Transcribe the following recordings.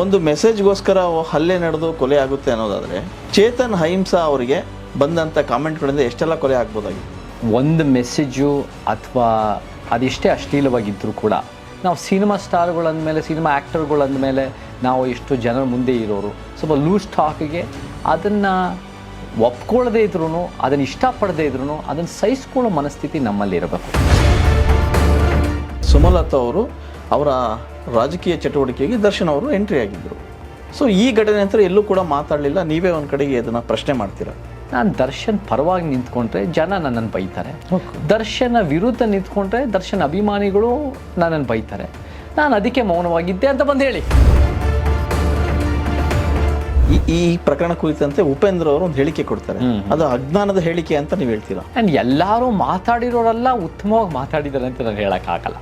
ಒಂದು ಮೆಸೇಜ್ಗೋಸ್ಕರ ಹಲ್ಲೆ ನಡೆದು ಕೊಲೆ ಆಗುತ್ತೆ ಅನ್ನೋದಾದರೆ ಚೇತನ್ ಅಹಿಂಸಾ ಅವರಿಗೆ ಬಂದಂಥ ಕಾಮೆಂಟ್ಗಳಿಂದ ಎಷ್ಟೆಲ್ಲ ಕೊಲೆ ಆಗ್ಬೋದಾಗಿತ್ತು. ಒಂದು ಮೆಸೇಜು ಅಥವಾ ಅದೆಷ್ಟೇ ಅಶ್ಲೀಲವಾಗಿದ್ದರೂ ಕೂಡ ನಾವು ಸಿನಿಮಾ ಸ್ಟಾರ್ಗಳಂದಮೇಲೆ ಸಿನಿಮಾ ಆ್ಯಕ್ಟರ್ಗಳಂದಮೇಲೆ ನಾವು ಎಷ್ಟು ಜನರ ಮುಂದೆ ಇರೋರು ಸ್ವಲ್ಪ ಲೂಸ್ ಟಾಕಿಗೆ ಅದನ್ನು ಒಪ್ಕೊಳ್ಳದೇ ಇದ್ರೂ ಅದನ್ನು ಇಷ್ಟಪಡದೇ ಇದ್ರೂ ಅದನ್ನು ಸಹಿಸ್ಕೊಳ್ಳೋ ಮನಸ್ಥಿತಿ ನಮ್ಮಲ್ಲಿರಬೇಕು. ಸುಮಲತಾ ಅವರು ಅವರ ರಾಜಕೀಯ ಚಟುವಟಿಕೆಗೆ ದರ್ಶನ್ ಅವರು ಎಂಟ್ರಿ ಆಗಿದ್ದರು. ಸೊ ಈ ಘಟನೆ ನಂತರ ಎಲ್ಲೂ ಕೂಡ ಮಾತಾಡಲಿಲ್ಲ. ನೀವೇ ಒಂದು ಕಡೆಗೆ ಅದನ್ನು ಪ್ರಶ್ನೆ ಮಾಡ್ತೀರಾ. ನಾನು ದರ್ಶನ್ ಪರವಾಗಿ ನಿಂತ್ಕೊಂಡ್ರೆ ಜನ ನನ್ನನ್ನು ಬೈತಾರೆ, ದರ್ಶನ ವಿರುದ್ಧ ನಿಂತ್ಕೊಂಡ್ರೆ ದರ್ಶನ್ ಅಭಿಮಾನಿಗಳು ನನ್ನನ್ನು ಬೈತಾರೆ. ನಾನು ಅದಕ್ಕೆ ಮೌನವಾಗಿದ್ದೆ ಅಂತ ಬಂದು ಹೇಳಿ. ಈ ಪ್ರಕರಣ ಕುರಿತಂತೆ ಉಪೇಂದ್ರ ಅವರು ಒಂದು ಹೇಳಿಕೆ ಕೊಡ್ತಾರೆ, ಅದು ಅಜ್ಞಾನದ ಹೇಳಿಕೆ ಅಂತ ನೀವು ಹೇಳ್ತೀರಾ. ಆ್ಯಂಡ್ ಎಲ್ಲರೂ ಮಾತಾಡಿರೋರೆಲ್ಲ ಉತ್ತಮವಾಗಿ ಮಾತಾಡಿದ್ದಾರೆ ಅಂತ ನಾನು ಹೇಳೋಕ್ಕಾಗಲ್ಲ.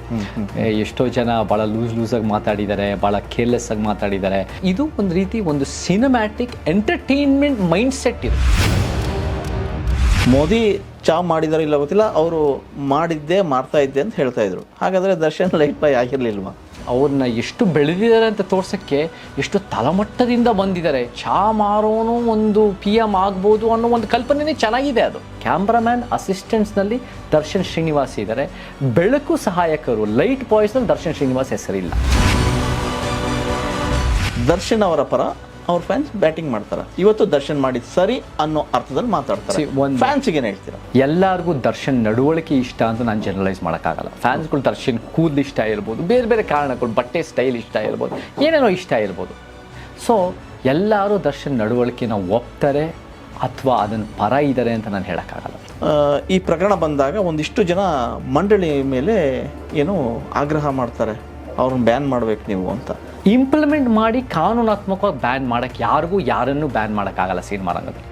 ಎಷ್ಟೋ ಜನ ಭಾಳ ಲೂಸಾಗಿ ಮಾತಾಡಿದ್ದಾರೆ, ಭಾಳ ಕೇರ್ಲೆಸ್ ಆಗಿ ಮಾತಾಡಿದ್ದಾರೆ. ಇದು ಒಂದು ರೀತಿ ಒಂದು ಸಿನಿಮ್ಯಾಟಿಕ್ ಎಂಟರ್ಟೈನ್ಮೆಂಟ್ ಮೈಂಡ್ ಸೆಟ್ ಇದು. ಮೋದಿ ಚಾವ್ ಮಾಡಿದಾರೋ ಇಲ್ಲ ಗೊತ್ತಿಲ್ಲ, ಅವರು ಮಾಡಿದ್ದೆ ಮಾಡ್ತಾ ಇದ್ದೆ ಅಂತ ಹೇಳ್ತಾ ಇದ್ರು. ಹಾಗಾದರೆ ದರ್ಶನ್ ಲೈಟ್ ಬೈ ಆಗಿರಲಿಲ್ವಾ? ಅವ್ರನ್ನ ಎಷ್ಟು ಬೆಳೆದಿದ್ದಾರೆ ಅಂತ ತೋರ್ಸೋಕ್ಕೆ ಎಷ್ಟು ತಳಮಟ್ಟದಿಂದ ಬಂದಿದ್ದಾರೆ. ಚಾ ಮಾರೋನು ಒಂದು PM ಆಗ್ಬೋದು ಅನ್ನೋ ಒಂದು ಕಲ್ಪನೆನೇ ಚೆನ್ನಾಗಿದೆ. ಅದು ಕ್ಯಾಮ್ರಾಮ್ಯಾನ್ ಅಸಿಸ್ಟೆಂಟ್ಸ್ನಲ್ಲಿ ದರ್ಶನ್ ಶ್ರೀನಿವಾಸ್ ಇದ್ದಾರೆ. ಬೆಳಕು ಸಹಾಯಕರು ಲೈಟ್ ಬಾಯ್ಸ್ನಲ್ಲಿ ದರ್ಶನ್ ಶ್ರೀನಿವಾಸ್ ಹೆಸರಿಲ್ಲ. ದರ್ಶನ್ ಅವರ ಪರ ಅವ್ರ ಫ್ಯಾನ್ಸ್ ಬ್ಯಾಟಿಂಗ್ ಮಾಡ್ತಾರೆ. ಇವತ್ತು ದರ್ಶನ್ ಮಾಡಿದ ಸರಿ ಅನ್ನೋ ಅರ್ಥದಲ್ಲಿ ಮಾತಾಡ್ತಾರೆ. ಫ್ಯಾನ್ಸ್ಗೆ ಏನು ಹೇಳ್ತೀರಾ? ಎಲ್ಲರಿಗೂ ದರ್ಶನ್ ನಡವಳಿಕೆ ಇಷ್ಟ ಅಂತ ನಾನು ಜನರಲೈಸ್ ಮಾಡೋಕ್ಕಾಗಲ್ಲ. ಫ್ಯಾನ್ಸ್ಗಳು ದರ್ಶನ್ ಕೂದಲು ಇಷ್ಟ ಇರ್ಬೋದು, ಬೇರೆ ಬೇರೆ ಕಾರಣಗಳು, ಬಟ್ಟೆ ಸ್ಟೈಲ್ ಇಷ್ಟ ಇರ್ಬೋದು, ಏನೇನೋ ಇಷ್ಟ ಇರ್ಬೋದು. ಸೊ ಎಲ್ಲರೂ ದರ್ಶನ್ ನಡವಳಿಕೆನ ಒಪ್ತಾರೆ ಅಥವಾ ಅದನ್ನು ಪರ ಇದ್ದಾರೆ ಅಂತ ನಾನು ಹೇಳೋಕ್ಕಾಗಲ್ಲ. ಈ ಪ್ರಕರಣ ಬಂದಾಗ ಒಂದಿಷ್ಟು ಜನ ಮಂಡಳಿ ಮೇಲೆ ಏನು ಆಗ್ರಹ ಮಾಡ್ತಾರೆ, ಅವ್ರನ್ನ ಬ್ಯಾನ್ ಮಾಡಬೇಕು ನೀವು ಅಂತ. ಇಂಪ್ಲಿಮೆಂಟ್ ಮಾಡಿ ಕಾನೂನಾತ್ಮಕವಾಗಿ ಬ್ಯಾನ್ ಮಾಡೋಕ್ಕೆ ಯಾರಿಗೂ ಯಾರನ್ನೂ ಬ್ಯಾನ್ ಮಾಡೋಕ್ಕಾಗಲ್ಲ ಸಿನಿಮಾ ರಂಗದಲ್ಲಿ.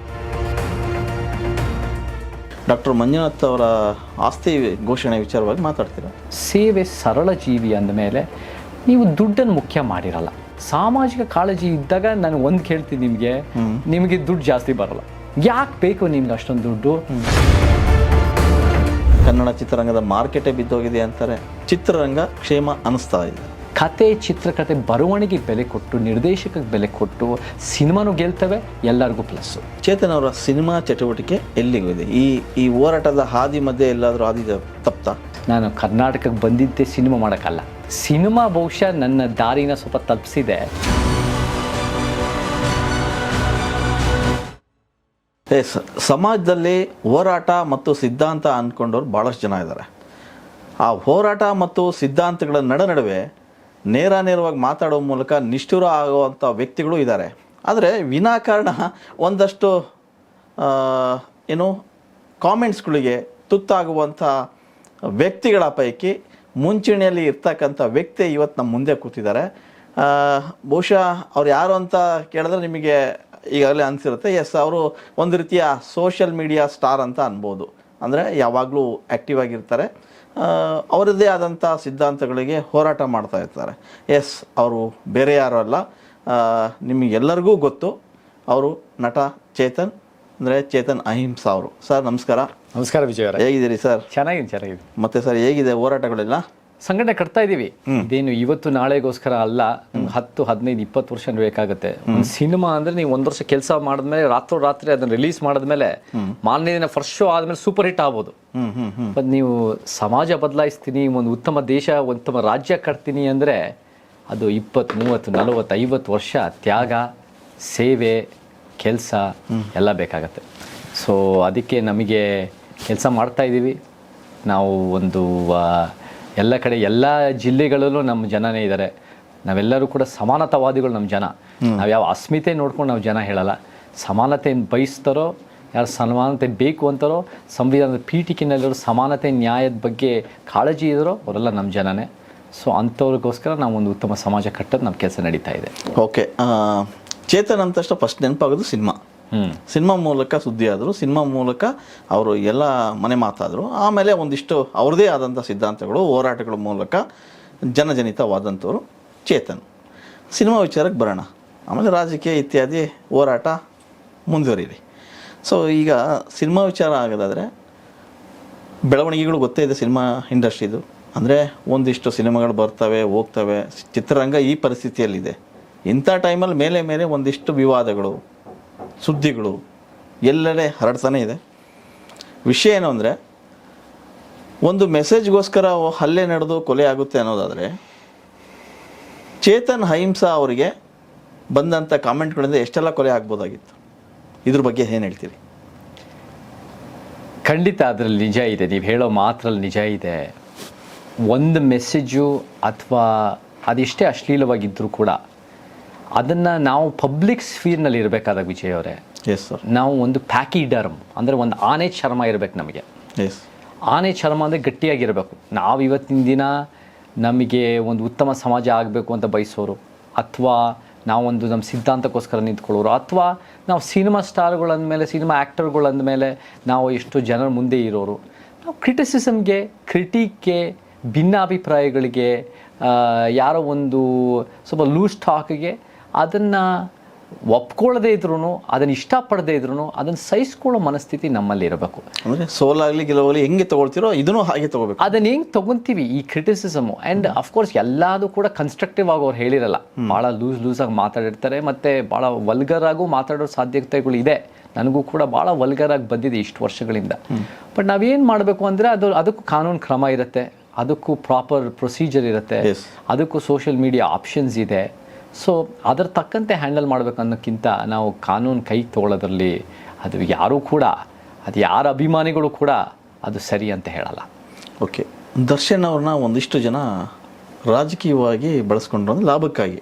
ಡಾಕ್ಟರ್ ಮಂಜುನಾಥ್ ಅವರ ಆಸ್ತಿ ಘೋಷಣೆ ವಿಚಾರವಾಗಿ ಮಾತಾಡ್ತೀರಾ. ಸೇವೆ ಸರಳ ಜೀವಿ ಅಂದಮೇಲೆ ನೀವು ದುಡ್ಡನ್ನು ಮುಖ್ಯ ಮಾಡಿರಲ್ಲ. ಸಾಮಾಜಿಕ ಕಾಳಜಿ ಇದ್ದಾಗ ನಾನು ಒಂದು ಕೇಳ್ತೀನಿ, ನಿಮಗೆ ದುಡ್ಡು ಜಾಸ್ತಿ ಬರಲ್ಲ, ಯಾಕೆ ಬೇಕು ನಿಮ್ಗೆ ಅಷ್ಟೊಂದು ದುಡ್ಡು? ಕನ್ನಡ ಚಿತ್ರರಂಗದ ಮಾರ್ಕೆಟೇ ಬಿದ್ದೋಗಿದೆ ಅಂತಾರೆ. ಚಿತ್ರರಂಗ ಕ್ಷೇಮ ಅನಿಸ್ತಾ ಇದೆ. ಕತೆ, ಚಿತ್ರಕಥೆ, ಬರವಣಿಗೆ ಬೆಲೆ ಕೊಟ್ಟು, ನಿರ್ದೇಶಕಕ್ಕೆ ಬೆಲೆ ಕೊಟ್ಟು ಸಿನಿಮಾನು ಗೆಲ್ತವೆ, ಎಲ್ಲರಿಗೂ ಪ್ಲಸ್ಸು. ಚೇತನ್ ಅವರ ಸಿನಿಮಾ ಚಟುವಟಿಕೆ ಎಲ್ಲಿಗಿದೆ? ಈ ಹೋರಾಟದ ಹಾದಿ ಮಧ್ಯೆ ಎಲ್ಲಾದರೂ ಹಾದಿ ತಪ್ತಾ? ನಾನು ಕರ್ನಾಟಕಕ್ಕೆ ಬಂದಿದ್ದೆ ಸಿನಿಮಾ ಮಾಡೋಕ್ಕಲ್ಲ. ಸಿನಿಮಾ ಬಹುಶಃ ನನ್ನ ದಾರಿನ ಸ್ವಲ್ಪ ತಲುಪಿಸಿದೆ. ಸಮಾಜದಲ್ಲಿ ಹೋರಾಟ ಮತ್ತು ಸಿದ್ಧಾಂತ ಅಂದ್ಕೊಂಡವ್ರು ಭಾಳಷ್ಟು ಜನ ಇದ್ದಾರೆ. ಆ ಹೋರಾಟ ಮತ್ತು ಸಿದ್ಧಾಂತಗಳ ನಡುವೆ ನೇರವಾಗಿ ಮಾತಾಡೋ ಮೂಲಕ ನಿಷ್ಠುರ ಆಗುವಂಥ ವ್ಯಕ್ತಿಗಳು ಇದ್ದಾರೆ. ಆದರೆ ವಿನಾಕಾರಣ ಒಂದಷ್ಟು ಕಾಮೆಂಟ್ಸ್ಗಳಿಗೆ ತುತ್ತಾಗುವಂಥ ವ್ಯಕ್ತಿಗಳ ಪೈಕಿ ಮುಂಚೂಣಿಯಲ್ಲಿ ಇರ್ತಕ್ಕಂಥ ವ್ಯಕ್ತಿ ಇವತ್ತು ನಮ್ಮ ಮುಂದೆ ಕೂತಿದ್ದಾರೆ. ಬಹುಶಃ ಅವ್ರು ಯಾರು ಅಂತ ಕೇಳಿದ್ರೆ ನಿಮಗೆ ಈಗಾಗಲೇ ಅನಿಸಿರುತ್ತೆ, ಎಸ್, ಅವರು ಒಂದು ರೀತಿಯ ಸೋಷಿಯಲ್ ಮೀಡಿಯಾ ಸ್ಟಾರ್ ಅಂತ ಅನ್ಬೋದು. ಅಂದರೆ ಯಾವಾಗಲೂ ಆ್ಯಕ್ಟಿವ್ ಆಗಿರ್ತಾರೆ, ಅವರದ್ದೇ ಆದಂಥ ಸಿದ್ಧಾಂತಗಳಿಗೆ ಹೋರಾಟ ಮಾಡ್ತಾ ಇರ್ತಾರೆ. ಎಸ್, ಅವರು ಬೇರೆ ಯಾರು ಅಲ್ಲ, ನಿಮಗೆಲ್ಲರಿಗೂ ಗೊತ್ತು, ಅವರು ನಟ ಚೇತನ್, ಅಂದರೆ ಚೇತನ್ ಅಹಿಂಸಾ ಅವರು. ಸರ್ ನಮಸ್ಕಾರ. ನಮಸ್ಕಾರ ವಿಜಯ್ ಅವರೇ, ಹೇಗಿದ್ದೀರಿ ಸರ್? ಚೆನ್ನಾಗಿದೆ. ಮತ್ತೆ ಸರ್ ಹೇಗಿದೆ ಹೋರಾಟಗಳೆಲ್ಲ? ಸಂಘಟನೆ ಕಟ್ತಾ ಇದ್ದೀವಿ. ಇದೇನು ಇವತ್ತು ನಾಳೆಗೋಸ್ಕರ ಅಲ್ಲ, 10, 15, 20 ವರ್ಷ ಬೇಕಾಗುತ್ತೆ. ಒಂದು ಸಿನಿಮಾ ಅಂದರೆ ನೀವು 1 ವರ್ಷ ಕೆಲಸ ಮಾಡಿದ್ಮೇಲೆ ರಾತ್ರಿ ಅದನ್ನು ರಿಲೀಸ್ ಮಾಡಿದ್ಮೇಲೆ ಮಾರನೇ ದಿನ ಫಸ್ಟ್ ಶೋ ಆದಮೇಲೆ ಸೂಪರ್ ಹಿಟ್ ಆಗ್ಬೋದು. ಬಟ್ ನೀವು ಸಮಾಜ ಬದಲಾಯಿಸ್ತೀನಿ, ಒಂದು ಉತ್ತಮ ದೇಶ, ಉತ್ತಮ ರಾಜ್ಯ ಕಟ್ತೀನಿ ಅಂದರೆ ಅದು 20, 30, 40, 50 ವರ್ಷ ತ್ಯಾಗ, ಸೇವೆ, ಕೆಲಸ ಎಲ್ಲ ಬೇಕಾಗತ್ತೆ. ಸೊ ಅದಕ್ಕೆ ನಮಗೆ ಕೆಲಸ ಮಾಡ್ತಾ ಇದ್ದೀವಿ ನಾವು. ಒಂದು ಎಲ್ಲ ಕಡೆ ಎಲ್ಲ ಜಿಲ್ಲೆಗಳಲ್ಲೂ ನಮ್ಮ ಜನನೇ ಇದ್ದಾರೆ. ನಾವೆಲ್ಲರೂ ಕೂಡ ಸಮಾನತಾವಾದಿಗಳು. ನಮ್ಮ ಜನ, ನಾವು ಯಾವ ಅಸ್ಮಿತೆ ನೋಡ್ಕೊಂಡು ನಾವು ಜನ ಹೇಳಲ್ಲ. ಸಮಾನತೆಯನ್ನು ಬಯಸ್ತಾರೋ, ಯಾರು ಸಮಾನತೆ ಬೇಕು ಅಂತಾರೋ, ಸಂವಿಧಾನದ ಪೀಠಿಕೆನಲ್ಲಿರೋ ಸಮಾನತೆ ನ್ಯಾಯದ ಬಗ್ಗೆ ಕಾಳಜಿ ಇದ್ದಾರೋ ಅವರೆಲ್ಲ ನಮ್ಮ ಜನನೇ. ಸೊ ಅಂಥವ್ರಿಗೋಸ್ಕರ ನಾವು ಒಂದು ಉತ್ತಮ ಸಮಾಜ ಕಟ್ಟೋದು ನಮ್ಮ ಕೆಲಸ ನಡೀತಾ ಇದೆ. ಓಕೆ, ಚೇತನ್ ಅಂತ ತಕ್ಷಣ ಫಸ್ಟ್ ನೆನಪಾಗೋದು ಸಿನಿಮಾ. ಸಿನಿಮಾ ಮೂಲಕ ಸುದ್ದಿ ಆದರು, ಸಿನಿಮಾ ಮೂಲಕ ಅವರು ಎಲ್ಲ ಮನೆ ಮಾತಾದರು. ಆಮೇಲೆ ಒಂದಿಷ್ಟು ಅವ್ರದ್ದೇ ಆದಂಥ ಸಿದ್ಧಾಂತಗಳು, ಹೋರಾಟಗಳ ಮೂಲಕ ಜನಜನಿತವಾದಂಥವ್ರು ಚೇತನ್. ಸಿನಿಮಾ ವಿಚಾರಕ್ಕೆ ಬರೋಣ, ಆಮೇಲೆ ರಾಜಕೀಯ ಇತ್ಯಾದಿ ಹೋರಾಟ ಮುಂದುವರಿಲಿ. ಸೊ ಈಗ ಸಿನಿಮಾ ವಿಚಾರ ಆಗೋದಾದರೆ ಬೆಳವಣಿಗೆಗಳು ಗೊತ್ತೇ ಇದೆ ಸಿನಿಮಾ ಇಂಡಸ್ಟ್ರಿದು. ಅಂದರೆ ಒಂದಿಷ್ಟು ಸಿನಿಮಾಗಳು ಬರ್ತವೆ ಹೋಗ್ತವೆ. ಚಿತ್ರರಂಗ ಈ ಪರಿಸ್ಥಿತಿಯಲ್ಲಿದೆ. ಇಂಥ ಟೈಮಲ್ಲಿ ಮೇಲೆ ಮೇಲೆ ಒಂದಿಷ್ಟು ವಿವಾದಗಳು, ಸುದ್ದಿಗಳು ಎಲ್ಲೆಡೆ ಹರಡ್ತಾನೆ ಇದೆ. ವಿಷಯ ಏನು ಅಂದರೆ, ಒಂದು ಮೆಸೇಜ್ಗೋಸ್ಕರ ಹಲ್ಲೆ ನಡೆದು ಕೊಲೆ ಆಗುತ್ತೆ ಅನ್ನೋದಾದರೆ, ಚೇತನ್ ಅಹಿಂಸಾ ಅವರಿಗೆ ಬಂದಂಥ ಕಾಮೆಂಟ್ಗಳಿಂದ ಎಷ್ಟೆಲ್ಲ ಕೊಲೆ ಆಗ್ಬೋದಾಗಿತ್ತು. ಇದ್ರ ಬಗ್ಗೆ ಏನು ಹೇಳ್ತೀರಿ? ಖಂಡಿತ ಅದರಲ್ಲಿ ನಿಜ ಇದೆ, ನೀವು ಹೇಳೋ ಮಾತ್ರಲ್ಲಿ ನಿಜ ಇದೆ. ಒಂದು ಮೆಸೇಜು ಅಥವಾ ಅದೆಷ್ಟೇ ಅಶ್ಲೀಲವಾಗಿದ್ದರೂ ಕೂಡ ಅದನ್ನು ನಾವು ಪಬ್ಲಿಕ್ ಸ್ಫೀರ್ನಲ್ಲಿ ಇರಬೇಕಾದಾಗ ವಿಜಯ್ ಅವರೇ, ಎಸ್ ಸರ್, ನಾವು ಒಂದು ಪ್ಯಾಕಿಡರ್ಮ್ ಅಂದರೆ ಒಂದು ಆನೆ ಚರ್ಮ ಇರಬೇಕು ನಮಗೆ. ಎಸ್, ಆನೆ ಚರ್ಮ ಅಂದರೆ ಗಟ್ಟಿಯಾಗಿರಬೇಕು. ನಾವು ಇವತ್ತಿನ ದಿನ ನಮಗೆ ಒಂದು ಉತ್ತಮ ಸಮಾಜ ಆಗಬೇಕು ಅಂತ ಬಯಸೋರು, ಅಥವಾ ನಾವೊಂದು ನಮ್ಮ ಸಿದ್ಧಾಂತಕ್ಕೋಸ್ಕರ ನಿಂತ್ಕೊಳ್ಳೋರು, ಅಥವಾ ನಾವು ಸಿನಿಮಾ ಸ್ಟಾರ್ಗಳಂದಮೇಲೆ, ಸಿನಿಮಾ ಆ್ಯಕ್ಟರ್ಗಳಂದಮೇಲೆ ನಾವು ಎಷ್ಟು ಜನರ ಮುಂದೆ ಇರೋರು, ನಾವು ಕ್ರಿಟಿಸಿಸಮ್ಗೆ, ಕ್ರಿಟಿಕ್ಗೆ, ಭಿನ್ನಾಭಿಪ್ರಾಯಗಳಿಗೆ, ಯಾರೋ ಒಂದು ಸ್ವಲ್ಪ ಲೂಸ್ ಟಾಕ್ಗೆ ಅದನ್ನು ಒಪ್ಕೊಳ್ಳದೇ ಇದ್ರೂ, ಅದನ್ನು ಇಷ್ಟಪಡದೇ ಇದ್ರೂ ಅದನ್ನು ಸಹಿಸ್ಕೊಳ್ಳೋ ಮನಸ್ಥಿತಿ ನಮ್ಮಲ್ಲಿ ಇರಬೇಕು. ಅಂದರೆ ಸೋಲಾಗಲಿ ಗೆಲುವಾಗಲಿ ಹೆಂಗೆ ತೊಗೊಳ್ತಿರೋ ಇದನ್ನು ಹಾಗೆ ತೊಗೋಬೇಕು. ಅದನ್ನು ಹೆಂಗೆ ತೊಗೊತೀವಿ ಈ ಕ್ರಿಟಿಸಿಸಮು. ಆ್ಯಂಡ್ ಅಫ್ಕೋರ್ಸ್ ಎಲ್ಲದೂ ಕೂಡ ಕನ್ಸ್ಟ್ರಕ್ಟಿವ್ ಆಗಿ ಅವ್ರು ಹೇಳಿರಲ್ಲ, ಭಾಳ ಲೂಸಾಗಿ ಮಾತಾಡಿರ್ತಾರೆ, ಮತ್ತು ಭಾಳ ವಲ್ಗರಾಗೂ ಮಾತಾಡೋ ಸಾಧ್ಯತೆಗಳು ಇದೆ. ನನಗೂ ಕೂಡ ಭಾಳ ವಲ್ಗರಾಗಿ ಬಂದಿದೆ ಇಷ್ಟು ವರ್ಷಗಳಿಂದ. ಬಟ್ ನಾವೇನು ಮಾಡಬೇಕು ಅಂದರೆ ಅದಕ್ಕೂ ಕಾನೂನು ಕ್ರಮ ಇರುತ್ತೆ, ಅದಕ್ಕೂ ಪ್ರಾಪರ್ ಪ್ರೊಸೀಜರ್ ಇರುತ್ತೆ, ಅದಕ್ಕೂ ಸೋಷಿಯಲ್ ಮೀಡಿಯಾ ಆಪ್ಷನ್ಸ್ ಇದೆ. ಸೊ ಅದರ ತಕ್ಕಂತೆ ಹ್ಯಾಂಡಲ್ ಮಾಡಬೇಕು ಅನ್ನೋಕ್ಕಿಂತ ನಾವು ಕಾನೂನು ಕೈ ತೊಗೊಳ್ಳೋದ್ರಲ್ಲಿ ಅದು ಯಾರೂ ಕೂಡ, ಅದು ಯಾರ ಅಭಿಮಾನಿಗಳು ಕೂಡ ಅದು ಸರಿ ಅಂತ ಹೇಳಲ್ಲ. ಓಕೆ, ದರ್ಶನ್ ಅವ್ರನ್ನ ಒಂದಿಷ್ಟು ಜನ ರಾಜಕೀಯವಾಗಿ ಬಳಸ್ಕೊಂಡ್ರು ಅಂದರೆ ಲಾಭಕ್ಕಾಗಿ.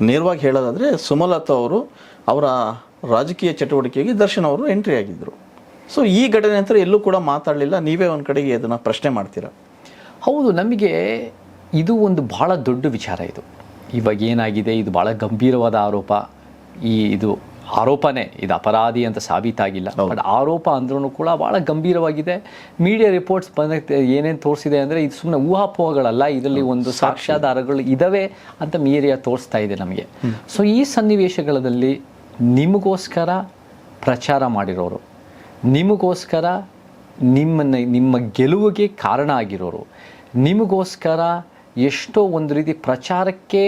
ನೇರವಾಗಿ ಹೇಳೋದಾದರೆ ಸುಮಲತಾ ಅವರು ಅವರ ರಾಜಕೀಯ ಚಟುವಟಿಕೆಗೆ ದರ್ಶನ್ ಅವರು ಎಂಟ್ರಿ ಆಗಿದ್ದರು. ಸೊ ಈ ಘಟನೆ ನಂತರ ಎಲ್ಲೂ ಕೂಡ ಮಾತಾಡಲಿಲ್ಲ. ನೀವೇ ಒಂದು ಕಡೆಗೆ ಅದನ್ನು ಪ್ರಶ್ನೆ ಮಾಡ್ತೀರಾ? ಹೌದು, ನಮಗೆ ಇದು ಒಂದು ಭಾಳ ದೊಡ್ಡ ವಿಚಾರ. ಇದು ಇವಾಗ ಏನಾಗಿದೆ, ಇದು ಭಾಳ ಗಂಭೀರವಾದ ಆರೋಪ. ಇದು ಆರೋಪನೇ, ಇದು ಅಪರಾಧಿ ಅಂತ ಸಾಬೀತಾಗಿಲ್ಲ, ಬಟ್ ಆರೋಪ ಅಂದ್ರೂ ಕೂಡ ಭಾಳ ಗಂಭೀರವಾಗಿದೆ. ಮೀಡಿಯಾ ರಿಪೋರ್ಟ್ಸ್ ಬಂದ ಏನೇನು ತೋರಿಸಿದೆ ಅಂದರೆ ಇದು ಸುಮ್ಮನೆ ಊಹಾಪೋಹಗಳಲ್ಲ, ಇದರಲ್ಲಿ ಒಂದು ಸಾಕ್ಷ್ಯಾಧಾರಗಳು ಇದ್ದಾವೆ ಅಂತ ಮೀಡಿಯಾ ತೋರಿಸ್ತಾ ಇದೆ ನಮಗೆ. ಸೊ ಈ ಸನ್ನಿವೇಶಗಳಲ್ಲಿ ನಿಮಗೋಸ್ಕರ ಪ್ರಚಾರ ಮಾಡಿರೋರು, ನಿಮಗೋಸ್ಕರ ನಿಮ್ಮ ಗೆಲುವಿಗೆ ಕಾರಣ ಆಗಿರೋರು, ನಿಮಗೋಸ್ಕರ ಎಷ್ಟೋ ಒಂದು ರೀತಿ ಪ್ರಚಾರಕ್ಕೆ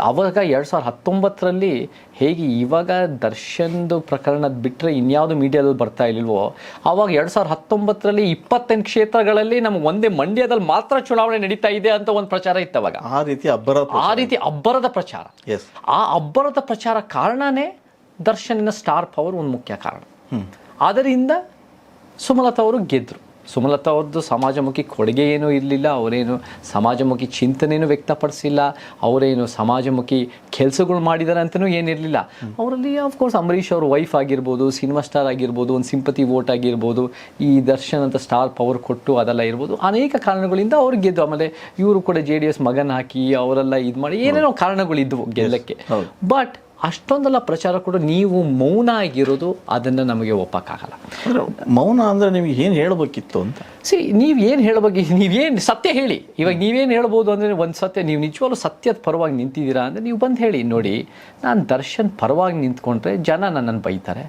ಆವಾಗ 2019ರಲ್ಲಿ ಹೇಗೆ ಇವಾಗ ದರ್ಶನ್ದು ಪ್ರಕರಣದ ಬಿಟ್ಟರೆ ಇನ್ಯಾವುದು ಮೀಡಿಯಾದಲ್ಲಿ ಬರ್ತಾ ಇಲ್ವೋ, ಆವಾಗ 2019ರಲ್ಲಿ 25 ಕ್ಷೇತ್ರಗಳಲ್ಲಿ ನಮ್ಗೆ ಒಂದೇ ಮಂಡ್ಯದಲ್ಲಿ ಮಾತ್ರ ಚುನಾವಣೆ ನಡೀತಾ ಇದೆ ಅಂತ ಒಂದು ಪ್ರಚಾರ ಇತ್ತು ಅವಾಗ. ಆ ರೀತಿ ಅಬ್ಬರದ ಪ್ರಚಾರ. ಆ ಅಬ್ಬರದ ಪ್ರಚಾರ ಕಾರಣನೇ ದರ್ಶನಿನ ಸ್ಟಾರ್ ಪವರ್ ಒಂದು ಮುಖ್ಯ ಕಾರಣ. ಅದರಿಂದ ಸುಮಲತಾ ಅವರು ಗೆದ್ದರು. ಸುಮಲತಾ ಅವ್ರದ್ದು ಸಮಾಜಮುಖಿ ಕೊಡುಗೆ ಏನೂ ಇರಲಿಲ್ಲ, ಅವರೇನು ಸಮಾಜಮುಖಿ ಚಿಂತನೆಯೂ ವ್ಯಕ್ತಪಡಿಸಿಲ್ಲ, ಅವರೇನು ಸಮಾಜಮುಖಿ ಕೆಲಸಗಳು ಮಾಡಿದ್ದಾರೆ ಅಂತಲೂ ಏನಿರಲಿಲ್ಲ. ಅವರಲ್ಲಿ ಆಫ್ಕೋರ್ಸ್ ಅಂಬರೀಷ್ ಅವ್ರ ವೈಫ್ ಆಗಿರ್ಬೋದು, ಸಿನಿಮಾ ಸ್ಟಾರ್ ಆಗಿರ್ಬೋದು, ಒಂದು ಸಿಂಪತಿ ವೋಟ್ ಆಗಿರ್ಬೋದು, ಈ ದರ್ಶನ್ ಅಂತ ಸ್ಟಾರ್ ಪವರ್ ಕೊಟ್ಟು ಅದೆಲ್ಲ ಇರ್ಬೋದು, ಅನೇಕ ಕಾರಣಗಳಿಂದ ಅವ್ರು ಗೆದ್ದು. ಆಮೇಲೆ ಇವರು ಕೂಡ JDS ಮಗನ ಹಾಕಿ ಅವರೆಲ್ಲ ಇದು ಮಾಡಿ ಏನೇನೋ ಕಾರಣಗಳಿದ್ವು ಗೆಲ್ಲಕ್ಕೆ. ಬಟ್ ಅಷ್ಟೊಂದೆಲ್ಲ ಪ್ರಚಾರ ಕೂಡ ನೀವು ಮೌನ ಆಗಿರೋದು ಅದನ್ನು ನಮಗೆ ಒಪ್ಪಕ್ಕಾಗಲ್ಲ. ಮೌನ ಅಂದರೆ ನಿಮಗೆ ಏನು ಹೇಳಬೇಕಿತ್ತು ಅಂತ? ನೀವೇನು ಹೇಳಬೇಕು, ನೀವೇನು ಸತ್ಯ ಹೇಳಿ. ಇವಾಗ ನೀವೇನು ಹೇಳ್ಬೋದು ಅಂದರೆ, ಒಂದು ಸತ್ಯ, ನೀವು ನಿಜವಾಗ್ಲೂ ಸತ್ಯದ ಪರವಾಗಿ ನಿಂತಿದ್ದೀರಾ ಅಂದರೆ ನೀವು ಬಂದು ಹೇಳಿ. ನೋಡಿ, ನಾನು ದರ್ಶನ್ ಪರವಾಗಿ ನಿಂತ್ಕೊಂಡ್ರೆ ಜನ ನನ್ನನ್ನು ಬೈತಾರೆ,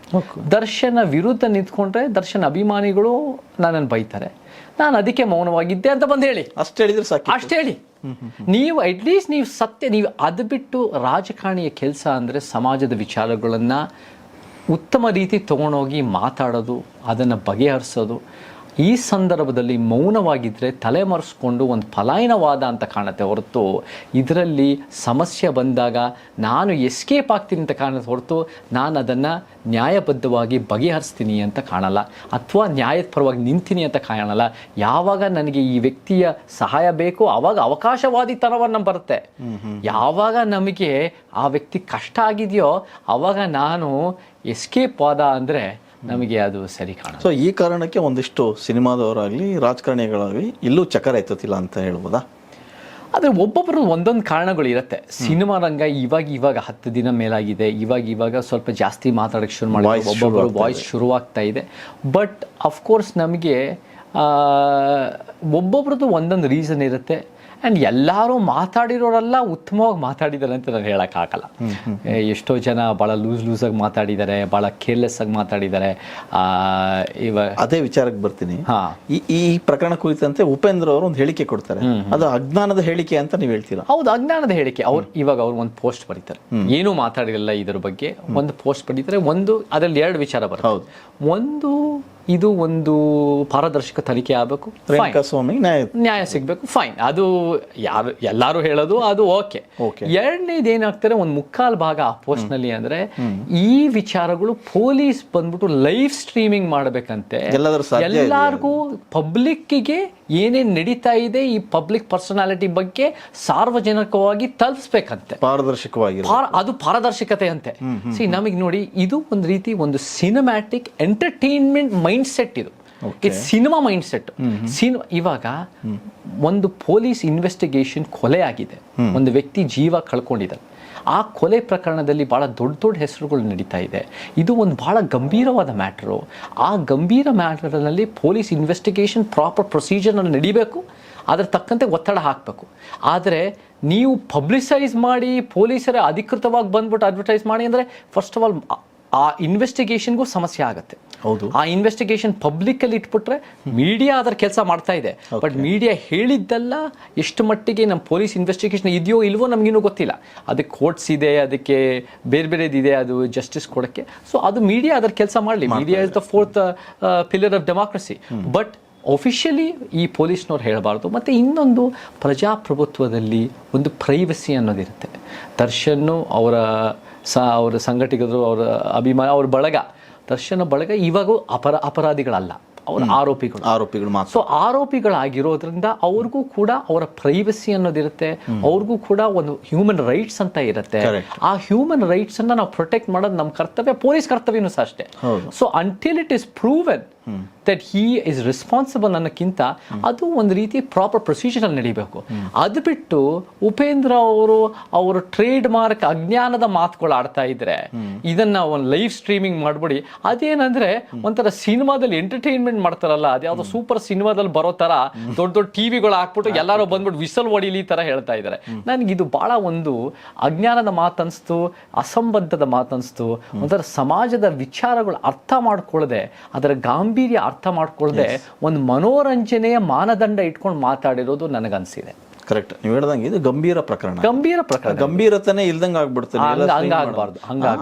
ದರ್ಶನ ವಿರುದ್ಧ ನಿಂತ್ಕೊಂಡ್ರೆ ದರ್ಶನ್ ಅಭಿಮಾನಿಗಳು ನನ್ನನ್ನು ಬೈತಾರೆ, ನಾನು ಅದಕ್ಕೆ ಮೌನವಾಗಿದ್ದೆ ಅಂತ ಬಂದು ಹೇಳಿ. ಅಷ್ಟು ಹೇಳಿದ್ರೆ ಸಾಕು, ಅಷ್ಟು ಹೇಳಿ. ನೀವು ಅಟ್ಲೀಸ್ಟ್ ನೀವು ಸತ್ಯ, ನೀವು ಅದು ಬಿಟ್ಟು ರಾಜಕಾರಣಿಯ ಕೆಲಸ ಅಂದರೆ ಸಮಾಜದ ವಿಚಾರಗಳನ್ನು ಉತ್ತಮ ರೀತಿ ತೊಗೊಂಡೋಗಿ ಮಾತಾಡೋದು, ಅದನ್ನು ಬಗೆಹರಿಸೋದು. ಈ ಸಂದರ್ಭದಲ್ಲಿ ಮೌನವಾಗಿದ್ದರೆ ತಲೆಮರೆಸ್ಕೊಂಡು ಒಂದು ಪಲಾಯನವಾದ ಅಂತ ಕಾಣುತ್ತೆ ಹೊರತು, ಇದರಲ್ಲಿ ಸಮಸ್ಯೆ ಬಂದಾಗ ನಾನು ಎಸ್ಕೇಪ್ ಆಗ್ತೀನಿ ಅಂತ ಕಾಣುತ್ತೆ ಹೊರತು ನಾನು ಅದನ್ನು ನ್ಯಾಯಬದ್ಧವಾಗಿ ಬಗೆಹರಿಸ್ತೀನಿ ಅಂತ ಕಾಣಲ್ಲ, ಅಥವಾ ನ್ಯಾಯದ ಪರವಾಗಿ ನಿಂತೀನಿ ಅಂತ ಕಾಣಲ್ಲ. ಯಾವಾಗ ನನಗೆ ಈ ವ್ಯಕ್ತಿಯ ಸಹಾಯ ಬೇಕೋ ಆವಾಗ ಅವಕಾಶವಾದಿತನವನ್ನು ಬರುತ್ತೆ. ಯಾವಾಗ ನಮಗೆ ಆ ವ್ಯಕ್ತಿ ಕಷ್ಟ ಆಗಿದೆಯೋ ಆವಾಗ ನಾನು ಎಸ್ಕೇಪ್ ಆದ ಅಂದರೆ ನಮಗೆ ಅದು ಸರಿ ಕಾಣುತ್ತೆ. ಸೊ ಈ ಕಾರಣಕ್ಕೆ ಒಂದಿಷ್ಟು ಸಿನಿಮಾದವರಾಗಲಿ ರಾಜಕಾರಣಿಗಳಾಗಲಿ ಇಲ್ಲೂ ಚಕ್ರ ಎತ್ತುತ್ತಿಲ್ಲ ಅಂತ ಹೇಳ್ಬೋದಾ? ಆದರೆ ಒಬ್ಬೊಬ್ಬರು ಒಂದೊಂದು ಕಾರಣಗಳು ಇರುತ್ತೆ. ಸಿನಿಮಾ ರಂಗ ಇವಾಗ 10 ದಿನ ಮೇಲಾಗಿದೆ, ಇವಾಗ ಸ್ವಲ್ಪ ಜಾಸ್ತಿ ಮಾತಾಡೋಕ್ಕೆ ಶುರು ಮಾಡಿ ಒಬ್ಬೊಬ್ಬರು ವಾಯ್ಸ್ ಶುರುವಾಗ್ತಾ ಇದೆ. ಬಟ್ ಅಫ್ಕೋರ್ಸ್ ನಮಗೆ ಒಬ್ಬೊಬ್ರದ್ದು ಒಂದೊಂದು ರೀಸನ್ ಇರುತ್ತೆ. ಆ್ಯಂಡ್ ಎಲ್ಲರೂ ಮಾತಾಡಿರೋರೆಲ್ಲ ಉತ್ತಮವಾಗಿ ಮಾತಾಡಿದ್ದಾರೆ ಅಂತ ನಾನು ಹೇಳೋಕ್ಕಾಗಲ್ಲ. ಎಷ್ಟೋ ಜನ ಭಾಳ ಲೂಸಾಗಿ ಮಾತಾಡಿದ್ದಾರೆ, ಭಾಳ ಕೇರ್ಲೆಸ್ ಆಗಿ ಮಾತಾಡಿದ್ದಾರೆ. ಅದೇ ವಿಚಾರಕ್ಕೆ ಬರ್ತೀನಿ. ಹಾಂ, ಈ ಪ್ರಕರಣ ಕುರಿತಂತೆ ಉಪೇಂದ್ರ ಅವರು ಒಂದು ಹೇಳಿಕೆ ಕೊಡ್ತಾರೆ, ಅದು ಅಜ್ಞಾನದ ಹೇಳಿಕೆ ಅಂತ ನೀವು ಹೇಳ್ತೀರಾ? ಹೌದು, ಅಜ್ಞಾನದ ಹೇಳಿಕೆ. ಇವಾಗ ಅವ್ರು ಒಂದು ಪೋಸ್ಟ್ ಬರೀತಾರೆ, ಏನೂ ಮಾತಾಡಿರಲಿಲ್ಲ ಇದ್ರ ಬಗ್ಗೆ, ಒಂದು ಪೋಸ್ಟ್ ಬರೀತಾರೆ. ಅದರಲ್ಲಿ 2 ವಿಚಾರ ಬರುತ್ತೆ. ಒಂದು, ಇದು ಒಂದು ಪಾರದರ್ಶಕ ತನಿಖೆ ಆಗಬೇಕು, ಸ್ವಾಮಿ ನ್ಯಾಯ ಸಿಗಬೇಕು, ಫೈನ್, ಅದು ಎಲ್ಲರೂ ಹೇಳೋದು, ಅದು ಓಕೆ. ಎರಡನೇದು ಏನಾಗ್ತಾರೆ, ಒಂದು ಮುಕ್ಕಾಲು ಭಾಗ ಆ ಪೋಸ್ಟ್ ನಲ್ಲಿ ಅಂದ್ರೆ ಈ ವಿಚಾರಗಳು ಪೊಲೀಸ್ ಬಂದ್ಬಿಟ್ಟು ಲೈವ್ ಸ್ಟ್ರೀಮಿಂಗ್ ಮಾಡಬೇಕಂತೆ, ಎಲ್ಲಾರ್ಗೂ ಪಬ್ಲಿಕ್ಕಿಗೆ ಏನೇನ್ ನಡೀತಾ ಇದೆ ಈ ಪಬ್ಲಿಕ್ ಪರ್ಸನಾಲಿಟಿ ಬಗ್ಗೆ ಸಾರ್ವಜನಿಕವಾಗಿ ತಲುಪಿಸ್ಬೇಕಂತೆ, ಪಾರದರ್ಶಕವಾಗಿ. ಅದು ಪಾರದರ್ಶಕತೆ ಅಂತೆ. ನಮಗೆ ನೋಡಿ, ಇದು ಒಂದು ರೀತಿ ಒಂದು ಸಿನಿಮ್ಯಾಟಿಕ್ ಎಂಟರ್ಟೈನ್ಮೆಂಟ್ ಮೈಂಡ್ ಸೆಟ್. ಇದು ಸಿನಿಮಾ ಮೈಂಡ್ ಸೆಟ್. ಇವಾಗ ಒಂದು ಪೊಲೀಸ್ ಇನ್ವೆಸ್ಟಿಗೇಷನ್ ಕೊಲೆ ಆಗಿದೆ, ಒಂದು ವ್ಯಕ್ತಿ ಜೀವ ಕಳ್ಕೊಂಡಿದ್ದಾರೆ, ಆ ಕೊಲೆ ಪ್ರಕರಣದಲ್ಲಿ ಭಾಳ ದೊಡ್ಡ ಹೆಸರುಗಳು ನಡೀತಾ ಇದೆ. ಇದು ಒಂದು ಭಾಳ ಗಂಭೀರವಾದ ಮ್ಯಾಟರು. ಆ ಗಂಭೀರ ಮ್ಯಾಟರ್ನಲ್ಲಿ ಪೊಲೀಸ್ ಇನ್ವೆಸ್ಟಿಗೇಷನ್ ಪ್ರಾಪರ್ ಪ್ರೊಸೀಜರ್ನಲ್ಲಿ ನಡಿಬೇಕು, ಅದರ ತಕ್ಕಂತೆ ಒತ್ತಡ ಹಾಕಬೇಕು. ಆದರೆ ನೀವು ಪಬ್ಲಿಸೈಸ್ ಮಾಡಿ ಪೊಲೀಸರ ಅಧಿಕೃತವಾಗಿ ಬಂದ್ಬಿಟ್ಟು ಅಡ್ವರ್ಟೈಸ್ ಮಾಡಿ ಅಂದರೆ ಫಸ್ಟ್ ಆಫ್ ಆಲ್ ಆ ಇನ್ವೆಸ್ಟಿಗೇಷನ್ಗೂ ಸಮಸ್ಯೆ ಆಗುತ್ತೆ. ಹೌದು, ಆ ಇನ್ವೆಸ್ಟಿಗೇಷನ್ ಪಬ್ಲಿಕ್ಕಲ್ಲಿ ಇಟ್ಬಿಟ್ರೆ ಮೀಡಿಯಾ ಅದರ ಕೆಲಸ ಮಾಡ್ತಾ ಇದೆ, ಬಟ್ ಮೀಡಿಯಾ ಹೇಳಿದ್ದೆಲ್ಲ ಎಷ್ಟು ಮಟ್ಟಿಗೆ ನಮ್ಮ ಪೊಲೀಸ್ ಇನ್ವೆಸ್ಟಿಗೇಷನ್ ಇದೆಯೋ ಇಲ್ವೋ ನಮಗಿನ್ನೂ ಗೊತ್ತಿಲ್ಲ. ಅದಕ್ಕೆ ಕೋರ್ಟ್ಸ್ ಇದೆ, ಅದಕ್ಕೆ ಬೇರೆ ಬೇರೆದಿದೆ, ಅದು ಜಸ್ಟಿಸ್ ಕೊಡೋಕ್ಕೆ. ಸೊ ಅದು ಮೀಡಿಯಾ ಅದರ ಕೆಲಸ ಮಾಡಲಿ. Media is the 4th pillar of democracy. But officially ಈ ಪೊಲೀಸ್ನವ್ರು ಹೇಳಬಾರ್ದು. ಮತ್ತು ಇನ್ನೊಂದು, ಪ್ರಜಾಪ್ರಭುತ್ವದಲ್ಲಿ ಒಂದು ಪ್ರೈವಸಿ ಅನ್ನೋದಿರುತ್ತೆ. ದರ್ಶನ್ ಅವರ ಸಂಘಟಕರು, ಅವರ ಅಭಿಮಾನ, ಅವ್ರ ಬಳಗ, ದರ್ಶನ ಬಳಗ ಇವಾಗ ಅಪರಾಧಿಗಳಲ್ಲ, ಅವರ ಆರೋಪಿಗಳು ಮಾತ್ರ. ಸೊ ಆರೋಪಿಗಳಾಗಿರೋದ್ರಿಂದ ಅವ್ರಿಗೂ ಕೂಡ ಅವರ ಪ್ರೈವಸಿ ಅನ್ನೋದಿರುತ್ತೆ, ಅವ್ರಿಗೂ ಕೂಡ ಒಂದು ಹ್ಯೂಮನ್ ರೈಟ್ಸ್ ಅಂತ ಇರುತ್ತೆ. ಆ ಹ್ಯೂಮನ್ ರೈಟ್ಸ್ ಅನ್ನ ನಾವು ಪ್ರೊಟೆಕ್ಟ್ ಮಾಡೋದು ನಮ್ಮ ಕರ್ತವ್ಯ, ಪೊಲೀಸ್ ಕರ್ತವ್ಯನೂ ಸಹ ಅಷ್ಟೇ. So until it is proven that he is responsible ಅನ್ನೋಕ್ಕಿಂತ ಅದು ಒಂದು ರೀತಿ ಪ್ರಾಪರ್ ಪ್ರೊಸೀಜರಲ್ಲಿ ನಡೀಬೇಕು. ಅದು ಬಿಟ್ಟು ಉಪೇಂದ್ರ ಅವರು ಟ್ರೇಡ್ ಮಾರ್ಕ್ ಅಜ್ಞಾನದ ಮಾತುಗಳು ಆಡ್ತಾ ಇದ್ರೆ, ಇದನ್ನ ಒಂದು ಲೈವ್ ಸ್ಟ್ರೀಮಿಂಗ್ ಮಾಡ್ಬಿಡಿ, ಅದೇನಂದ್ರೆ ಒಂಥರ ಸಿನಿಮಾದಲ್ಲಿ ಎಂಟರ್ಟೈನ್ಮೆಂಟ್ ಮಾಡ್ತಾರಲ್ಲ, ಅದ್ಯಾವುದೋ ಸೂಪರ್ ಸಿನಿಮಾದಲ್ಲಿ ಬರೋ ತರ ದೊಡ್ಡ ಟಿವಿಗಳು ಹಾಕ್ಬಿಟ್ಟು ಎಲ್ಲರೂ ಬಂದ್ಬಿಟ್ಟು ವಿಸಲ್ ಹೊಡಿಲಿ ತರ ಹೇಳ್ತಾ ಇದ್ದಾರೆ. ನನಗೆ ಇದು ಬಹಳ ಒಂದು ಅಜ್ಞಾನದ ಮಾತನ್ಸ್ತು, ಅಸಂಬದ್ಧದ ಮಾತನ್ಸ್ತು. ಒಂಥರ ಸಮಾಜದ ವಿಚಾರಗಳು ಅರ್ಥ ಮಾಡ್ಕೊಳ್ಳದೆ, ಅದರ ಗಾಂಭೀರ್ಯ ಅರ್ಥ ಮಾಡ್ಕೊಳ್ಳದೆ ಒಂದು ಮನೋರಂಜನೆಯ ಮಾನದಂಡ ಇಟ್ಕೊಂಡು ಮಾತಾಡಿರೋದು ನನಗನ್ಸಿದೆ. ಕರೆಕ್ಟ್, ನೀವು ಹೇಳ್ದಂಗೆ ಇದು ಗಂಭೀರ ಪ್ರಕರಣ, ಗಂಭೀರತನೇ ಇಲ್ದಂಗೆ ಆಗ್ಬಿಡ್ತದೆ.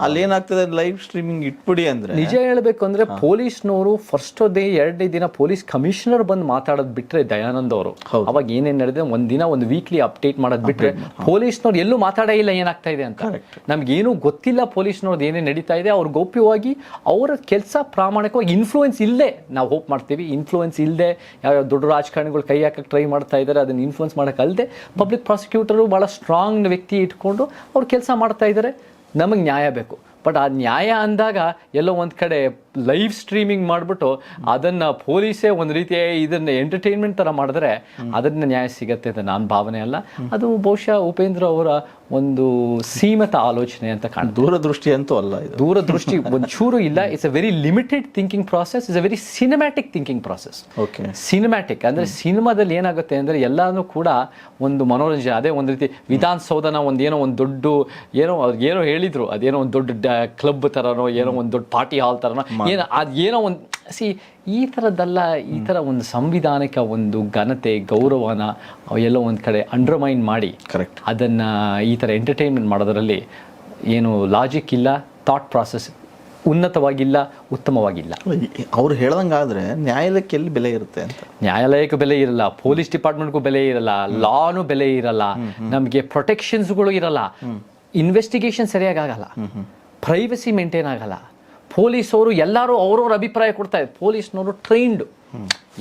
ಅಲ್ಲಿ ಏನಾಗ್ತದೆ, ಲೈವ್ ಸ್ಟ್ರೀಮಿಂಗ್ ಇಟ್ಬಿಡಿ ಅಂದ್ರೆ, ನಿಜ ಹೇಳ್ಬೇಕು ಅಂದ್ರೆ ಪೊಲೀಸ್ನವರು ಫಸ್ಟ್ ಡೇ 2ನೇ ದಿನ ಪೊಲೀಸ್ ಕಮಿಷನರ್ ಬಂದು ಮಾತಾಡೋದ್ ಬಿಟ್ರೆ, ದಯಾನಂದ್ ಅವರು ಅವಾಗ ಏನೇನ್ ನಡೆದಿದೆ ಒಂದು ವೀಕ್ಲಿ ಅಪ್ಡೇಟ್ ಮಾಡೋದ್ ಬಿಟ್ರೆ ಪೊಲೀಸ್ನವ್ರು ಎಲ್ಲೂ ಮಾತಾಡೇ ಇಲ್ಲ ಏನಾಗ್ತಾ ಇದೆ ಅಂತ. ನಮ್ಗೇನು ಗೊತ್ತಿಲ್ಲ ಪೊಲೀಸ್ನವ್ರದ್ದು ಏನೇ ನಡೀತಾ ಇದೆ. ಅವ್ರು ಗೌಪ್ಯವಾಗಿ ಅವರ ಕೆಲಸ ಪ್ರಾಮಾಣಿಕವಾಗಿ, ಇನ್ಫ್ಲೂಯೆನ್ಸ್ ಇಲ್ಲದೆ, ನಾವು ಹೋಪ್ ಮಾಡ್ತೀವಿ ಇನ್ಫ್ಲೂಯೆನ್ಸ್ ಇಲ್ಲದೆ ಯಾವ್ಯಾವ ದೊಡ್ಡ ರಾಜಕಾರಣಿಗಳು ಕೈ ಹಾಕಕ್ಕೆ ಟ್ರೈ ಮಾಡ್ತಾ ಇದ್ದಾರೆ, ಅದನ್ನ ಇನ್ಫ್ಲೂಯೆನ್ಸ್ ಮಾಡಕ್ಕೆ ಪಬ್ಲಿಕ್ ಪ್ರಾಸಿಕ್ಯೂಟರು ಬಹಳ ಸ್ಟ್ರಾಂಗ್ ವ್ಯಕ್ತಿ ಇಟ್ಕೊಂಡು ಅವ್ರು ಕೆಲಸ ಮಾಡ್ತಾ ಇದ್ದಾರೆ. ನಮಗೆ ನ್ಯಾಯ ಬೇಕು. ಬಟ್ ಆ ನ್ಯಾಯ ಅಂದಾಗ ಎಲ್ಲೋ ಒಂದು ಕಡೆ ಲೈವ್ ಸ್ಟ್ರೀಮಿಂಗ್ ಮಾಡಿಬಿಟ್ಟು ಅದನ್ನು ಪೊಲೀಸೇ ಒಂದು ರೀತಿಯ ಇದನ್ನು ಎಂಟರ್ಟೈನ್ಮೆಂಟ್ ಥರ ಮಾಡಿದ್ರೆ ಅದನ್ನ ನ್ಯಾಯ ಸಿಗತ್ತೆ ಅಂತ ನನ್ನ ಭಾವನೆ ಅಲ್ಲ. ಅದು ಬಹುಶಃ ಉಪೇಂದ್ರ ಅವರ ಒಂದು ಸೀಮಿತ ಆಲೋಚನೆ ಅಂತ ಕಾಣ್ತದೆ. ದೂರದೃಷ್ಟಿ ಅಂತೂ ಅಲ್ಲ, ದೂರದೃಷ್ಟಿ ಒಂಚೂರು ಇಲ್ಲ. It's a very limited thinking process, is a very cinematic thinking process. Cinematic ಅಂದರೆ ಸಿನಿಮಾದಲ್ಲಿ ಏನಾಗುತ್ತೆ ಅಂದರೆ ಎಲ್ಲಾನು ಕೂಡ ಒಂದು ಮನೋರಂಜನೆ. ಅದೇ ಒಂದು ರೀತಿ ವಿಧಾನಸೌಧನ ಒಂದೇನೋ ಒಂದು ದೊಡ್ಡ ಏನೋ ಹೇಳಿದ್ರು, ಅದೇನೋ ಒಂದು ದೊಡ್ಡ ಕ್ಲಬ್ ಥರನೋ, ಏನೋ ಒಂದು ದೊಡ್ಡ ಪಾರ್ಟಿ ಹಾಲ್ ಥರನೋ, ಏನೋ ಒಂದು ಈ ಥರದ್ದಲ್ಲ. ಈ ಥರ ಒಂದು ಸಂವಿಧಾನಿಕ ಒಂದು ಘನತೆ, ಗೌರವನ ಎಲ್ಲೋ ಒಂದು ಕಡೆ ಅಂಡರ್ಮೈನ್ ಮಾಡಿ ಕರೆಕ್ಟ್ ಅದನ್ನು ಈ ಥರ ಎಂಟರ್ಟೈನ್ಮೆಂಟ್ ಮಾಡೋದರಲ್ಲಿ ಏನು ಲಾಜಿಕ್ ಇಲ್ಲ, ಥಾಟ್ ಪ್ರಾಸೆಸ್ ಉನ್ನತವಾಗಿಲ್ಲ, ಉತ್ತಮವಾಗಿಲ್ಲ. ಅವ್ರು ಹೇಳ್ದಂಗಾದ್ರೆ ನ್ಯಾಯಾಲಯಕ್ಕೆ ಎಲ್ಲಿ ಬೆಲೆ ಇರುತ್ತೆ ಅಂತ? ನ್ಯಾಯಾಲಯಕ್ಕೂ ಬೆಲೆ ಇರಲ್ಲ, ಪೊಲೀಸ್ ಡಿಪಾರ್ಟ್ಮೆಂಟ್ಗೂ ಬೆಲೆ ಇರಲ್ಲ, ಲಾನು ಬೆಲೆ ಇರಲ್ಲ, ನಮಗೆ ಪ್ರೊಟೆಕ್ಷನ್ಸ್ಗಳು ಇರಲ್ಲ, ಇನ್ವೆಸ್ಟಿಗೇಷನ್ ಸರಿಯಾಗಿ ಆಗಲ್ಲ, ಪ್ರೈವಸಿ ಮೇಂಟೈನ್ ಆಗಲ್ಲ. ಪೊಲೀಸವರು ಎಲ್ಲರೂ ಅವ್ರವ್ರ ಅಭಿಪ್ರಾಯ ಕೊಡ್ತಾ ಇದ್ದಾರೆ. ಪೊಲೀಸ್ನವರು ಟ್ರೈನ್ಡು,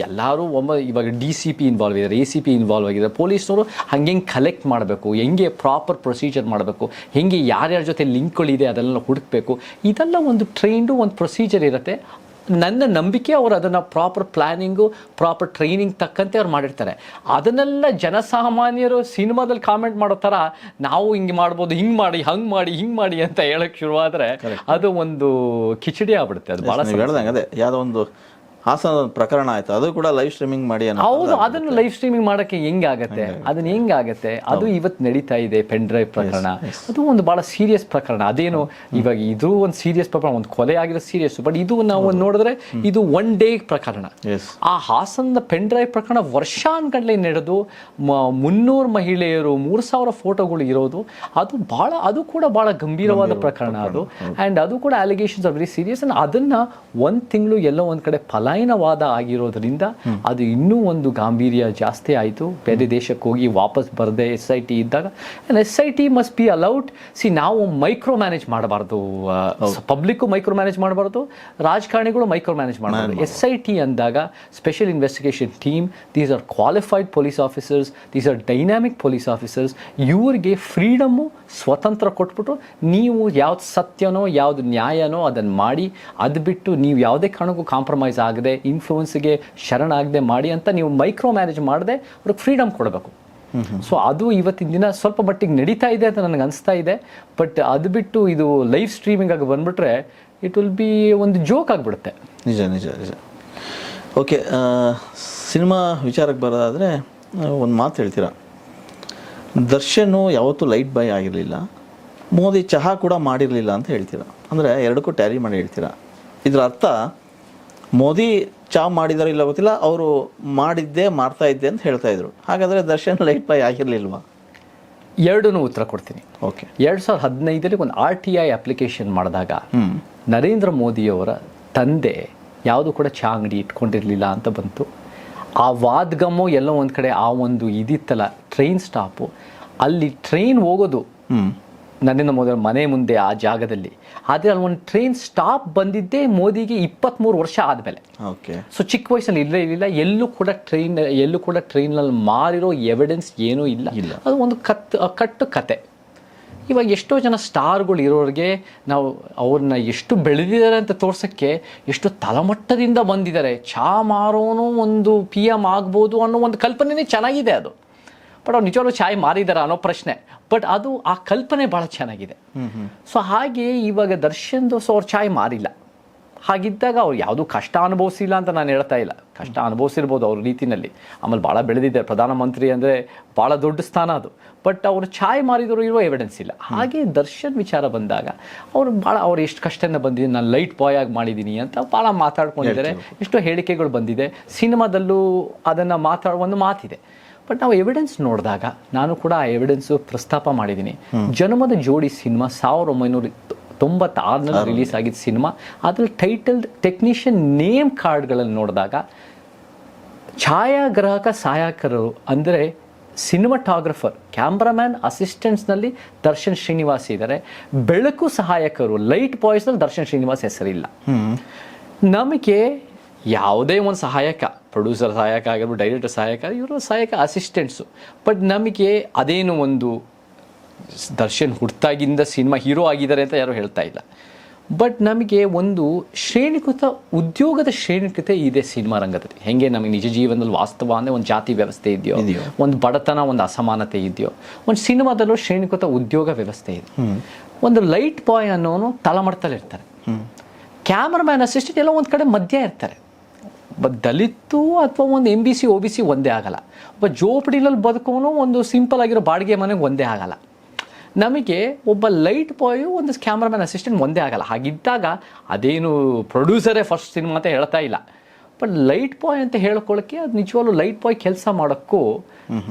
ಎಲ್ಲರೂ ಇವಾಗ DCP ಇನ್ವಾಲ್ವ್ ಇದ್ದಾರೆ, ACP ಇನ್ವಾಲ್ವ್ ಆಗಿದ್ದಾರೆ. ಪೊಲೀಸ್ನವರು ಹೆಂಗೆ ಕಲೆಕ್ಟ್ ಮಾಡಬೇಕು, ಹೆಂಗೆ ಪ್ರಾಪರ್ ಪ್ರೊಸೀಜರ್ ಮಾಡಬೇಕು, ಹೆಂಗೆ ಯಾರ್ಯಾರ ಜೊತೆ ಲಿಂಕ್ಗಳಿದೆ ಅದೆಲ್ಲ ಹುಡುಕಬೇಕು, ಇದೆಲ್ಲ ಒಂದು ಟ್ರೈನ್ಡು ಒಂದು ಪ್ರೊಸೀಜರ್ ಇರುತ್ತೆ. ನನ್ನ ನಂಬಿಕೆ ಅವರು ಅದನ್ನು ಪ್ರಾಪರ್ ಪ್ಲ್ಯಾನಿಂಗು, ಪ್ರಾಪರ್ ಟ್ರೈನಿಂಗ್ ತಕ್ಕಂತೆ ಅವ್ರು ಮಾಡಿರ್ತಾರೆ. ಅದನ್ನೆಲ್ಲ ಜನಸಾಮಾನ್ಯರು ಸಿನಿಮಾದಲ್ಲಿ ಕಾಮೆಂಟ್ ಮಾಡೋ ಥರ ನಾವು ಹಿಂಗೆ ಮಾಡ್ಬೋದು, ಹಿಂಗೆ ಮಾಡಿ, ಹಂಗೆ ಮಾಡಿ, ಹಿಂಗೆ ಮಾಡಿ ಅಂತ ಹೇಳಕ್ಕೆ ಶುರುವಾದರೆ ಅದು ಒಂದು ಕಿಚಡಿ ಆಗ್ಬಿಡುತ್ತೆ. ಅದು ಭಾಳ ಹೇಳ್ದಂಗೆ ಅದೇ ಯಾವುದೋ ಒಂದು ಹಾಸನ ಪ್ರಕರಣ ಆಯ್ತು, ಅದು ಕೂಡ ಲೈವ್ ಸ್ಟ್ರೀಮಿಂಗ್ ಮಾಡಿ ಹೌದು, ಅದನ್ನು ಲೈವ್ ಸ್ಟ್ರೀಮಿಂಗ್ ಮಾಡಕ್ಕೆ ಹೆಂಗಾಗತ್ತೆ, ಅದನ್ನ ಹೆಂಗಾಗತ್ತೆ, ಅದು ಇವತ್ತು ನಡೀತಾ ಇದೆ ಪೆನ್ ಡ್ರೈವ್ ಪ್ರಕರಣ. ಅದು ಒಂದು ಬಹಳ ಸೀರಿಯಸ್ ಪ್ರಕರಣ. ಅದೇನು ಇವಾಗ ಇದು ಒಂದು ಸೀರಿಯಸ್ ಪ್ರಕರಣ, ಒಂದು ಕೊಲೆ ಆಗಿರೋ ಸೀರಿಯಸ್. ಬಟ್ ಇದು ನಾವು ನೋಡಿದ್ರೆ ಇದು ಒನ್ ಡೇ ಪ್ರಕರಣ. ಆ ಹಾಸನದ ಪೆನ್ ಡ್ರೈವ್ ಪ್ರಕರಣ ವರ್ಷಾನ್ಗಟ್ಲೆ ನಡೆದು 300 ಮಹಿಳೆಯರು 3000 ಫೋಟೋಗಳು ಇರೋದು, ಅದು ಕೂಡ ಬಹಳ ಗಂಭೀರವಾದ ಪ್ರಕರಣ ಅದು. ಅಂಡ್ ಅದು ಕೂಡ allegations are very serious. And ಅದನ್ನ ಒಂದ್ ತಿಂಗಳು ಎಲ್ಲೋ ಒಂದ್ ಕಡೆ ಪಲಾಯನವಾದ ಆಗಿರೋದ್ರಿಂದ ಅದು ಇನ್ನೂ ಒಂದು ಗಾಂಭೀರ್ಯ ಜಾಸ್ತಿ ಆಯಿತು. ಬೇರೆ ದೇಶಕ್ಕೆ ಹೋಗಿ ವಾಪಸ್ ಬರದೆ SIT ಇದ್ದಾಗ, SIT ಮಸ್ಟ್ ಬಿ ಅಲೌಡ್. ನಾವು ಮೈಕ್ರೋ ಮ್ಯಾನೇಜ್ ಮಾಡಬಾರ್ದು, ಪಬ್ಲಿಕ್ ಮೈಕ್ರೋ ಮ್ಯಾನೇಜ್ ಮಾಡಬಾರ್ದು, ರಾಜಕಾರಣಿಗಳು ಮೈಕ್ರೋ ಮ್ಯಾನೇಜ್ ಮಾಡಬಾರ್ದು. SIT ಅಂದಾಗ special investigation team, these are qualified police officers, these are dynamic police officers. ಇವ್ರಿಗೆ ಫ್ರೀಡಮ್ಮು, ಸ್ವತಂತ್ರ ಕೊಟ್ಬಿಟ್ಟು ನೀವು ಯಾವ್ದು ಸತ್ಯನೋ ಯಾವ್ದು ನ್ಯಾಯನೋ ಅದನ್ನು ಮಾಡಿ, ಅದು ಬಿಟ್ಟು ನೀವು ಯಾವುದೇ ಕಾರಣಕ್ಕೂ ಕಾಂಪ್ರಮೈಸ್ ಆಗದೆ, ಇನ್ಫ್ಲೂಯೆನ್ಸ್ಗೆ ಶರಣಾಗದೆ ಮಾಡಿ ಅಂತ ನೀವು ಮೈಕ್ರೋ ಮ್ಯಾನೇಜ್ ಮಾಡದೆ ಅವ್ರಿಗೆ ಫ್ರೀಡಮ್ ಕೊಡಬೇಕು. ಸೊ ಅದು ಇವತ್ತಿನ ದಿನ ಸ್ವಲ್ಪ ಮಟ್ಟಿಗೆ ನಡೀತಾ ಇದೆ ಅಂತ ನನಗೆ ಅನಿಸ್ತಾ ಇದೆ. ಬಟ್ ಅದು ಬಿಟ್ಟು ಇದು ಲೈವ್ ಸ್ಟ್ರೀಮಿಂಗ್ ಆಗಿ ಬಂದ್ಬಿಟ್ರೆ ಇಟ್ ವಿಲ್ ಬಿ ಒಂದು ಜೋಕ್ ಆಗಿಬಿಡುತ್ತೆ. ನಿಜ ನಿಜ ನಿಜ. ಓಕೆ, ಸಿನಿಮಾ ವಿಚಾರಕ್ಕೆ ಬರೋದಾದರೆ ಒಂದು ಮಾತು ಹೇಳ್ತೀರಾ, ದರ್ಶನ್ ಯಾವತ್ತೂ ಲೈಟ್ ಬಾಯ್ ಆಗಿರಲಿಲ್ಲ, ಮೋದಿ ಚಹಾ ಕೂಡ ಮಾಡಿರಲಿಲ್ಲ ಅಂತ ಹೇಳ್ತೀರಾ. ಅಂದರೆ ಎರಡಕ್ಕೂ ಟ್ಯಾರಿ ಮಾಡಿ ಹೇಳ್ತೀರಾ. ಇದರ ಅರ್ಥ ಮೋದಿ ಚಹಾ ಮಾಡಿದಾರೋ ಇಲ್ಲ ಗೊತ್ತಿಲ್ಲ, ಅವರು ಮಾಡಿದ್ದೆ ಮಾಡ್ತಾ ಇದ್ದೆ ಅಂತ ಹೇಳ್ತಾ ಇದ್ರು. ಹಾಗಾದರೆ ದರ್ಶನ್ ಲೈಟ್ ಬಾಯ್ ಆಗಿರಲಿಲ್ವಾ? ಎರಡೂ ಉತ್ತರ ಕೊಡ್ತೀನಿ. ಓಕೆ, 2015 ಒಂದು RTI ಅಪ್ಲಿಕೇಶನ್ ಮಾಡಿದಾಗ ನರೇಂದ್ರ ಮೋದಿಯವರ ತಂದೆ ಯಾವುದು ಕೂಡ ಚಹಾ ಅಂಗಡಿ ಇಟ್ಕೊಂಡಿರಲಿಲ್ಲ ಅಂತ ಬಂತು. ಆ ವಾದ್ಗಮ್ಮು ಎಲ್ಲೋ ಒಂದು ಕಡೆ ಆ ಒಂದು ಇದಿತ್ತಲ್ಲ ಟ್ರೈನ್ ಸ್ಟಾಪು, ಅಲ್ಲಿ ಟ್ರೈನ್ ಹೋಗೋದು ನರೇಂದ್ರ ಮೋದಿ ಮನೆ ಮುಂದೆ ಆ ಜಾಗದಲ್ಲಿ. ಆದರೆ ಅಲ್ಲಿ ಒಂದು ಟ್ರೈನ್ ಸ್ಟಾಪ್ ಬಂದಿದ್ದೇ ಮೋದಿಗೆ 23 ವರ್ಷ ಆದಮೇಲೆ. ಓಕೆ, ಸೊ ಚಿಕ್ಕ ವಯಸ್ಸಲ್ಲಿ ಇರಲಿಲ್ಲ. ಎಲ್ಲೂ ಕೂಡ ಟ್ರೈನಲ್ಲಿ ಮಾರಿರೋ ಎವಿಡೆನ್ಸ್ ಏನೂ ಇಲ್ಲ. ಅದು ಒಂದು ಕಟ್ಟು ಕತೆ. ಇವಾಗ ಎಷ್ಟೋ ಜನ ಸ್ಟಾರ್ಗಳು ಇರೋರಿಗೆ ನಾವು ಅವ್ರನ್ನ ಎಷ್ಟು ಬೆಳೆದಿದ್ದಾರೆ ಅಂತ ತೋರ್ಸೋಕ್ಕೆ ಎಷ್ಟು ತಳಮಟ್ಟದಿಂದ ಬಂದಿದ್ದಾರೆ. ಚಹಾ ಮಾರೋನು ಒಂದು PM ಆಗ್ಬೋದು ಅನ್ನೋ ಒಂದು ಕಲ್ಪನೆನೇ ಚೆನ್ನಾಗಿದೆ ಅದು. ಬಟ್ ಅವ್ರು ನಿಜವಾಗ್ಲೂ ಚಾಯ್ ಮಾರಿದಾರ ಅನ್ನೋ ಪ್ರಶ್ನೆ. ಬಟ್ ಅದು ಆ ಕಲ್ಪನೆ ಭಾಳ ಚೆನ್ನಾಗಿದೆ. ಸೊ ಹಾಗೆ ಇವಾಗ ದರ್ಶನ್ದು ಅವ್ರು ಚಾಯ್ ಮಾರಿಲ್ಲ. ಹಾಗಿದ್ದಾಗ ಅವ್ರು ಯಾವುದೂ ಕಷ್ಟ ಅನುಭವಿಸಿಲ್ಲ ಅಂತ ನಾನು ಹೇಳ್ತಾ ಇಲ್ಲ. ಕಷ್ಟ ಅನುಭವಿಸಿರ್ಬೋದು ಅವ್ರ ರೀತಿಯಲ್ಲಿ. ಆಮೇಲೆ ಭಾಳ ಬೆಳೆದಿದ್ದಾರೆ. ಪ್ರಧಾನಮಂತ್ರಿ ಅಂದರೆ ಭಾಳ ದೊಡ್ಡ ಸ್ಥಾನ ಅದು. ಬಟ್ ಅವರು ಚಾಯ್ ಮಾರಿದ್ರು ಇರೋ ಎವಿಡೆನ್ಸ್ ಇಲ್ಲ. ಹಾಗೆ ದರ್ಶನ್ ವಿಚಾರ ಬಂದಾಗ ಅವ್ರು ಎಷ್ಟು ಕಷ್ಟದಿಂದ ಬಂದಿದ್ದೀನಿ, ನಾನು ಲೈಟ್ ಬಾಯ್ ಆಗಿ ಮಾಡಿದ್ದೀನಿ ಅಂತ ಭಾಳ ಮಾತಾಡ್ಕೊಂಡಿದ್ದಾರೆ. ಎಷ್ಟೋ ಹೇಳಿಕೆಗಳು ಬಂದಿದೆ. ಸಿನಿಮಾದಲ್ಲೂ ಅದನ್ನು ಮಾತಾಡೋ ಒಂದು ಮಾತಿದೆ. ಬಟ್ ನಾವು ಎವಿಡೆನ್ಸ್ ನೋಡಿದಾಗ ನಾನು ಕೂಡ ಆ ಎವಿಡೆನ್ಸು ಪ್ರಸ್ತಾಪ ಮಾಡಿದ್ದೀನಿ. ಜನ್ಮದ ಜೋಡಿ ಸಿನಿಮಾ 1996 ರಿಲೀಸ್ ಆಗಿದ್ದ ಸಿನಿಮಾ. ಅದ್ರಲ್ಲಿ ಟೈಟಲ್ ಟೆಕ್ನಿಷಿಯನ್ ನೇಮ್ ಕಾರ್ಡ್ಗಳಲ್ಲಿ ನೋಡಿದಾಗ ಛಾಯಾಗ್ರಾಹಕ ಸಹಾಯಕರು ಅಂದರೆ ಸಿನಿಮಾಟೋಗ್ರಫರ್, ಕ್ಯಾಮ್ರಾಮ್ಯಾನ್, ಅಸಿಸ್ಟೆಂಟ್ಸ್ನಲ್ಲಿ ದರ್ಶನ್ ಶ್ರೀನಿವಾಸ್ ಇದ್ದಾರೆ. ಬೆಳಕು ಸಹಾಯಕರು, ಲೈಟ್ ಬಾಯ್ಸ್ನಲ್ಲಿ ದರ್ಶನ್ ಶ್ರೀನಿವಾಸ್ ಹೆಸರಿಲ್ಲ. ನಮಗೆ ಯಾವುದೇ ಒಂದು ಸಹಾಯಕ, ಪ್ರೊಡ್ಯೂಸರ್ ಸಹಾಯಕ ಆಗಿರ್ಬೋದು, ಡೈರೆಕ್ಟರ್ ಸಹಾಯಕ, ಇವರು ಸಹಾಯಕ ಅಸಿಸ್ಟೆಂಟ್ಸು. ಬಟ್ ನಮಗೆ ಅದೇನು ಒಂದು ದರ್ಶನ್ ಹುಟ್ಟಾಗಿಂದ ಸಿನಿಮಾ ಹೀರೋ ಆಗಿದ್ದಾರೆ ಅಂತ ಯಾರು ಹೇಳ್ತಾ ಇಲ್ಲ. ಬಟ್ ನಮಗೆ ಒಂದು ಉದ್ಯೋಗದ ಶ್ರೇಣಿಕತೆ ಇದೆ ಸಿನಿಮಾ ರಂಗದಲ್ಲಿ. ಹೆಂಗೆ ನಮಗೆ ನಿಜ ಜೀವನದಲ್ಲಿ ವಾಸ್ತವ ಅಂದರೆ ಒಂದು ಜಾತಿ ವ್ಯವಸ್ಥೆ ಇದೆಯೋ, ಒಂದು ಬಡತನ, ಒಂದು ಅಸಮಾನತೆ ಇದೆಯೋ, ಒಂದು ಸಿನಿಮಾದಲ್ಲೂ ಶ್ರೇಣಿಕೃತ ಉದ್ಯೋಗ ವ್ಯವಸ್ಥೆ ಇದೆ. ಒಂದು ಲೈಟ್ ಬಾಯ್ ಅನ್ನೋನು ತಳಮಟ್ಟದಲ್ಲಿ ಇರ್ತಾರೆ. ಕ್ಯಾಮ್ರಾಮ್ಯಾನ್, ಅಸಿಸ್ಟೆಂಟ್ ಎಲ್ಲ ಒಂದು ಕಡೆ ಮಧ್ಯ ಇರ್ತಾರೆ. ದಲಿತು ಅಥವಾ ಒಂದು MBC OBC ಒಂದೇ ಆಗಲ್ಲ. ಒಬ್ಬ ಜೋಪಡಿಲಲ್ಲಿ ಬದುಕೋನು ಒಂದು ಸಿಂಪಲ್ ಆಗಿರೋ ಬಾಡಿಗೆ ಮನೆಗೆ ಒಂದೇ ಆಗಲ್ಲ. ನಮಗೆ ಒಬ್ಬ ಲೈಟ್ ಬಾಯು ಒಂದು ಕ್ಯಾಮ್ರಾಮ್ಯಾನ್ ಅಸಿಸ್ಟೆಂಟ್ ಒಂದೇ ಆಗಲ್ಲ. ಹಾಗಿದ್ದಾಗ ಅದೇನು ಪ್ರೊಡ್ಯೂಸರೇ ಫಸ್ಟ್ ಸಿನಿಮಾ ಅಂತ ಹೇಳ್ತಾ ಇಲ್ಲ. ಬಟ್ ಲೈಟ್ ಬಾಯ್ ಅಂತ ಹೇಳ್ಕೊಳ್ಳೋಕ್ಕೆ ಅದು ನಿಜವಾಗ್ಲೂ ಲೈಟ್ ಬಾಯ್ ಕೆಲಸ ಮಾಡೋಕ್ಕೂ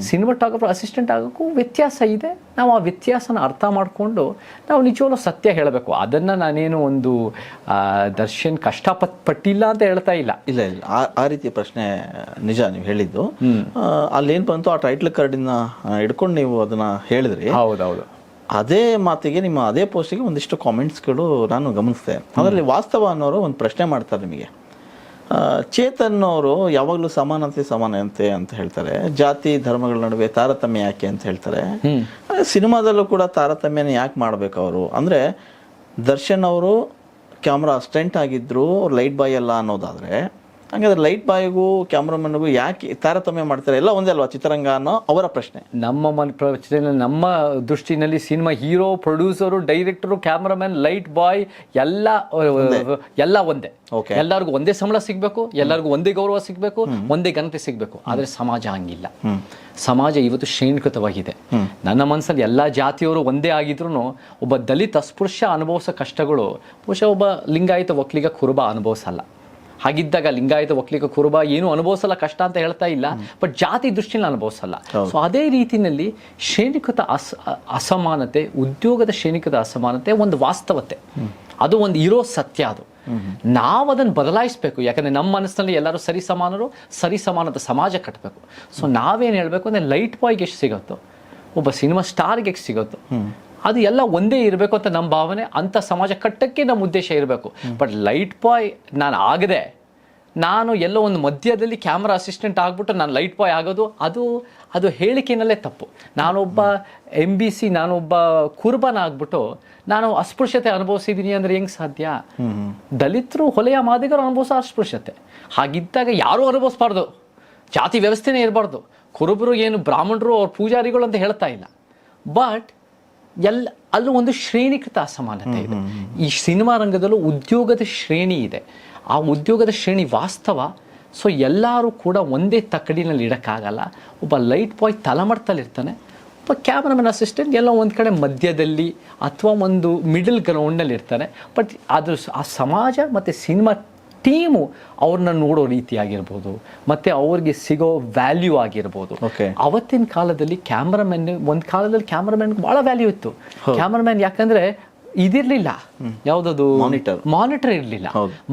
ಸಿನಿಮಾಟೋಗ್ರಫರ್ ಅಸಿಸ್ಟೆಂಟ್ ಆಗೋಕ್ಕೂ ವ್ಯತ್ಯಾಸ ಇದೆ. ನಾವು ಆ ವ್ಯತ್ಯಾಸನ ಅರ್ಥ ಮಾಡಿಕೊಂಡು ನಾವು ನಿಜವಾಗ್ಲೂ ಸತ್ಯ ಹೇಳಬೇಕು. ಅದನ್ನು ನಾನೇನು ಒಂದು ದರ್ಶನ್ ಕಷ್ಟಪಟ್ಟಿಲ್ಲ ಅಂತ ಹೇಳ್ತಾ ಇಲ್ಲ. ಇಲ್ಲ ಇಲ್ಲ, ಆ ರೀತಿಯ ಪ್ರಶ್ನೆ ನಿಜ ನೀವು ಹೇಳಿದ್ದು. ಅಲ್ಲೇನು ಬಂತು ಆ ಟೈಟ್ಲ್ ಕಾರ್ಡಿನ ಹಿಡ್ಕೊಂಡು ನೀವು ಅದನ್ನು ಹೇಳಿದ್ರಿ. ಹೌದೌದು. ಅದೇ ಮಾತಿಗೆ ನಿಮ್ಮ ಅದೇ ಪೋಸ್ಟಿಗೆ ಒಂದಿಷ್ಟು ಕಾಮೆಂಟ್ಸ್ಗಳು ನಾನು ಗಮನಿಸಿದೆ. ಅದರಲ್ಲಿ ವಾಸ್ತವ ಅನ್ನೋರು ಒಂದು ಪ್ರಶ್ನೆ ಮಾಡ್ತಾರೆ ನಿಮಗೆ. ಚೇತನ್ ಅವರು ಯಾವಾಗಲೂ ಸಮಾನತೆ ಅಂತ ಹೇಳ್ತಾರೆ. ಜಾತಿ ಧರ್ಮಗಳ ನಡುವೆ ತಾರತಮ್ಯ ಯಾಕೆ ಅಂತ ಹೇಳ್ತಾರೆ. ಸಿನಿಮಾದಲ್ಲೂ ಕೂಡ ತಾರತಮ್ಯನ ಯಾಕೆ ಮಾಡಬೇಕು ಅವರು? ಅಂದರೆ ದರ್ಶನ್ ಅವರು ಕ್ಯಾಮ್ರಾ ಅಸಿಸ್ಟೆಂಟ್ ಆಗಿದ್ರು, ಲೈಟ್ ಬಾಯ್ ಅಲ್ಲ ಅನ್ನೋದಾದರೆ, ಹಂಗಾದ್ರೆ ಲೈಟ್ ಬಾಯ್ಗೂ ಕ್ಯಾಮ್ರಾಮನ್ಗೂ ಯಾಕೆ ತಾರತಮ್ಯ ಮಾಡ್ತಾರೆ? ಎಲ್ಲ ಒಂದೇ ಅಲ್ವಾ ಚಿತ್ರರಂಗ ಅನ್ನೋ ಅವರ ಪ್ರಶ್ನೆ. ನಮ್ಮ ದೃಷ್ಟಿನಲ್ಲಿ cinema hero, producer, director, cameraman, light boy ಎಲ್ಲ ಒಂದೇ. ಎಲ್ಲರಿಗೂ ಒಂದೇ ಸಂಬಳ ಸಿಗ್ಬೇಕು, ಎಲ್ಲರಿಗೂ ಒಂದೇ ಗೌರವ ಸಿಗ್ಬೇಕು, ಒಂದೇ ಘನತೆ ಸಿಗ್ಬೇಕು. ಆದ್ರೆ ಸಮಾಜ ಹಂಗಿಲ್ಲ. ಸಮಾಜ ಇವತ್ತು ಶ್ರೇಣೀಕೃತವಾಗಿದೆ. ನನ್ನ ಮನಸ್ಸಲ್ಲಿ ಎಲ್ಲಾ ಜಾತಿಯವರು ಒಂದೇ ಆಗಿದ್ರು ಒಬ್ಬ ದಲಿತ ಅಸ್ಪೃಶ್ಯ ಅನುಭವಿಸೋ ಕಷ್ಟಗಳು ಬಹುಶಃ ಒಬ್ಬ ಲಿಂಗಾಯತ ಒಕ್ಕಲಿಗ ಕುರುಬ ಅನುಭವಿಸಲ್ಲ. ಹಾಗಿದ್ದಾಗ ಲಿಂಗಾಯತ ಒಕ್ಕಲಿಗ ಕುರುಬ ಏನು ಅನುಭವಿಸಲ್ಲ ಕಷ್ಟ ಅಂತ ಹೇಳ್ತಾ ಇಲ್ಲ, ಬಟ್ ಜಾತಿ ದೃಷ್ಟಿಯಲ್ಲಿ ಅನುಭವಿಸಲ್ಲ. ಸೊ ಅದೇ ರೀತಿಯಲ್ಲಿ ಶ್ರೇಣೀಕೃತ ಅಸಮಾನತೆ, ಉದ್ಯೋಗದ ಶ್ರೇಣೀಕೃತ ಅಸಮಾನತೆ ಒಂದು ವಾಸ್ತವತೆ, ಅದು ಒಂದು ಇರೋ ಸತ್ಯ. ಅದು ನಾವು ಅದನ್ನು ಬದಲಾಯಿಸಬೇಕು. ಯಾಕಂದ್ರೆ ನಮ್ಮ ಮನಸ್ಸಿನಲ್ಲಿ ಎಲ್ಲರೂ ಸರಿಸಮಾನರು, ಸರಿಸಮಾನದ ಸಮಾಜ ಕಟ್ಟಬೇಕು. ಸೊ ನಾವೇನು ಹೇಳಬೇಕು ಅಂದರೆ ಲೈಟ್ ಬಾಯ್ಗೆ ಎಷ್ಟು ಸಿಗುತ್ತೋ, ಒಬ್ಬ ಸಿನಿಮಾ ಸ್ಟಾರ್ಗೆ ಎಷ್ಟು ಸಿಗುತ್ತೋ, ಅದು ಎಲ್ಲ ಒಂದೇ ಇರಬೇಕು ಅಂತ ನಮ್ಮ ಭಾವನೆ. ಅಂಥ ಸಮಾಜ ಕಟ್ಟಕ್ಕೆ ನಮ್ಮ ಉದ್ದೇಶ ಇರಬೇಕು. ಬಟ್ ಲೈಟ್ ಬಾಯ್ ನಾನು ಎಲ್ಲೋ ಒಂದು ಮಧ್ಯದಲ್ಲಿ ಕ್ಯಾಮ್ರಾ ಅಸಿಸ್ಟೆಂಟ್ ಆಗ್ಬಿಟ್ಟು ನಾನು ಲೈಟ್ ಬಾಯ್ ಆಗೋದು, ಅದು ಹೇಳಿಕೆನಲ್ಲೇ ತಪ್ಪು. ನಾನೊಬ್ಬ MBC, ನಾನೊಬ್ಬ ಕುರುಬನಾಗ್ಬಿಟ್ಟು ನಾನು ಅಸ್ಪೃಶ್ಯತೆ ಅನುಭವಿಸಿದ್ದೀನಿ ಅಂದರೆ ಹೆಂಗೆ ಸಾಧ್ಯ? ದಲಿತರು, ಹೊಲೆಯ ಮಾದಿಗರು ಅನುಭವಿಸೋ ಅಸ್ಪೃಶ್ಯತೆ. ಹಾಗಿದ್ದಾಗ ಯಾರೂ ಅನುಭವಿಸ್ಬಾರ್ದು, ಜಾತಿ ವ್ಯವಸ್ಥೆನೇ ಇರಬಾರ್ದು. ಕುರುಬರು ಏನು ಬ್ರಾಹ್ಮಣರು ಅವ್ರ ಪೂಜಾರಿಗಳು ಅಂತ ಹೇಳ್ತಾ ಇಲ್ಲ, ಬಟ್ ಅಲ್ಲೂ ಒಂದು ಶ್ರೇಣೀಕೃತ ಅಸಮಾನತೆ ಇದೆ. ಈ ಸಿನಿಮಾ ರಂಗದಲ್ಲೂ ಉದ್ಯೋಗದ ಶ್ರೇಣಿ ಇದೆ. ಆ ಉದ್ಯೋಗದ ಶ್ರೇಣಿ ವಾಸ್ತವ. ಸೊ ಎಲ್ಲರೂ ಕೂಡ ಒಂದೇ ತಕ್ಕಡಿನಲ್ಲಿ ಇಡೋಕ್ಕಾಗಲ್ಲ. ಒಬ್ಬ ಲೈಟ್ ಬಾಯ್ ತಲೆಮಟ್ಟದಲ್ಲಿರ್ತಾನೆ, ಒಬ್ಬ ಕ್ಯಾಮ್ರಾಮನ್ ಅಸಿಸ್ಟೆಂಟ್ ಎಲ್ಲ ಒಂದು ಕಡೆ ಮಧ್ಯದಲ್ಲಿ ಅಥವಾ ಒಂದು ಮಿಡಲ್ ಗ್ರೌಂಡ್ನಲ್ಲಿ ಇರ್ತಾನೆ. ಬಟ್ ಅದು ಆ ಸಮಾಜ ಮತ್ತು ಸಿನಿಮಾ ಟೀಮು ಅವ್ರನ್ನ ನೋಡೋ ರೀತಿ ಆಗಿರ್ಬೋದು, ಮತ್ತು ಅವ್ರಿಗೆ ಸಿಗೋ ವ್ಯಾಲ್ಯೂ ಆಗಿರ್ಬೋದು. ಅವತ್ತಿನ ಕಾಲದಲ್ಲಿ ಒಂದು ಕಾಲದಲ್ಲಿ ಕ್ಯಾಮ್ರಾಮನ್ಗೆ ಭಾಳ ವ್ಯಾಲ್ಯೂ ಇತ್ತು. ಕ್ಯಾಮ್ರಾಮನ್ ಯಾಕಂದರೆ ಇದಿರಲಿಲ್ಲ, ಯಾವುದದು ಮಾನಿಟರ್ ಇರಲಿಲ್ಲ.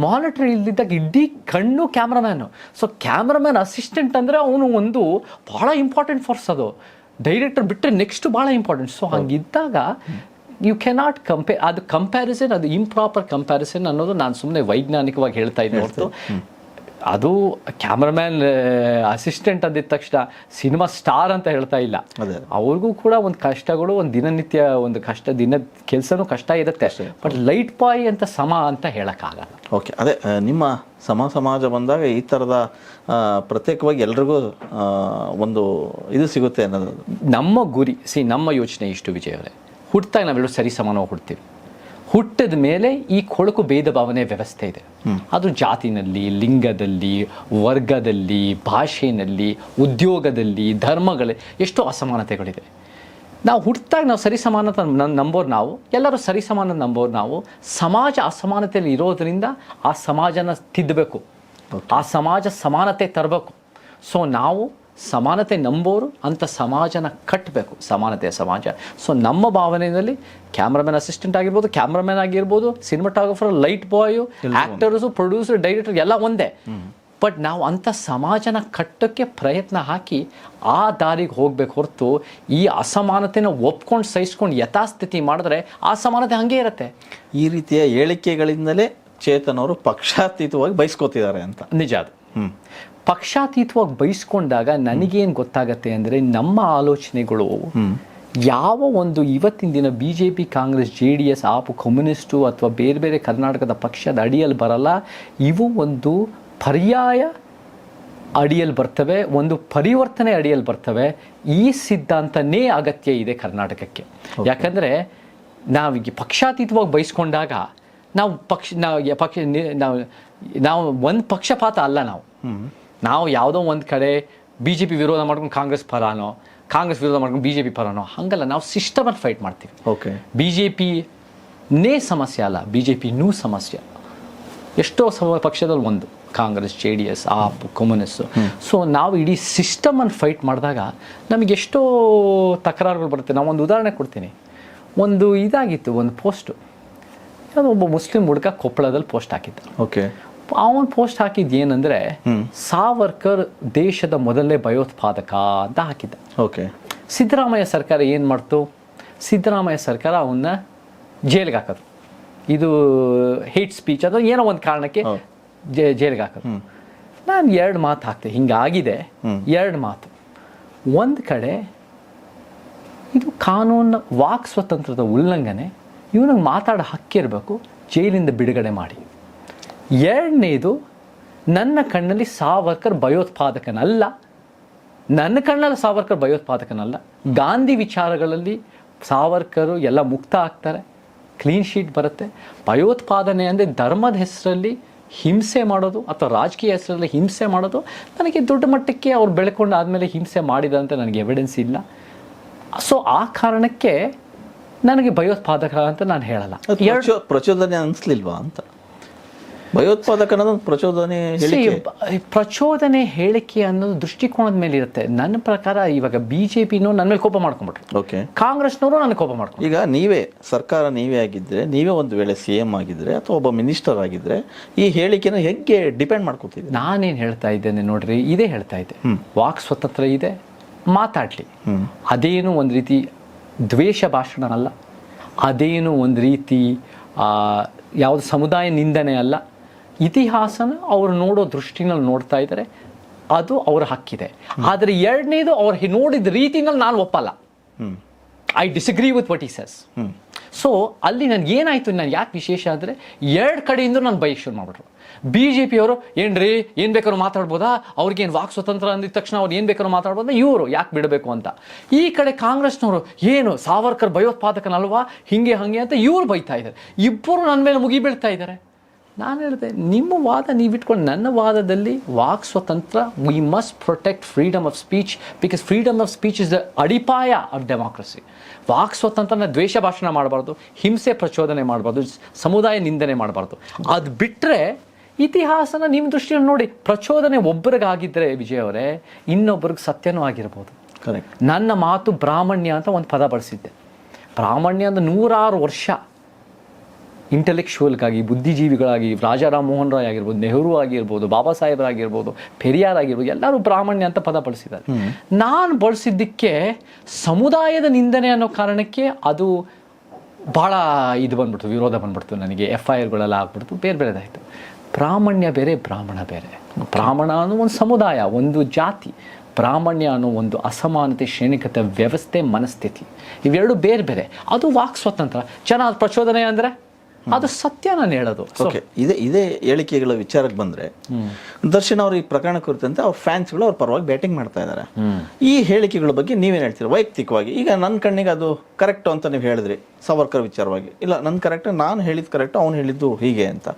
ಮಾನಿಟರ್ ಇಲ್ದಿದ್ದಾಗ ಇಡೀ ಕಣ್ಣು ಕ್ಯಾಮ್ರಾಮ್ಯಾನು. ಸೊ ಕ್ಯಾಮ್ರಾಮನ್ ಅಸಿಸ್ಟೆಂಟ್ ಅಂದರೆ ಅವನು ಒಂದು ಭಾಳ ಇಂಪಾರ್ಟೆಂಟ್ ಫೋರ್ಸ್. ಅದು ಡೈರೆಕ್ಟರ್ ಬಿಟ್ಟರೆ ನೆಕ್ಸ್ಟ್ ಭಾಳ ಇಂಪಾರ್ಟೆಂಟ್. ಸೊ ಹಂಗಿದ್ದಾಗ ಯು ಕೆನಾಟ್ ಅದು ಕಂಪ್ಯಾರಿಸನ್, ಅದು ಇಂಪ್ರಾಪರ್ ಕಂಪ್ಯಾರಿಸನ್ ಅನ್ನೋದು ನಾನು ಸುಮ್ಮನೆ ವೈಜ್ಞಾನಿಕವಾಗಿ ಹೇಳ್ತಾ ಇದ್ದೀನಿ ಹೊರತು ಅದು ಕ್ಯಾಮ್ರಾಮ್ಯಾನ್ ಅಸಿಸ್ಟೆಂಟ್ ಅಂದಿದ ತಕ್ಷಣ ಸಿನಿಮಾ ಸ್ಟಾರ್ ಅಂತ ಹೇಳ್ತಾ ಇಲ್ಲ. ಅವ್ರಿಗೂ ಕೂಡ ಒಂದು ಕಷ್ಟಗಳು, ಒಂದು ದಿನನಿತ್ಯ ಒಂದು ಕೆಲಸನೂ ಕಷ್ಟ ಇರುತ್ತೆ. ಬಟ್ ಲೈಟ್ ಬಾಯ್ ಅಂತ ಅಂತ ಹೇಳೋಕ್ಕಾಗಲ್ಲ. ಓಕೆ, ಅದೇ ನಿಮ್ಮ ಸಮಾಜ ಬಂದಾಗ ಈ ಥರದ ಪ್ರತ್ಯೇಕವಾಗಿ ಎಲ್ರಿಗೂ ಒಂದು ಇದು ಸಿಗುತ್ತೆ ಅನ್ನೋದು ನಮ್ಮ ಗುರಿ. ನಮ್ಮ ಯೋಚನೆ ಇಷ್ಟು, ವಿಜಯ್ ಅವರೇ, ಹುಟ್ಟಾಗ ನಾವೆಲ್ಲರೂ ಸರಿ ಸಮಾನವಾಗಿ ಹುಡ್ತೀವಿ. ಹುಟ್ಟಿದ ಮೇಲೆ ಈ ಕೊಳಕು ಭೇದ ಭಾವನೆ ವ್ಯವಸ್ಥೆ ಇದೆ. ಅದು ಜಾತಿನಲ್ಲಿ, ಲಿಂಗದಲ್ಲಿ, ವರ್ಗದಲ್ಲಿ, ಭಾಷೆಯಲ್ಲಿ, ಉದ್ಯೋಗದಲ್ಲಿ, ಧರ್ಮಗಳಲ್ಲಿ ಎಷ್ಟೋ ಅಸಮಾನತೆಗಳಿದೆ. ನಾವು ಹುಟ್ಟಿದಾಗ ನಾವು ಸರಿ ಸಮಾನತೆ ನಂಬೋರು, ನಾವು ಎಲ್ಲರೂ ಸರಿ ಸಮಾನ ನಂಬೋರು. ನಾವು ಸಮಾಜ ಅಸಮಾನತೆಯಲ್ಲಿ ಇರೋದರಿಂದ ಆ ಸಮಾಜನ ತಿದ್ದಬೇಕು, ಆ ಸಮಾಜ ಸಮಾನತೆ ತರಬೇಕು. ಸೊ ನಾವು ಸಮಾನತೆ ನಂಬೋರು ಅಂತ ಸಮಾಜನ ಕಟ್ಟಬೇಕು, ಸಮಾನತೆಯ ಸಮಾಜ. ಸೊ ನಮ್ಮ ಭಾವನೆಯಲ್ಲಿ ಕ್ಯಾಮ್ರಾಮನ್ ಅಸಿಸ್ಟೆಂಟ್ ಆಗಿರ್ಬೋದು, ಕ್ಯಾಮ್ರಾಮನ್ ಆಗಿರ್ಬೋದು, cinematographer, light boy, actors, producer, director ಎಲ್ಲ ಒಂದೇ. ಬಟ್ ನಾವು ಅಂಥ ಸಮಾಜನ ಕಟ್ಟೋಕ್ಕೆ ಪ್ರಯತ್ನ ಹಾಕಿ ಆ ದಾರಿಗೆ ಹೋಗ್ಬೇಕು ಹೊರತು ಈ ಅಸಮಾನತೆನ ಒಪ್ಕೊಂಡು ಸಹಿಸ್ಕೊಂಡು ಯಥಾಸ್ಥಿತಿ ಮಾಡಿದ್ರೆ ಆ ಸಮಾನತೆ ಹಾಗೆ ಇರುತ್ತೆ. ಈ ರೀತಿಯ ಹೇಳಿಕೆಗಳಿಂದಲೇ ಚೇತನ್ ಅವರು ಪಕ್ಷಾತೀತವಾಗಿ ಬಯಸ್ಕೋತಿದ್ದಾರೆ ಅಂತ. ನಿಜ ಅದು. ಪಕ್ಷಾತೀತವಾಗಿ ಬಯಸ್ಕೊಂಡಾಗ ನನಗೇನು ಗೊತ್ತಾಗತ್ತೆ ಅಂದರೆ, ನಮ್ಮ ಆಲೋಚನೆಗಳು ಯಾವ ಒಂದು ಇವತ್ತಿನ ದಿನ BJP, Congress, JDS, AAP, communist ಅಥವಾ ಬೇರೆ ಬೇರೆ ಕರ್ನಾಟಕದ ಪಕ್ಷದ ಅಡಿಯಲ್ಲಿ ಬರಲ್ಲ. ಇವು ಒಂದು ಪರ್ಯಾಯ ಅಡಿಯಲ್ಲಿ ಬರ್ತವೆ, ಒಂದು ಪರಿವರ್ತನೆ ಅಡಿಯಲ್ಲಿ ಬರ್ತವೆ. ಈ ಸಿದ್ಧಾಂತನೇ ಅಗತ್ಯ ಇದೆ ಕರ್ನಾಟಕಕ್ಕೆ. ಯಾಕಂದರೆ ನಾವೀಗ ಪಕ್ಷಾತೀತವಾಗಿ ಬಯಸ್ಕೊಂಡಾಗ ನಾವು ಒಂದು ಪಕ್ಷಪಾತ ಅಲ್ಲ. ನಾವು ಯಾವುದೋ ಒಂದು ಕಡೆ BJP ವಿರೋಧ ಮಾಡ್ಕೊಂಡು ಕಾಂಗ್ರೆಸ್ ಪರಾನೋ, ಕಾಂಗ್ರೆಸ್ ವಿರೋಧ ಮಾಡ್ಕೊಂಡು BJP ಪರಾನೋ ಹಂಗಲ್ಲ. ನಾವು ಸಿಸ್ಟಮನ್ನು ಫೈಟ್ ಮಾಡ್ತೀವಿ. BJPನೇ ಸಮಸ್ಯೆ ಅಲ್ಲ, BJPನೂ ಸಮಸ್ಯೆ. ಎಷ್ಟೋ ಪಕ್ಷದಲ್ಲಿ ಒಂದು Congress, JDS, AAP, communist. So ನಾವು ಇಡೀ ಸಿಸ್ಟಮನ್ನು ಫೈಟ್ ಮಾಡಿದಾಗ ನಮಗೆ ಎಷ್ಟೋ ತಕರಾರುಗಳು ಬರುತ್ತೆ. ನಾವು ಒಂದು ಉದಾಹರಣೆ ಕೊಡ್ತೀನಿ. ಒಂದು ಇದಾಗಿತ್ತು, ಒಂದು ಪೋಸ್ಟು, ಯಾವುದೋ ಒಬ್ಬ ಮುಸ್ಲಿಂ ಹುಡುಗ ಕೊಪ್ಪಳದಲ್ಲಿ ಪೋಸ್ಟ್ ಹಾಕಿದ್ದ. ಅವನು ಪೋಸ್ಟ್ ಹಾಕಿದ್ದು ಏನಂದರೆ, ಸಾವರ್ಕರ್ ದೇಶದ ಮೊದಲನೇ ಭಯೋತ್ಪಾದಕ ಅಂತ ಹಾಕಿದ್ದ. ಸಿದ್ದರಾಮಯ್ಯ ಸರ್ಕಾರ ಏನು ಮಾಡ್ತು? ಸಿದ್ದರಾಮಯ್ಯ ಸರ್ಕಾರ ಅವನ್ನ ಜೈಲಿಗೆ ಹಾಕೋದು. ಇದು ಹೇಟ್ ಸ್ಪೀಚ್ ಅಥವಾ ಏನೋ ಒಂದು ಕಾರಣಕ್ಕೆ ಜೈಲಿಗೆ ಹಾಕೋದು. ನಾನು 2 ಮಾತು ಹಾಕ್ತೆ, ಹಿಂಗಾಗಿದೆ 2 ಮಾತು. ಒಂದು ಕಡೆ ಇದು ಕಾನೂನು, ವಾಕ್ ಸ್ವಾತಂತ್ರ್ಯದ ಉಲ್ಲಂಘನೆ, ಇವನಿಗೆ ಮಾತಾಡೋ ಹಕ್ಕಿರಬೇಕು, ಜೈಲಿಂದ ಬಿಡುಗಡೆ ಮಾಡಿ. 2ನೇದು ನನ್ನ ಕಣ್ಣಲ್ಲಿ ಸಾವರ್ಕರ್ ಭಯೋತ್ಪಾದಕನಲ್ಲ. ನನ್ನ ಕಣ್ಣಲ್ಲಿ ಸಾವರ್ಕರ್ ಭಯೋತ್ಪಾದಕನಲ್ಲ. ಗಾಂಧಿ ವಿಚಾರಗಳಲ್ಲಿ ಸಾವರ್ಕರು ಎಲ್ಲ ಮುಕ್ತ ಆಗ್ತಾರೆ, ಕ್ಲೀನ್ ಶೀಟ್ ಬರುತ್ತೆ. ಭಯೋತ್ಪಾದನೆ ಅಂದರೆ ಧರ್ಮದ ಹೆಸರಲ್ಲಿ ಹಿಂಸೆ ಮಾಡೋದು ಅಥವಾ ರಾಜಕೀಯ ಹೆಸರಲ್ಲಿ ಹಿಂಸೆ ಮಾಡೋದು, ನನಗೆ ದೊಡ್ಡ ಮಟ್ಟಕ್ಕೆ ಅವ್ರು ಬೆಳ್ಕೊಂಡು ಆದಮೇಲೆ ಹಿಂಸೆ ಮಾಡಿದಂತೆ ನನಗೆ ಎವಿಡೆನ್ಸ್ ಇಲ್ಲ. ಸೊ ಆ ಕಾರಣಕ್ಕೆ ನನಗೆ ಭಯೋತ್ಪಾದಕ ಅಂತ ನಾನು ಹೇಳಲ್ಲ. ಪ್ರಚೋದನೆ ಅನಿಸ್ಲಿಲ್ವಾ ಅಂತ? ಭಯೋತ್ಪಾದಕ ಅನ್ನೋದು ಪ್ರಚೋದನೆ ಪ್ರಚೋದನೆ ಹೇಳಿಕೆ ಅನ್ನೋದು ದೃಷ್ಟಿಕೋನದ ಮೇಲೆ ಇರುತ್ತೆ. ನನ್ನ ಪ್ರಕಾರ ಇವಾಗ ಬಿಜೆಪಿನೂ ನನ್ನ ಮೇಲೆ ಕೋಪ ಮಾಡ್ಕೊಂಡ್ಬಿಟ್ರು, ಓಕೆ, ಕಾಂಗ್ರೆಸ್ನವರು ನನಗೆ ಕೋಪ ಮಾಡ್ಕೊಂಡು. ಈಗ ನೀವೇ ಸರ್ಕಾರ ನೀವೇ ಆಗಿದ್ರೆ, ನೀವೇ ಒಂದು ವೇಳೆ CM ಆಗಿದ್ರೆ ಅಥವಾ ಒಬ್ಬ ಮಿನಿಸ್ಟರ್ ಆಗಿದ್ರೆ ಈ ಹೇಳಿಕೆನ ಹೇಗೆ ಡಿಪೆಂಡ್ ಮಾಡ್ಕೊತಿದ್ದೆ? ನಾನೇನು ಹೇಳ್ತಾ ಇದ್ದೇನೆ ನೋಡ್ರಿ, ಇದೇ ಹೇಳ್ತಾ ಇದ್ದೆ, ವಾಕ್ ಸ್ವತಂತ್ರ ಇದೆ, ಮಾತಾಡ್ಲಿ. ಅದೇನು ಒಂದು ರೀತಿ ದ್ವೇಷ ಭಾಷಣ ಅಲ್ಲ, ಅದೇನು ಒಂದು ರೀತಿ ಯಾವುದು ಸಮುದಾಯ ನಿಂದನೆ ಅಲ್ಲ. ಇತಿಹಾಸನ ಅವರು ನೋಡೋ ದೃಷ್ಟಿನಲ್ಲಿ ನೋಡ್ತಾ ಇದ್ದಾರೆ, ಅದು ಅವರ ಹಕ್ಕಿದೆ. ಆದರೆ ಎರಡನೇದು ಅವ್ರು ನೋಡಿದ ರೀತಿನಲ್ಲಿ ನಾನು ಒಪ್ಪಲ್ಲ. I disagree with what he says. So ಅಲ್ಲಿ ನನಗೆ ಏನಾಯಿತು, ನಾನು ಯಾಕೆ ವಿಶೇಷ ಅಂದರೆ ಎರಡು ಕಡೆಯಿಂದ ನಾನು ಬೈಕ್ ಶುರು ಮಾಡಿಬಿಟ್ರು. BJP ಅವರು ಏನ್ರಿ ಏನು ಬೇಕಾದ್ರೂ ಮಾತಾಡ್ಬೋದಾ, ಅವ್ರಿಗೇನು ವಾಕ್ ಸ್ವತಂತ್ರ ಅಂದಿದ ತಕ್ಷಣ ಅವ್ರು ಏನು ಬೇಕಾದ್ರೂ ಮಾತಾಡ್ಬೋದಾ, ಇವರು ಯಾಕೆ ಬಿಡಬೇಕು ಅಂತ. ಈ ಕಡೆ ಕಾಂಗ್ರೆಸ್ನವರು ಏನು ಸಾವರ್ಕರ್ ಭಯೋತ್ಪಾದಕನಲ್ವಾ, ಹಿಂಗೆ ಹಾಗೆ ಅಂತ ಇವ್ರು ಬೈತಾ ಇದ್ದಾರೆ. ಇಬ್ಬರು ನನ್ನ ಮೇಲೆ ಮುಗಿಬೀಳ್ತಾ ಇದ್ದಾರೆ. ನಾನು ಹೇಳಿದೆ, ನಿಮ್ಮ ವಾದ ನೀವು ಇಟ್ಕೊಂಡು, ನನ್ನ ವಾದದಲ್ಲಿ ವಾಕ್ ಸ್ವತಂತ್ರ, we must protect freedom of speech, because freedom of speech is the ಅಡಿಪಾಯ ಆಫ್ ಡೆಮಾಕ್ರಸಿ. ವಾಕ್ ಸ್ವತಂತ್ರನ ದ್ವೇಷ ಭಾಷಣ ಮಾಡಬಾರ್ದು, ಹಿಂಸೆ ಪ್ರಚೋದನೆ ಮಾಡಬಾರ್ದು, ಸಮುದಾಯ ನಿಂದನೆ ಮಾಡಬಾರ್ದು. ಅದು ಬಿಟ್ಟರೆ ಇತಿಹಾಸನ ನಿಮ್ಮ ದೃಷ್ಟಿಯಲ್ಲಿ ನೋಡಿ, ಪ್ರಚೋದನೆ ಒಬ್ಬರಿಗಾಗಿದ್ದರೆ ವಿಜಯ್ ಅವರೇ, ಇನ್ನೊಬ್ಬರಿಗೆ ಸತ್ಯನೂ ಆಗಿರ್ಬೋದು. ಕರೆಕ್ಟ್. ನನ್ನ ಮಾತು ಬ್ರಾಹ್ಮಣ್ಯ ಅಂತ ಒಂದು ಪದ ಬಳಸಿದ್ದೆ. ಬ್ರಾಹ್ಮಣ್ಯ ಅಂದ್ರೆ 100 ವರ್ಷ ಇಂಟೆಲೆಕ್ಚುವಲ್ಗಾಗಿ, ಬುದ್ಧಿಜೀವಿಗಳಾಗಿ, ರಾಜಾ ರಾಮ್ ಮೋಹನ್ ರಾಯ್ ಆಗಿರ್ಬೋದು, ನೆಹರು ಆಗಿರ್ಬೋದು, ಬಾಬಾ ಸಾಹೇಬರಾಗಿರ್ಬೋದು, ಪೆರಿಯಾರ್ ಆಗಿರ್ಬೋದು, ಎಲ್ಲರೂ ಬ್ರಾಹ್ಮಣ್ಯ ಅಂತ ಪದ ಬಳಸಿದ್ದಾರೆ. ನಾನು ಬಳಸಿದ್ದಕ್ಕೆ ಸಮುದಾಯದ ನಿಂದನೆ ಅನ್ನೋ ಕಾರಣಕ್ಕೆ ಅದು ಭಾಳ ಇದು ಬಂದ್ಬಿಡ್ತು, ವಿರೋಧ ಬಂದ್ಬಿಡ್ತು, ನನಗೆ FIRಗಳೆಲ್ಲ ಆಗ್ಬಿಡ್ತು, ಬೇರೆ ಬೇರೆದಾಯಿತು. ಬ್ರಾಹ್ಮಣ್ಯ ಬೇರೆ, ಬ್ರಾಹ್ಮಣ ಬೇರೆ. ಬ್ರಾಹ್ಮಣ ಅನ್ನೋ ಒಂದು ಸಮುದಾಯ, ಒಂದು ಜಾತಿ. ಬ್ರಾಹ್ಮಣ್ಯ ಅನ್ನೋ ಒಂದು ಅಸಮಾನತೆ, ಶ್ರೇಣಿಕತೆ ವ್ಯವಸ್ಥೆ, ಮನಸ್ಥಿತಿ, ಇವೆರಡು ಬೇರೆ ಬೇರೆ. ಅದು ವಾಕ್ ಸ್ವತಂತ್ರ. ಜನ ಪ್ರಚೋದನೆ ಅಂದರೆ ಅದು ಸತ್ಯ ನಾನು ಹೇಳೋದು. ಓಕೆ, ಇದೇ ಹೇಳಿಕೆಗಳ ವಿಚಾರಕ್ಕೆ ಬಂದರೆ, ದರ್ಶನ್ ಅವರು ಈ ಪ್ರಕರಣ ಕುರಿತಂತೆ ಅವ್ರ ಫ್ಯಾನ್ಸ್ಗಳು ಅವ್ರ ಪರವಾಗಿ ಬ್ಯಾಟಿಂಗ್ ಮಾಡ್ತಾ ಇದ್ದಾರೆ. ಈ ಹೇಳಿಕೆಗಳ ಬಗ್ಗೆ ನೀವೇನು ಹೇಳ್ತೀರಾ ವೈಯಕ್ತಿಕವಾಗಿ? ಈಗ ನನ್ನ ಕಣ್ಣಿಗೆ ಅದು ಕರೆಕ್ಟು ಅಂತ ನೀವು ಹೇಳಿದ್ರಿ ಸಾವರ್ಕರ್ ವಿಚಾರವಾಗಿ, ಇಲ್ಲ ನನ್ನ ಕರೆಕ್ಟ್, ನಾನು ಹೇಳಿದ್ದು ಕರೆಕ್ಟು, ಅವ್ನು ಹೇಳಿದ್ದು ಹೀಗೆ ಅಂತ.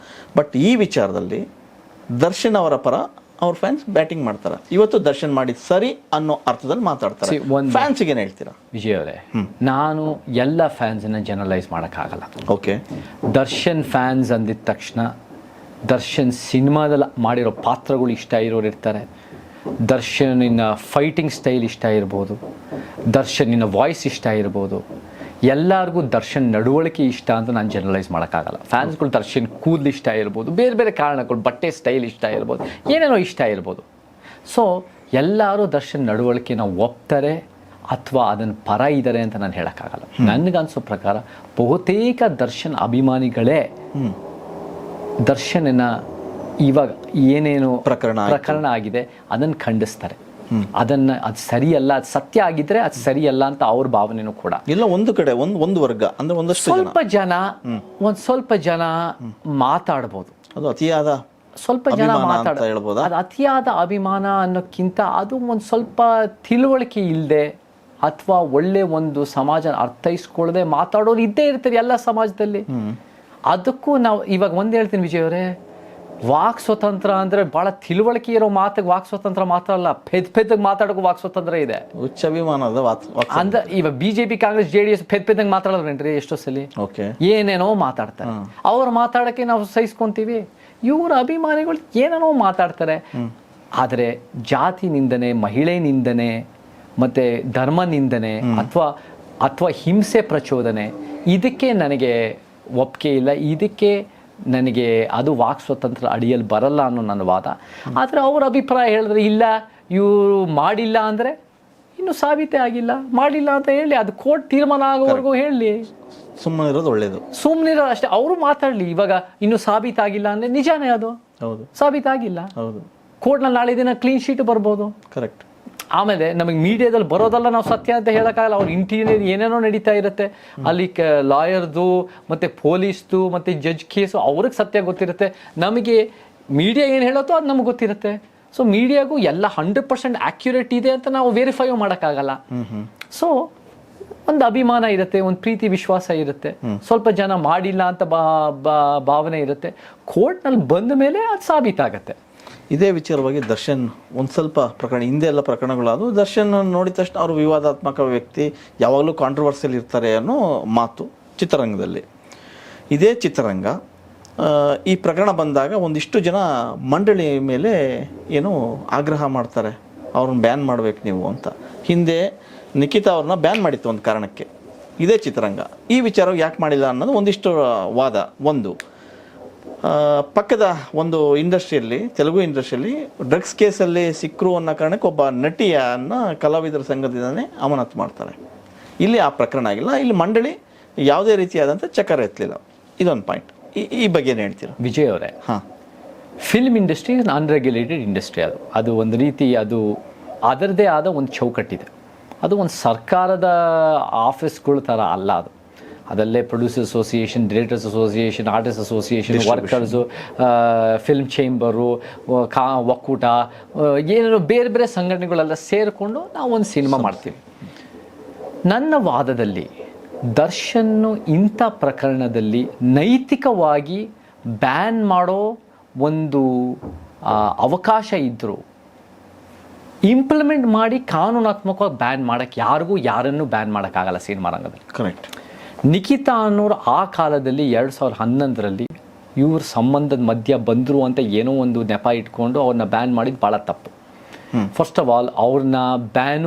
ಬಟ್ ಈ ವಿಚಾರದಲ್ಲಿ ದರ್ಶನ್ ಅವರ ಪರ ಅವ್ರ ಫ್ಯಾನ್ಸ್ ಬ್ಯಾಟಿಂಗ್ ಮಾಡ್ತಾರೆ. ಇವತ್ತು ದರ್ಶನ್ ಮಾಡಿದ ಸರಿ ಅನ್ನೋ ಅರ್ಥದಲ್ಲಿ ಮಾತಾಡ್ತಾರೆ. ಫ್ಯಾನ್ಸಿಗೆ ಏನು ಹೇಳ್ತೀರಾ ವಿಜಯ್ ಅವರೇ? ನಾನು ಎಲ್ಲ ಫ್ಯಾನ್ಸನ್ನ ಜನರಲೈಸ್ ಮಾಡೋಕ್ಕಾಗಲ್ಲ. ಓಕೆ, ದರ್ಶನ್ ಫ್ಯಾನ್ಸ್ ಅಂದಿದ ತಕ್ಷಣ ದರ್ಶನ್ ಸಿನಿಮಾದಲ್ಲಿ ಮಾಡಿರೋ ಪಾತ್ರಗಳು ಇಷ್ಟ ಇರೋರು ಇರ್ತಾರೆ, ದರ್ಶನಿನ ಫೈಟಿಂಗ್ ಸ್ಟೈಲ್ ಇಷ್ಟ ಇರ್ಬೋದು, ದರ್ಶನಿನ ವಾಯ್ಸ್ ಇಷ್ಟ ಇರ್ಬೋದು. ಎಲ್ಲರಿಗೂ ದರ್ಶನ್ ನಡವಳಿಕೆ ಇಷ್ಟ ಅಂತ ನಾನು ಜನರಲೈಸ್ ಮಾಡೋಕ್ಕಾಗಲ್ಲ. ಫ್ಯಾನ್ಸ್ಗಳು ದರ್ಶನ್ ಕೂದಲು ಇಷ್ಟ ಇರ್ಬೋದು, ಬೇರೆ ಬೇರೆ ಕಾರಣಗಳು, ಬಟ್ಟೆ ಸ್ಟೈಲ್ ಇಷ್ಟ ಇರ್ಬೋದು, ಏನೇನೋ ಇಷ್ಟ ಇರ್ಬೋದು. ಸೊ ಎಲ್ಲರೂ ದರ್ಶನ್ ನಡವಳಿಕೆನ ಒಪ್ತಾರೆ ಅಥವಾ ಅದನ್ನು ಪರ ಇದ್ದಾರೆ ಅಂತ ನಾನು ಹೇಳೋಕ್ಕಾಗಲ್ಲ. ನನಗನ್ಸೋ ಪ್ರಕಾರ ಬಹುತೇಕ ದರ್ಶನ್ ಅಭಿಮಾನಿಗಳೇ ದರ್ಶನನ ಇವಾಗ ಏನೇನು ಪ್ರಕರಣ ಆಗಿದೆ ಅದನ್ನು ಖಂಡಿಸ್ತಾರೆ. ಅದು ಸರಿಯಲ್ಲ, ಅದು ಸತ್ಯ ಆಗಿದ್ರೆ ಅದು ಸರಿಯಲ್ಲ ಅಂತ ಅವ್ರ ಭಾವನೆನೂ ಕೂಡ ಇಲ್ಲ. ಒಂದು ಕಡೆ ಒಂದು ವರ್ಗ ಅಂದ್ರೆ ಒಂದಷ್ಟು ಸ್ವಲ್ಪ ಜನ ಮಾತಾಡ್ಬೋದು, ಅದು ಅತಿಯಾದ ಸ್ವಲ್ಪ ಜನ ಮಾತಾಡ್ಬೋದು. ಅದು ಅತಿಯಾದ ಅಭಿಮಾನ ಅನ್ನೋಕ್ಕಿಂತ ಅದು ಒಂದು ಸ್ವಲ್ಪ ತಿಳುವಳಿಕೆ ಇಲ್ಲದೆ ಅಥವಾ ಒಳ್ಳೆ ಒಂದು ಸಮಾಜ ಅರ್ಥೈಸ್ಕೊಳ್ಳದೆ ಮಾತಾಡೋರು ಇದ್ದೇ ಇರ್ತಾರೆ ಎಲ್ಲ ಸಮಾಜದಲ್ಲಿ. ಅದಕ್ಕೂ ನಾವು ಇವಾಗ ಒಂದು ಹೇಳ್ತೀನಿ ವಿಜಯ್ ಅವರೇ, ವಾಕ್ ಸ್ವತಂತ್ರ ಅಂದ್ರೆ ಬಹಳ ತಿಳುವಳಿಕೆ ಇರೋ ಮಾತಿಗೆ ವಾಕ್ ಸ್ವತಂತ್ರ ಮಾತ್ರ ಅಲ್ಲ, ಪೆದ್ದಗೆ ಮಾತಾಡೋಕೆ ವಾಕ್ ಸ್ವತಂತ್ರ ಇದೆ. ಉಚ್ಚಭಿಮಾನದ ಅಂದ್ರೆ ಇವಾಗ BJP ಕಾಂಗ್ರೆಸ್ JDS ಪೆದ್ದಗೆ ಮಾತಾಡೋದ್ರೇನ್ರಿ ಎಷ್ಟೋ ಸಲಿ ಏನೇನೋ ಮಾತಾಡ್ತಾರೆ. ಅವ್ರು ಮಾತಾಡಕ್ಕೆ ನಾವು ಸಹಿಸ್ಕೊಂತೀವಿ, ಇವ್ರ ಅಭಿಮಾನಿಗಳು ಏನೇನೋ ಮಾತಾಡ್ತಾರೆ. ಆದರೆ ಜಾತಿ ನಿಂದನೆ, ಮಹಿಳೆ ನಿಂದನೆ, ಮತ್ತೆ ಧರ್ಮ ನಿಂದನೆ ಅಥವಾ ಹಿಂಸೆ ಪ್ರಚೋದನೆ, ಇದಕ್ಕೆ ನನಗೆ ಒಪ್ಪಿಗೆ ಇಲ್ಲ. ಇದಕ್ಕೆ ನನಗೆ ಅದು ವಾಕ್ ಸ್ವತಂತ್ರ ಅಡಿಯಲ್ಲಿ ಬರಲ್ಲ ಅನ್ನೋ ನನ್ನ ವಾದ. ಆದರೆ ಅವ್ರ ಅಭಿಪ್ರಾಯ ಹೇಳಿದ್ರೆ ಇಲ್ಲ, ಇವರು ಮಾಡಿಲ್ಲ ಅಂದರೆ ಇನ್ನು ಸಾಬೀತೆ ಆಗಿಲ್ಲ, ಮಾಡಿಲ್ಲ ಅಂತ ಹೇಳಿ, ಅದು ಕೋರ್ಟ್ ತೀರ್ಮಾನ ಆಗೋವರೆಗೂ ಹೇಳಿ, ಸುಮ್ಮನೆ ಇರೋದು ಒಳ್ಳೇದು. ಸುಮ್ಮನಿರೋ ಅಷ್ಟೇ, ಅವರು ಮಾತಾಡಲಿ. ಇವಾಗ ಇನ್ನು ಸಾಬೀತಾಗಿಲ್ಲ ಅಂದರೆ ನಿಜಾನೇ, ಅದು ಹೌದು, ಸಾಬೀತಾಗಿಲ್ಲ. ಹೌದು, ಕೋರ್ಟ್ನಲ್ಲಿ ನಾಳೆ ದಿನ ಕ್ಲೀನ್ ಶೀಟ್ ಬರ್ಬೋದು. ಕರೆಕ್ಟ್. ಆಮೇಲೆ ನಮಗೆ ಮೀಡಿಯಾದಲ್ಲಿ ಬರೋದಲ್ಲ ನಾವು ಸತ್ಯ ಅಂತ ಹೇಳೋಕ್ಕಾಗಲ್ಲ. ಅವ್ರ ಇಂಟೀರಿಯರ್ ಏನೇನೋ ನಡೀತಾ ಇರುತ್ತೆ ಅಲ್ಲಿ, ಲಾಯರ್ದು ಮತ್ತು ಪೊಲೀಸ್ದು ಮತ್ತು ಜಡ್ಜ್ ಕೇಸು, ಅವ್ರಿಗೆ ಸತ್ಯ ಗೊತ್ತಿರುತ್ತೆ. ನಮಗೆ ಮೀಡಿಯಾ ಏನು ಹೇಳುತ್ತೋ ಅದು ನಮ್ಗೆ ಗೊತ್ತಿರುತ್ತೆ. ಸೊ ಮೀಡಿಯಾಗೂ ಎಲ್ಲ 100% ಆಕ್ಯುರೇಟ್ ಇದೆ ಅಂತ ನಾವು ವೆರಿಫೈ ಮಾಡೋಕ್ಕಾಗಲ್ಲ. ಸೊ ಒಂದು ಅಭಿಮಾನ ಇರುತ್ತೆ, ಒಂದು ಪ್ರೀತಿ ವಿಶ್ವಾಸ ಇರುತ್ತೆ, ಸ್ವಲ್ಪ ಜನ ಮಾಡಿಲ್ಲ ಅಂತ ಭಾವನೆ ಇರುತ್ತೆ. ಕೋರ್ಟ್ನಲ್ಲಿ ಬಂದ ಮೇಲೆ ಅದು ಸಾಬೀತಾಗತ್ತೆ. ಇದೇ ವಿಚಾರವಾಗಿ ದರ್ಶನ್ ಒಂದು ಸ್ವಲ್ಪ ಪ್ರಕರಣ, ಹಿಂದೆ ಎಲ್ಲ ಪ್ರಕರಣಗಳಾದವು. ದರ್ಶನ್ ನೋಡಿದ ತಕ್ಷಣ ಅವರು ವಿವಾದಾತ್ಮಕ ವ್ಯಕ್ತಿ, ಯಾವಾಗಲೂ ಕಾಂಟ್ರವರ್ಸಿಯಲ್ಲಿ ಇರ್ತಾರೆ ಅನ್ನೋ ಮಾತು ಚಿತ್ರರಂಗದಲ್ಲಿ. ಇದೇ ಚಿತ್ರರಂಗ ಈ ಪ್ರಕರಣ ಬಂದಾಗ ಒಂದಿಷ್ಟು ಜನ ಮಂಡಳಿ ಮೇಲೆ ಏನು ಆಗ್ರಹ ಮಾಡ್ತಾರೆ, ಅವ್ರನ್ನ ಬ್ಯಾನ್ ಮಾಡಬೇಕು ನೀವು ಅಂತ. ಹಿಂದೆ ನಿಖಿತಾ ಅವ್ರನ್ನ ಬ್ಯಾನ್ ಮಾಡಿತ್ತು ಒಂದು ಕಾರಣಕ್ಕೆ. ಇದೇ ಚಿತ್ರರಂಗ ಈ ವಿಚಾರ ಯಾಕೆ ಮಾಡಿಲ್ಲ ಅನ್ನೋದು ಒಂದಿಷ್ಟು ವಾದ. ಒಂದು ಪಕ್ಕದ ಒಂದು ಇಂಡಸ್ಟ್ರಿಯಲ್ಲಿ, ತೆಲುಗು ಇಂಡಸ್ಟ್ರಿಯಲ್ಲಿ ಡ್ರಗ್ಸ್ ಕೇಸಲ್ಲಿ ಸಿಕ್ಕರು ಅನ್ನೋ ಕಾರಣಕ್ಕೆ ಒಬ್ಬ ನಟಿಯನ್ನು ಕಲಾವಿದರ ಸಂಘದಿಂದನೇ ಅಮಾನತು ಮಾಡ್ತಾರೆ. ಇಲ್ಲಿ ಆ ಪ್ರಕರಣ ಆಗಿಲ್ಲ. ಇಲ್ಲಿ ಮಂಡಳಿ ಯಾವುದೇ ರೀತಿಯಾದಂಥ ಚಕ್ರ ಎತ್ತಲಿಲ್ಲ. ಇದೊಂದು ಪಾಯಿಂಟ್. ಈ ಬಗ್ಗೆ ಏನು ಹೇಳ್ತೀರಾ ವಿಜಯ್ ಅವರೇ? Film industry unregulated industry. ಅದು ಒಂದು ರೀತಿ ಅದು ಅದರದೇ ಆದ ಒಂದು ಚೌಕಟ್ಟಿದೆ. ಅದು ಒಂದು ಸರ್ಕಾರದ ಆಫೀಸ್ಗಳ ಥರ ಅಲ್ಲ. ಅದಲ್ಲೇ producer association, directors association, artist association, workers, film chamber, ಒಕ್ಕೂಟ, ಏನೇನೋ ಬೇರೆ ಬೇರೆ ಸಂಘಟನೆಗಳೆಲ್ಲ ಸೇರಿಕೊಂಡು ನಾವು ಒಂದು ಸಿನಿಮಾ ಮಾಡ್ತೀವಿ. ನನ್ನ ವಾದದಲ್ಲಿ ದರ್ಶನ್ನು ಇಂಥ ಪ್ರಕರಣದಲ್ಲಿ ನೈತಿಕವಾಗಿ ಬ್ಯಾನ್ ಮಾಡೋ ಒಂದು ಅವಕಾಶ ಇದ್ದರೂ ಇಂಪ್ಲಿಮೆಂಟ್ ಮಾಡಿ ಕಾನೂನಾತ್ಮಕವಾಗಿ ಬ್ಯಾನ್ ಮಾಡೋಕ್ಕೆ ಯಾರನ್ನೂ ಬ್ಯಾನ್ ಮಾಡೋಕ್ಕಾಗಲ್ಲ ಸಿನಿಮಾ ರಂಗದಲ್ಲಿ. ಕರೆಕ್ಟ್. ನಿಖಿತಾ ಅನ್ನೋರು ಆ ಕಾಲದಲ್ಲಿ 2011ರಲ್ಲಿ ಇವ್ರ ಸಂಬಂಧದ ಮಧ್ಯ ಬಂದರು ಅಂತ ಏನೋ ಒಂದು ನೆಪ ಇಟ್ಕೊಂಡು ಅವ್ರನ್ನ ಬ್ಯಾನ್ ಮಾಡಿದ್ದು ಭಾಳ ತಪ್ಪು. ಫಸ್ಟ್ ಆಫ್ ಆಲ್ ಅವ್ರನ್ನ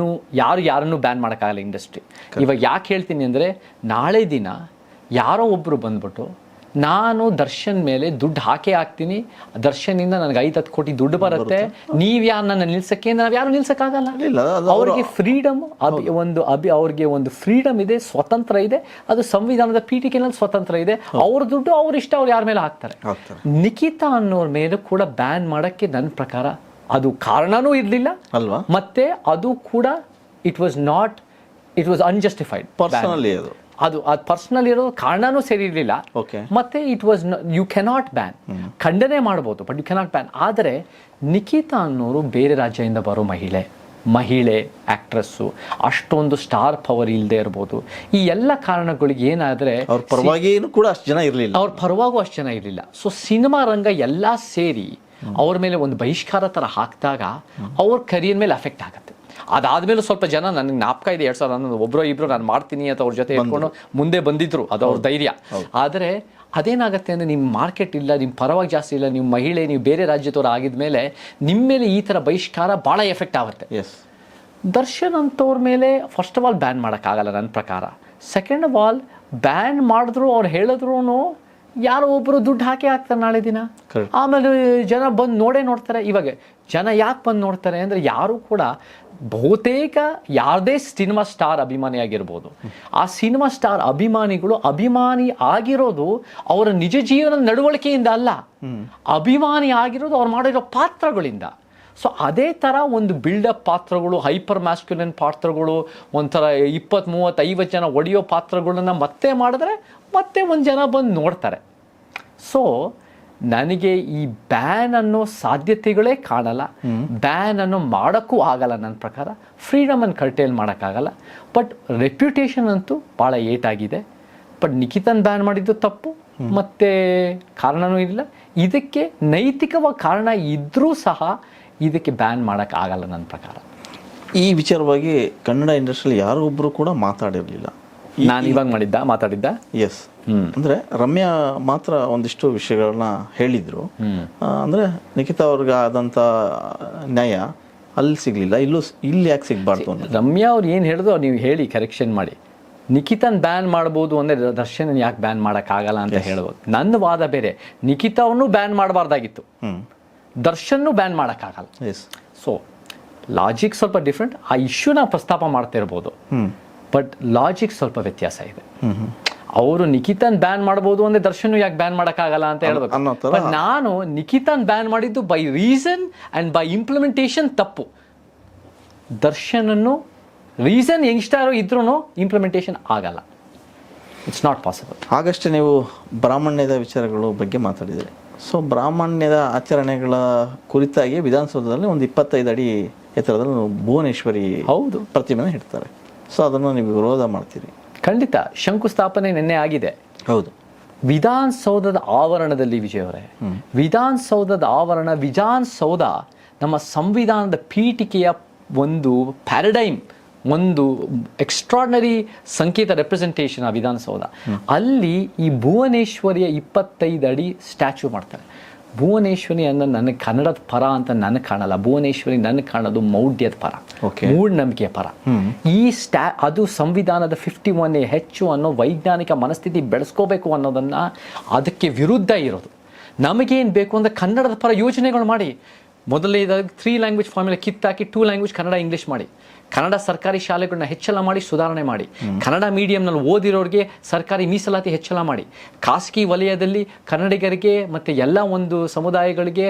ಯಾರನ್ನೂ ಬ್ಯಾನ್ ಮಾಡೋಕ್ಕಾಗಲ್ಲ ಇಂಡಸ್ಟ್ರಿ. ಇವಾಗ ಯಾಕೆ ಹೇಳ್ತೀನಿ ಅಂದರೆ, ನಾಳೆ ದಿನ ಯಾರೋ ಒಬ್ಬರು ಬಂದ್ಬಿಟ್ಟು ನಾನು ದರ್ಶನ್ ಮೇಲೆ ದುಡ್ಡು ಹಾಕ್ತೀನಿ, ದರ್ಶನಿಂದ ನನಗೆ 5-10 ಕೋಟಿ ದುಡ್ಡು ಬರುತ್ತೆ, ನೀವು ಯಾರು ನನ್ನ ನಿಲ್ಸಕ್ಕೆ, ನಾವು ಯಾರು ನಿಲ್ಸಕ್ಕಾಗಲ್ಲ. ಅವ್ರಿಗೆ ಫ್ರೀಡಮ್, ಅವ್ರಿಗೆ ಒಂದು ಫ್ರೀಡಮ್ ಇದೆ, ಸ್ವತಂತ್ರ ಇದೆ. ಅದು ಸಂವಿಧಾನದ ಪೀಠಿಕೆನಲ್ಲಿ ಸ್ವತಂತ್ರ ಇದೆ. ಅವ್ರ ದುಡ್ಡು ಅವ್ರ ಇಷ್ಟ, ಅವ್ರು ಯಾರ ಮೇಲೆ ಹಾಕ್ತಾರೆ. ನಿಖಿತಾ ಅನ್ನೋರ ಮೇಲೆ ಕೂಡ ಬ್ಯಾನ್ ಮಾಡೋಕ್ಕೆ ನನ್ನ ಪ್ರಕಾರ ಅದು ಕಾರಣನೂ ಇರಲಿಲ್ಲ ಅಲ್ವಾ. ಮತ್ತೆ ಅದು ಕೂಡ ಇಟ್ ವಾಸ್ ಅನ್ಜಸ್ಟಿಫೈಡ್. ಅದು ಪರ್ಸನಲ್ ಇರೋ ಕಾರಣನೂ ಸರಿ ಇರಲಿಲ್ಲ. ಮತ್ತೆ it was you cannot ban. ಖಂಡನೆ ಮಾಡ್ಬೋದು, ಬಟ್ ಯು ಕೆನಾಟ್ ಬ್ಯಾನ್. ಆದರೆ ನಿಖಿತಾ ಅನ್ನೋರು ಬೇರೆ ರಾಜ್ಯದಿಂದ ಬರೋ ಮಹಿಳೆ ಆಕ್ಟ್ರೆಸ್ಸು, ಅಷ್ಟೊಂದು ಸ್ಟಾರ್ ಪವರ್ ಇಲ್ಲದೆ ಇರ್ಬೋದು. ಈ ಎಲ್ಲ ಕಾರಣಗಳಿಗೆ ಏನಾದರೆ ಅವ್ರ ಪರವಾಗಿಯೂ ಕೂಡ ಅಷ್ಟು ಜನ ಇರಲಿಲ್ಲ, ಅವ್ರ ಪರವಾಗೂ ಅಷ್ಟು ಜನ ಇರಲಿಲ್ಲ. ಸೊ ಸಿನಿಮಾ ರಂಗ ಎಲ್ಲ ಸೇರಿ ಅವ್ರ ಮೇಲೆ ಒಂದು ಬಹಿಷ್ಕಾರ ಥರ ಹಾಕಿದಾಗ ಅವ್ರ ಕರಿಯರ್ ಮೇಲೆ ಅಫೆಕ್ಟ್ ಆಗುತ್ತೆ. ಅದಾದ್ಮೇಲೆ ಸ್ವಲ್ಪ ಜನ ನನಗೆ ಜ್ಞಾಪಕ ಇದೆ 2011 ಒಬ್ಬರೋ ಇಬ್ಬರು ನಾನು ಮಾಡ್ತೀನಿ ಅಂತ ಅವ್ರ ಜೊತೆ ಇಟ್ಕೊಂಡು ಮುಂದೆ ಬಂದಿದ್ರು, ಅದು ಅವ್ರ ಧೈರ್ಯ. ಆದರೆ ಅದೇನಾಗುತ್ತೆ ಅಂದರೆ ನಿಮ್ಮ ಮಾರ್ಕೆಟ್ ಇಲ್ಲ, ನಿಮ್ಮ ಪರವಾಗಿ ಜಾಸ್ತಿ ಇಲ್ಲ, ನೀವು ಮಹಿಳೆ, ನೀವು ಬೇರೆ ರಾಜ್ಯದವ್ರು ಆಗಿದ್ಮೇಲೆ ನಿಮ್ಮ ಮೇಲೆ ಈ ಥರ ಬಹಿಷ್ಕಾರ ಭಾಳ ಎಫೆಕ್ಟ್ ಆಗುತ್ತೆ. ದರ್ಶನ್ ಅಂತವ್ರ ಮೇಲೆ ಫಸ್ಟ್ ಆಫ್ ಆಲ್ ಬ್ಯಾನ್ ಮಾಡೋಕ್ಕಾಗಲ್ಲ ನನ್ನ ಪ್ರಕಾರ. ಸೆಕೆಂಡ್ ಆಫ್ ಆಲ್ ಬ್ಯಾನ್ ಮಾಡಿದ್ರು, ಅವ್ರು ಹೇಳಿದ್ರು ಯಾರೋ ಒಬ್ಬರು ದುಡ್ಡು ಹಾಕ್ತಾರೆ ನಾಳೆ ದಿನ. ಆಮೇಲೆ ಜನ ಬಂದು ನೋಡ್ತಾರೆ. ಇವಾಗ ಜನ ಯಾಕೆ ಬಂದು ನೋಡ್ತಾರೆ ಅಂದರೆ, ಯಾರು ಕೂಡ ಬಹುತೇಕ ಯಾವುದೇ ಸಿನಿಮಾ ಸ್ಟಾರ್ ಅಭಿಮಾನಿಯಾಗಿರ್ಬೋದು, ಆ ಸಿನಿಮಾ ಸ್ಟಾರ್ ಅಭಿಮಾನಿ ಆಗಿರೋದು ಅವರ ನಿಜ ಜೀವನದ ನಡವಳಿಕೆಯಿಂದ ಅಲ್ಲ, ಅಭಿಮಾನಿ ಆಗಿರೋದು ಅವ್ರು ಮಾಡಿರೋ ಪಾತ್ರಗಳಿಂದ. ಸೊ ಅದೇ ಥರ ಒಂದು ಬಿಲ್ಡಪ್ ಪಾತ್ರಗಳು, ಹೈಪರ್ ಮ್ಯಾಸ್ಕ್ಯುಲಿನ್ ಪಾತ್ರಗಳು, ಒಂಥರ 20, 30, 50 ಜನ ಒಡೆಯೋ ಪಾತ್ರಗಳನ್ನ ಮತ್ತೆ ಮಾಡಿದ್ರೆ ಮತ್ತೆ ಒಂದು ಜನ ಬಂದು ನೋಡ್ತಾರೆ. ಸೊ ನನಗೆ ಈ ಬ್ಯಾನ್ ಅನ್ನೋ ಸಾಧ್ಯತೆಗಳೇ ಕಾಣಲ್ಲ. ಬ್ಯಾನ್ ಅನ್ನೋ ಮಾಡೋಕ್ಕೂ ಆಗಲ್ಲ ನನ್ನ ಪ್ರಕಾರ. ಫ್ರೀಡಮನ್ನು ಕರ್ಟೇಲ್ ಮಾಡೋಕ್ಕಾಗಲ್ಲ. ಬಟ್ ರೆಪ್ಯುಟೇಷನ್ ಅಂತೂ ಭಾಳ ಏಟಾಗಿದೆ. ಬಟ್ ನಿಖಿತನ್ ಬ್ಯಾನ್ ಮಾಡಿದ್ದು ತಪ್ಪು, ಮತ್ತು ಕಾರಣನೂ ಇಲ್ಲ. ಇದಕ್ಕೆ ನೈತಿಕವಾಗಿ ಕಾರಣ ಇದ್ದರೂ ಸಹ ಇದಕ್ಕೆ ಬ್ಯಾನ್ ಮಾಡೋಕ್ಕಾಗಲ್ಲ ನನ್ನ ಪ್ರಕಾರ. ಈ ವಿಚಾರವಾಗಿ ಕನ್ನಡ ಇಂಡಸ್ಟ್ರಿಯಲ್ಲಿ ಯಾರೊಬ್ಬರು ಕೂಡ ಮಾತಾಡಿರಲಿಲ್ಲ. ನಾನು ಇವಾಗ ಮಾತಾಡಿದ್ದ ಎಸ್. ಅಂದರೆ ರಮ್ಯಾ ಮಾತ್ರ ಒಂದಿಷ್ಟು ವಿಷಯಗಳನ್ನ ಹೇಳಿದರು. ಅಂದರೆ ನಿಖಿತಾ ಅವ್ರಿಗೆ ಆದಂಥ ನ್ಯಾಯ ಅಲ್ಲಿ ಸಿಗಲಿಲ್ಲ, ಇಲ್ಲಿ ಯಾಕೆ ಸಿಗಬಾರ್ದು ಅಂತ. ರಮ್ಯಾ ಅವ್ರು ಏನು ಹೇಳಿದ್ರು ನೀವು ಹೇಳಿ ಕರೆಕ್ಷನ್ ಮಾಡಿ. ನಿಖಿತನ್ ಬ್ಯಾನ್ ಮಾಡ್ಬೋದು ಅಂದರೆ ದರ್ಶನ್ ಯಾಕೆ ಬ್ಯಾನ್ ಮಾಡೋಕ್ಕಾಗಲ್ಲ ಅಂತ ಹೇಳ್ಬೋದು. ನನ್ನ ವಾದ ಬೇರೆ. ನಿಖಿತಾವನ್ನು ಬ್ಯಾನ್ ಮಾಡಬಾರ್ದಾಗಿತ್ತು, ದರ್ಶನ್ನು ಬ್ಯಾನ್ ಮಾಡೋಕ್ಕಾಗಲ್ಲ. ಸೊ ಲಾಜಿಕ್ ಸ್ವಲ್ಪ ಡಿಫ್ರೆಂಟ್. ಆ ಇಶ್ಯೂ ನಾವು ಪ್ರಸ್ತಾಪ ಮಾಡ್ತಾ ಇರ್ಬೋದು, ಬಟ್ ಲಾಜಿಕ್ ಸ್ವಲ್ಪ ವ್ಯತ್ಯಾಸ ಇದೆ. ಅವರು ನಿಖಿತನ್ ಬ್ಯಾನ್ ಮಾಡ್ಬೋದು ಅಂದರೆ ದರ್ಶನ್ ಯಾಕೆ ಬ್ಯಾನ್ ಮಾಡೋಕ್ಕಾಗಲ್ಲ ಅಂತ ಹೇಳ್ಬೇಕು. ಬಟ್ ನಾನು ನಿಖಿತನ್ ಬ್ಯಾನ್ ಮಾಡಿದ್ದು by reason and by implementation ತಪ್ಪು. ದರ್ಶನನ್ನು ರೀಸನ್ ಯಂಗ್ಸ್ಟಾರು ಇದ್ರೂ ಇಂಪ್ಲಿಮೆಂಟೇಷನ್ ಆಗಲ್ಲ. It's not possible. ಆಗಷ್ಟೇ ನೀವು ಬ್ರಾಹ್ಮಣ್ಯದ ವಿಚಾರಗಳು ಬಗ್ಗೆ ಮಾತಾಡಿದರೆ ಸೊ ಬ್ರಾಹ್ಮಣ್ಯದ ಆಚರಣೆಗಳ ಕುರಿತಾಗಿ ವಿಧಾನಸೌಧದಲ್ಲಿ ಒಂದು 25 ಅಡಿ ಎತ್ತರದಲ್ಲಿ ಭುವನೇಶ್ವರಿ ಹೌದು ಪ್ರತಿಮೆನ ಇಡ್ತಾರೆ. ಸೊ ಅದನ್ನು ನೀವು ವಿರೋಧ ಮಾಡ್ತೀರಿ? ಖಂಡಿತ. ಶಂಕುಸ್ಥಾಪನೆ ನಿನ್ನೆ ಆಗಿದೆ. ಹೌದು. ವಿಧಾನಸೌಧದ ಆವರಣದಲ್ಲಿ ವಿಜಯ್ ಅವರೇ, ವಿಧಾನಸೌಧದ ಆವರಣ, ವಿಧಾನಸೌಧ ನಮ್ಮ ಸಂವಿಧಾನದ ಪೀಠಿಕೆಯ ಒಂದು ಪ್ಯಾರಡೈಮ್, ಒಂದು ಎಕ್ಸ್ಟ್ರಾರ್ಡನರಿ ಸಂಕೇತ ರೆಪ್ರೆಸೆಂಟೇಷನ್ ಆ ವಿಧಾನಸೌಧ. ಅಲ್ಲಿ ಈ ಭುವನೇಶ್ವರಿಯ 25 ಅಡಿ ಸ್ಟ್ಯಾಚ್ಯೂ ಮಾಡ್ತಾರೆ. ಭುವನೇಶ್ವರಿ ಅನ್ನೋ ನನಗೆ ಕನ್ನಡದ ಪರ ಅಂತ ನನಗೆ ಕಾಣಲ್ಲ. ಭುವನೇಶ್ವರಿ ನನಗೆ ಕಾಣೋದು ಮೌಢ್ಯದ ಪರ, ಮೂಢನಂಬಿಕೆಯ ಪರ. ಈ ಅದು ಸಂವಿಧಾನದ 51A ಹೆಚ್ಚು ಅನ್ನೋ ವೈಜ್ಞಾನಿಕ ಮನಸ್ಥಿತಿ ಬೆಳೆಸ್ಕೋಬೇಕು ಅನ್ನೋದನ್ನ ಅದಕ್ಕೆ ವಿರುದ್ಧ ಇರೋದು. ನಮಗೇನು ಬೇಕು ಅಂದರೆ ಕನ್ನಡದ ಪರ ಯೋಜನೆಗಳು ಮಾಡಿ. ಮೊದಲನೇದಾಗಿ 3 ಲ್ಯಾಂಗ್ವೇಜ್ ಫಾರ್ಮುಲಾ ಕಿತ್ತಾಕಿ 2 ಲ್ಯಾಂಗ್ವೇಜ್ ಕನ್ನಡ ಇಂಗ್ಲೀಷ್ ಮಾಡಿ. ಕನ್ನಡ ಸರ್ಕಾರಿ ಶಾಲೆಗಳನ್ನ ಹೆಚ್ಚಳ ಮಾಡಿ, ಸುಧಾರಣೆ ಮಾಡಿ. ಕನ್ನಡ ಮೀಡಿಯಂನಲ್ಲಿ ಓದಿರೋರಿಗೆ ಸರ್ಕಾರಿ ಮೀಸಲಾತಿ ಹೆಚ್ಚಳ ಮಾಡಿ. ಖಾಸಗಿ ವಲಯದಲ್ಲಿ ಕನ್ನಡಿಗರಿಗೆ ಮತ್ತು ಎಲ್ಲ ಒಂದು ಸಮುದಾಯಗಳಿಗೆ,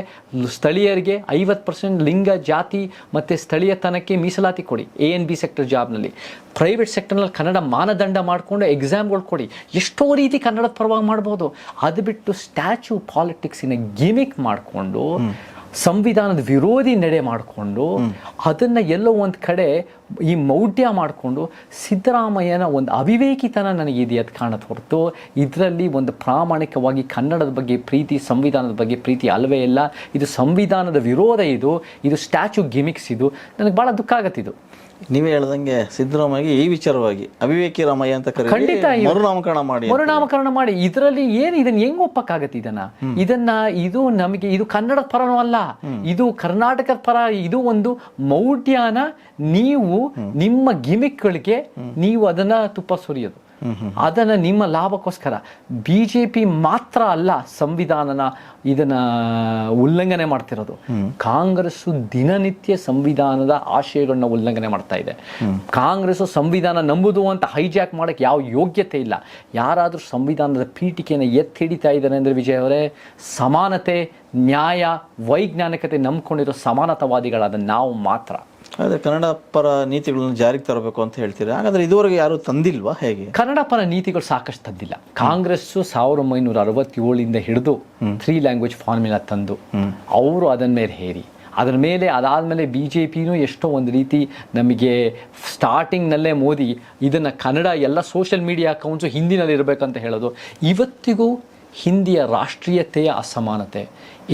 ಸ್ಥಳೀಯರಿಗೆ 50% ಲಿಂಗ, ಜಾತಿ ಮತ್ತು ಸ್ಥಳೀಯತನಕ್ಕೆ ಮೀಸಲಾತಿ ಕೊಡಿ. A&B ಸೆಕ್ಟರ್ ಜಾಬ್ನಲ್ಲಿ. ಪ್ರೈವೇಟ್ ಸೆಕ್ಟರ್ನಲ್ಲಿ ಕನ್ನಡ ಮಾನದಂಡ ಮಾಡಿಕೊಂಡು ಎಕ್ಸಾಮ್ಗಳು ಕೊಡಿ. ಎಷ್ಟೋ ರೀತಿ ಕನ್ನಡದ ಪರವಾಗಿ ಮಾಡ್ಬೋದು. ಅದು ಬಿಟ್ಟು ಸ್ಟ್ಯಾಚ್ಯೂ ಪಾಲಿಟಿಕ್ಸಿನ ಗಿಮಿಕ್ ಮಾಡಿಕೊಂಡು, ಸಂವಿಧಾನದ ವಿರೋಧಿ ನಡೆ ಮಾಡಿಕೊಂಡು, ಅದನ್ನು ಎಲ್ಲೋ ಒಂದು ಕಡೆ ಈ ಮೌಢ್ಯ ಮಾಡಿಕೊಂಡು, ಸಿದ್ದರಾಮಯ್ಯನ ಒಂದು ಅವಿವೇಕಿತನ ನನಗೆ ಇದೆ ಅದು ಕಾಣುತ್ತೆ ಹೊರತು ಇದರಲ್ಲಿ ಒಂದು ಪ್ರಾಮಾಣಿಕವಾಗಿ ಕನ್ನಡದ ಬಗ್ಗೆ ಪ್ರೀತಿ, ಸಂವಿಧಾನದ ಬಗ್ಗೆ ಪ್ರೀತಿ ಅಲ್ವೇ ಇಲ್ಲ. ಇದು ಸಂವಿಧಾನದ ವಿರೋಧ, ಇದು ಸ್ಟ್ಯಾಚ್ಯೂ ಗಿಮಿಕ್ಸ್. ಇದು ನನಗೆ ಭಾಳ ದುಃಖ ಆಗತ್ತಿದು. ನೀವೇ ಹೇಳ್ದಂಗೆ ಸಿದ್ದರಾಮಯ್ಯ ಈ ವಿಚಾರವಾಗಿ ಅವಿವೇಕಿ ರಾಮಯ್ಯ ಅಂತ ಖಂಡಿತ ಮರುನಾಮಕರಣ ಮಾಡಿ. ಇದರಲ್ಲಿ ಏನು, ಇದನ್ನ ಹೆಂಗ್ ಒಪ್ಪಕ್ಕಾಗತ್ತೆ? ಇದು ನಮಗೆ, ಇದು ಕನ್ನಡದ ಪರನೂ ಅಲ್ಲ, ಇದು ಕರ್ನಾಟಕದ ಪರ. ಇದು ಒಂದು ಮೌಢ್ಯನ ನೀವು ನಿಮ್ಮ ಗಿಮಿಕ್ಗಳಿಗೆ ನೀವು ಅದನ್ನ ತುಪ್ಪ ಸುರಿಯೋದು, ಅದನ್ನ ನಿಮ್ಮ ಲಾಭಕ್ಕೋಸ್ಕರ. BJP ಮಾತ್ರ ಅಲ್ಲ ಸಂವಿಧಾನನ ಇದನ್ನ ಉಲ್ಲಂಘನೆ ಮಾಡ್ತಿರೋದು, ಕಾಂಗ್ರೆಸ್ ದಿನನಿತ್ಯ ಸಂವಿಧಾನದ ಆಶಯಗಳನ್ನ ಉಲ್ಲಂಘನೆ ಮಾಡ್ತಾ ಇದೆ. ಕಾಂಗ್ರೆಸ್ ಸಂವಿಧಾನ ನಂಬುದು ಅಂತ ಹೈಜಾಕ್ ಮಾಡಕ್ಕೆ ಯಾವ ಯೋಗ್ಯತೆ ಇಲ್ಲ. ಯಾರಾದ್ರೂ ಸಂವಿಧಾನದ ಪೀಠಿಕೆಯನ್ನು ಎತ್ತಿ ಹಿಡಿತಾ ಇದ್ದಾರೆ ಅಂದ್ರೆ ವಿಜಯ್ ಅವರೇ, ಸಮಾನತೆ, ನ್ಯಾಯ, ವೈಜ್ಞಾನಿಕತೆ ನಂಬ್ಕೊಂಡಿರೋ ಸಮಾನತಾವಾದಿಗಳಾದ ನಾವು ಮಾತ್ರ. ಆದರೆ ಕನ್ನಡ ಪರ ನೀತಿಗಳನ್ನು ಜಾರಿಗೆ ತರಬೇಕು ಅಂತ ಹೇಳ್ತೀರಾ, ಹಾಗಾದ್ರೆ ಇದುವರೆಗೆ ಯಾರು ತಂದಿಲ್ವಾ? ಹೇಗೆ ಕನ್ನಡ ಪರ ನೀತಿಗಳು ಸಾಕಷ್ಟು ತಂದಿಲ್ಲ. ಕಾಂಗ್ರೆಸ್ 1967 ಹಿಡಿದು 3 ಲ್ಯಾಂಗ್ವೇಜ್ ಫಾರ್ಮುಲಾ ತಂದು ಅವರು ಅದನ್ನ ಮೇಲೆ ಹೇರಿ, ಅದರ ಮೇಲೆ ಅದಾದಮೇಲೆ BJPನೂ ಎಷ್ಟೋ ಒಂದು ರೀತಿ ನಮಗೆ ಸ್ಟಾರ್ಟಿಂಗ್ನಲ್ಲೇ ಮೋದಿ ಇದನ್ನು ಕನ್ನಡ ಎಲ್ಲ ಸೋಷಿಯಲ್ ಮೀಡಿಯಾ ಅಕೌಂಟ್ಸು ಹಿಂದಿನಲ್ಲಿ ಇರಬೇಕಂತ ಹೇಳೋದು. ಇವತ್ತಿಗೂ ಹಿಂದಿಯ ರಾಷ್ಟ್ರೀಯತೆಯ ಅಸಮಾನತೆ,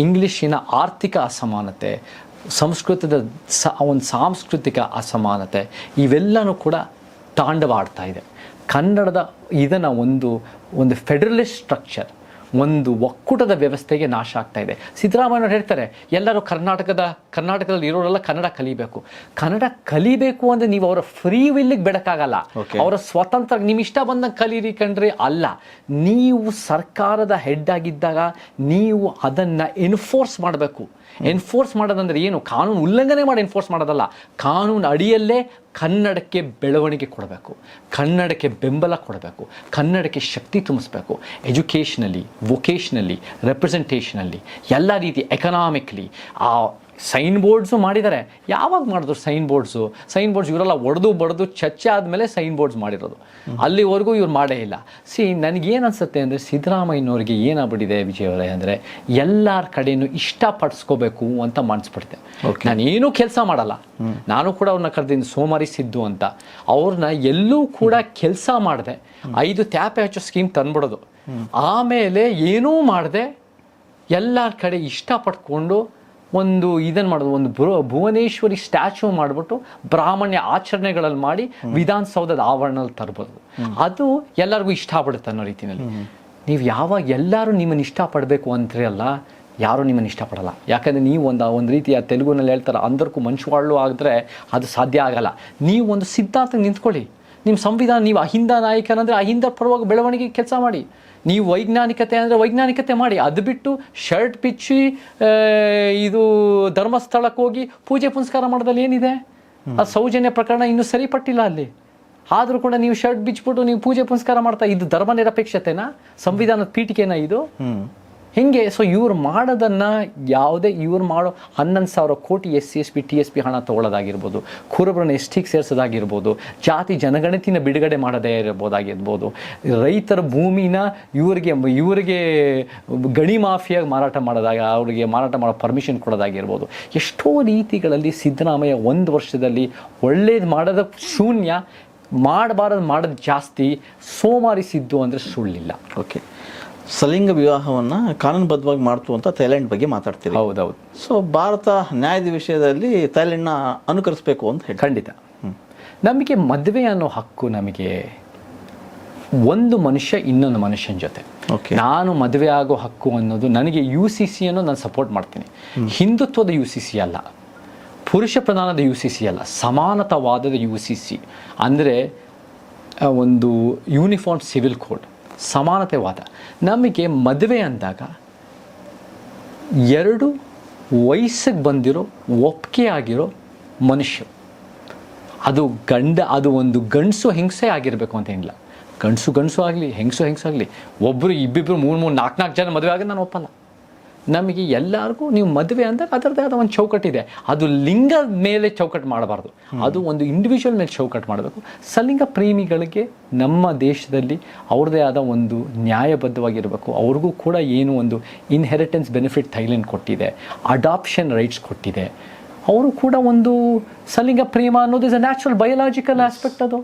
ಇಂಗ್ಲೀಷಿನ ಆರ್ಥಿಕ ಅಸಮಾನತೆ, ಸಂಸ್ಕೃತದ ಒಂದು ಸಾಂಸ್ಕೃತಿಕ ಅಸಮಾನತೆ, ಇವೆಲ್ಲನೂ ಕೂಡ ತಾಂಡವಾಡ್ತಾ ಇದೆ. ಕನ್ನಡದ ಇದನ್ನು ಒಂದು ಫೆಡರಲಿಸ್ಟ್ ಸ್ಟ್ರಕ್ಚರ್, ಒಂದು ಒಕ್ಕೂಟದ ವ್ಯವಸ್ಥೆಗೆ ನಾಶ ಆಗ್ತಾ ಇದೆ. ಸಿದ್ದರಾಮಯ್ಯನವರು ಹೇಳ್ತಾರೆ ಎಲ್ಲರೂ ಕರ್ನಾಟಕದಲ್ಲಿ ಇರೋರೆಲ್ಲ ಕನ್ನಡ ಕಲಿಬೇಕು. ಕನ್ನಡ ಕಲಿಬೇಕು ಅಂದರೆ ನೀವು ಅವರ ಫ್ರೀ ವಿಲ್ಲಿಗೆ ಬಿಡಕ್ಕಾಗಲ್ಲ. ಅವರ ಸ್ವತಂತ್ರ ನಿಮ್ಮ ಇಷ್ಟ ಬಂದಂಗೆ ಕಲೀರಿ ಕಂಡ್ರೆ ಅಲ್ಲ. ನೀವು ಸರ್ಕಾರದ ಹೆಡ್ ಆಗಿದ್ದಾಗ ನೀವು ಅದನ್ನು ಎನ್ಫೋರ್ಸ್ ಮಾಡಬೇಕು. ಎನ್ಫೋರ್ಸ್ ಮಾಡೋದಂದ್ರೆ ಏನು? ಕಾನೂನು ಉಲ್ಲಂಘನೆ ಮಾಡಿ ಎನ್ಫೋರ್ಸ್ ಮಾಡೋದಲ್ಲ. ಕಾನೂನು ಅಡಿಯಲ್ಲೇ ಕನ್ನಡಕ್ಕೆ ಬೆಳವಣಿಗೆ ಕೊಡಬೇಕು, ಕನ್ನಡಕ್ಕೆ ಬೆಂಬಲ ಕೊಡಬೇಕು, ಕನ್ನಡಕ್ಕೆ ಶಕ್ತಿ ತುಂಬಿಸ್ಬೇಕು. ಎಜುಕೇಷನಲ್ಲಿ, ವೊಕೇಶ್ನಲ್ಲಿ, ರೆಪ್ರೆಸೆಂಟೇಷನಲ್ಲಿ, ಎಲ್ಲ ರೀತಿ, ಎಕನಾಮಿಕ್ಲಿ. ಆ ಸೈನ್ ಬೋರ್ಡ್ಸು ಮಾಡಿದ್ದಾರೆ. ಯಾವಾಗ ಮಾಡಿದ್ರು ಸೈನ್ ಬೋರ್ಡ್ಸ್ ಇವರೆಲ್ಲ ಬಡ್ದು ಚರ್ಚೆ ಆದಮೇಲೆ ಸೈನ್ ಬೋರ್ಡ್ಸ್ ಮಾಡಿರೋದು. ಅಲ್ಲಿವರೆಗೂ ಇವ್ರು ಮಾಡೇ ಇಲ್ಲ. ನನಗೇನು ಅನ್ಸುತ್ತೆ ಅಂದರೆ ಸಿದ್ದರಾಮಯ್ಯನವ್ರಿಗೆ ಏನಾಗ್ಬಿಟ್ಟಿದೆ ವಿಜಯ್ ಅವರೇ ಅಂದರೆ, ಎಲ್ಲರ ಕಡೆಯೂ ಇಷ್ಟಪಡಿಸ್ಕೋಬೇಕು ಅಂತ ಮನ್ಸ್ಬಿಡ್ತೆ. ನಾನೇನೂ ಕೆಲಸ ಮಾಡಲ್ಲ. ನಾನು ಕೂಡ ಅವ್ರನ್ನ ಕರೆದಿದ್ದೀನಿ ಸೋಮಾರಿ ಸಿದ್ದು ಅಂತ. ಅವ್ರನ್ನ ಎಲ್ಲೂ ಕೂಡ ಕೆಲಸ ಮಾಡಿದೆ 5 ತ್ಯಾಪೆ ಹಚ್ಚೋ ಸ್ಕೀಮ್ ತಂದ್ಬಿಡೋದು. ಆಮೇಲೆ ಏನೂ ಮಾಡದೆ ಎಲ್ಲರ ಕಡೆ ಇಷ್ಟಪಟ್ಕೊಂಡು ಒಂದು ಇದನ್ನು ಮಾಡೋದು, ಒಂದು ಭುವನೇಶ್ವರಿ ಸ್ಟ್ಯಾಚ್ಯೂ ಮಾಡಿಬಿಟ್ಟು ಬ್ರಾಹ್ಮಣ್ಯ ಆಚರಣೆಗಳಲ್ಲಿ ಮಾಡಿ ವಿಧಾನಸೌಧದ ಆವರಣದಲ್ಲಿ ತರ್ಬೋದು. ಅದು ಎಲ್ಲರಿಗೂ ಇಷ್ಟ ಆಗ್ಬಿಡುತ್ತೆ ಅನ್ನೋ ರೀತಿಯಲ್ಲಿ. ನೀವು ಯಾವಾಗ ಎಲ್ಲರೂ ನಿಮ್ಮನ್ನು ಇಷ್ಟಪಡಬೇಕು ಅಂತೀರಿ ಅಲ್ಲ, ಯಾರೂ ನಿಮ್ಮನ್ನು ಇಷ್ಟಪಡಲ್ಲ. ಯಾಕಂದರೆ ನೀವು ಒಂದು ರೀತಿಯ ತೆಲುಗುನಲ್ಲಿ ಹೇಳ್ತಾರೆ, ಅಂದರ್ಕು ಮನುಷ್ಯವಾಳು ಆಗಿದ್ರೆ ಅದು ಸಾಧ್ಯ ಆಗಲ್ಲ. ನೀವು ಒಂದು ಸಿದ್ಧಾಂತ ನಿಂತ್ಕೊಳ್ಳಿ. ನಿಮ್ಮ ಸಂವಿಧಾನ, ನೀವು ಅಹಿಂದ ನಾಯಕನಂದರೆ ಅಹಿಂದ ಪರವಾಗಿ ಬೆಳವಣಿಗೆ ಕೆಲಸ ಮಾಡಿ. ನೀವು ವೈಜ್ಞಾನಿಕತೆ ಅಂದರೆ ವೈಜ್ಞಾನಿಕತೆ ಮಾಡಿ. ಅದು ಬಿಟ್ಟು ಶರ್ಟ್ ಬಿಚ್ಚಿ ಇದು ಧರ್ಮಸ್ಥಳಕ್ಕೆ ಹೋಗಿ ಪೂಜೆ ಪುನಸ್ಕಾರ ಮಾಡೋದಲ್ಲಿ ಏನಿದೆ? ಆ ಸೌಜನ್ಯ ಪ್ರಕರಣ ಇನ್ನೂ ಸರಿಪಟ್ಟಿಲ್ಲ ಅಲ್ಲಿ. ಆದರೂ ಕೂಡ ನೀವು ಶರ್ಟ್ ಬಿಚ್ಚಿಬಿಟ್ಟು ನೀವು ಪೂಜೆ ಪುನಸ್ಕಾರ ಮಾಡ್ತಾ, ಇದು ಧರ್ಮ ನಿರಪೇಕ್ಷತೆನಾ? ಸಂವಿಧಾನದ ಪೀಠಿಕೆನಾ ಇದು? ಹಿಂಗೆ ಸೊ ಇವ್ರು ಮಾಡೋದನ್ನು ಯಾವುದೇ ಇವ್ರು ಮಾಡೋ 11,000 ಕೋಟಿ SC/ST TSP ಹಣ ತೊಗೊಳ್ಳೋದಾಗಿರ್ಬೋದು, ಕುರುಬರನ್ನ STಗೆ ಸೇರಿಸೋದಾಗಿರ್ಬೋದು, ಜಾತಿ ಜನಗಣತಿನ ಬಿಡುಗಡೆ ಮಾಡೋದೇ ಇರ್ಬೋದಾಗಿರ್ಬೋದು, ರೈತರ ಭೂಮಿನ ಇವರಿಗೆ ಗಣಿ ಮಾಫಿಯಾಗಿ ಮಾರಾಟ ಮಾಡೋದಾಗ ಅವರಿಗೆ ಮಾರಾಟ ಮಾಡೋ ಪರ್ಮಿಷನ್ ಕೊಡೋದಾಗಿರ್ಬೋದು, ಎಷ್ಟೋ ರೀತಿಗಳಲ್ಲಿ ಸಿದ್ದರಾಮಯ್ಯ 1 ವರ್ಷದಲ್ಲಿ ಒಳ್ಳೇದು ಮಾಡೋದು ಶೂನ್ಯ, ಮಾಡಬಾರದು ಮಾಡೋದು ಜಾಸ್ತಿ, ಸೋಮಾರಿಸಿದ್ದು ಅಂದರೆ ಸುಳ್ಳಿಲ್ಲ. ಓಕೆ, ಸಲಿಂಗ ವಿವಾಹವನ್ನು ಕಾನೂನುಬದ್ಧವಾಗಿ ಮಾಡ್ತು ಅಂತ ಥೈಲ್ಯಾಂಡ್ ಬಗ್ಗೆ ಮಾತಾಡ್ತೀವಿ. ಹೌದೌದು. ಸೊ ಭಾರತ ನ್ಯಾಯದ ವಿಷಯದಲ್ಲಿ ಥೈಲ್ಯಾಂಡ್ನ ಅನುಕರಿಸಬೇಕು ಅಂತ ಹೇಳಿ. ಖಂಡಿತ. ನಮಗೆ ಮದುವೆ ಅನ್ನೋ ಹಕ್ಕು, ನಮಗೆ ಒಂದು ಮನುಷ್ಯ ಇನ್ನೊಂದು ಮನುಷ್ಯನ ಜೊತೆ ನಾನು ಮದುವೆ ಆಗೋ ಹಕ್ಕು ಅನ್ನೋದು ನನಗೆ UCC ಅನ್ನು ನಾನು ಸಪೋರ್ಟ್ ಮಾಡ್ತೀನಿ. ಹಿಂದುತ್ವದ UCC ಅಲ್ಲ, ಪುರುಷ ಪ್ರಧಾನದ UCC ಅಲ್ಲ, ಸಮಾನತಾವಾದದ UCC ಅಂದರೆ ಒಂದು ಯೂನಿಫಾರ್ಮ್ ಸಿವಿಲ್ ಕೋಡ್, ಸಮಾನತೆವಾದ. ನಮಗೆ ಮದುವೆ ಅಂದಾಗ 2 ವಯಸ್ಸಿಗೆ ಬಂದಿರೋ ಒಪ್ಪಿಗೆ ಆಗಿರೋ ಮನುಷ್ಯ, ಅದು ಒಂದು ಗಂಡಸು ಹೆಂಗಸೇ ಆಗಿರಬೇಕು ಅಂತ ಏನಿಲ್ಲ. ಗಂಡಸು ಆಗಲಿ, ಹೆಂಗಸು ಆಗಲಿ, ಒಬ್ಬರು ಇಬ್ಬಿಬ್ಬರು 3 4 ಜನ ಮದುವೆ ಆಗಿ ನಾನು ಒಪ್ಪಲ್ಲ. ನಮಗೆ ಎಲ್ಲರಿಗೂ ನೀವು ಮದುವೆ ಅಂದಾಗ ಅದರದ್ದೇ ಆದ ಒಂದು ಚೌಕಟ್ಟಿದೆ. ಅದು ಲಿಂಗದ ಮೇಲೆ ಚೌಕಟ್ಟು ಮಾಡಬಾರ್ದು, ಅದು ಒಂದು ಇಂಡಿವಿಜುವಲ್ ಮೇಲೆ ಚೌಕಟ್ಟು ಮಾಡಬೇಕು. ಸಲಿಂಗ ಪ್ರೇಮಿಗಳಿಗೆ ನಮ್ಮ ದೇಶದಲ್ಲಿ ಅವ್ರದ್ದೇ ಆದ ಒಂದು ನ್ಯಾಯಬದ್ಧವಾಗಿರಬೇಕು. ಅವ್ರಿಗೂ ಕೂಡ ಏನು ಒಂದು ಇನ್ಹೆರಿಟೆನ್ಸ್ ಬೆನಿಫಿಟ್ ಥೈಲ್ಯಾಂಡ್ ಕೊಟ್ಟಿದೆ, ಅಡಾಪ್ಷನ್ ರೈಟ್ಸ್ ಕೊಟ್ಟಿದೆ. ಅವರು ಕೂಡ ಒಂದು ಸಲಿಂಗ ಪ್ರೇಮ ಅನ್ನೋದು is a natural biological aspect. ಅದು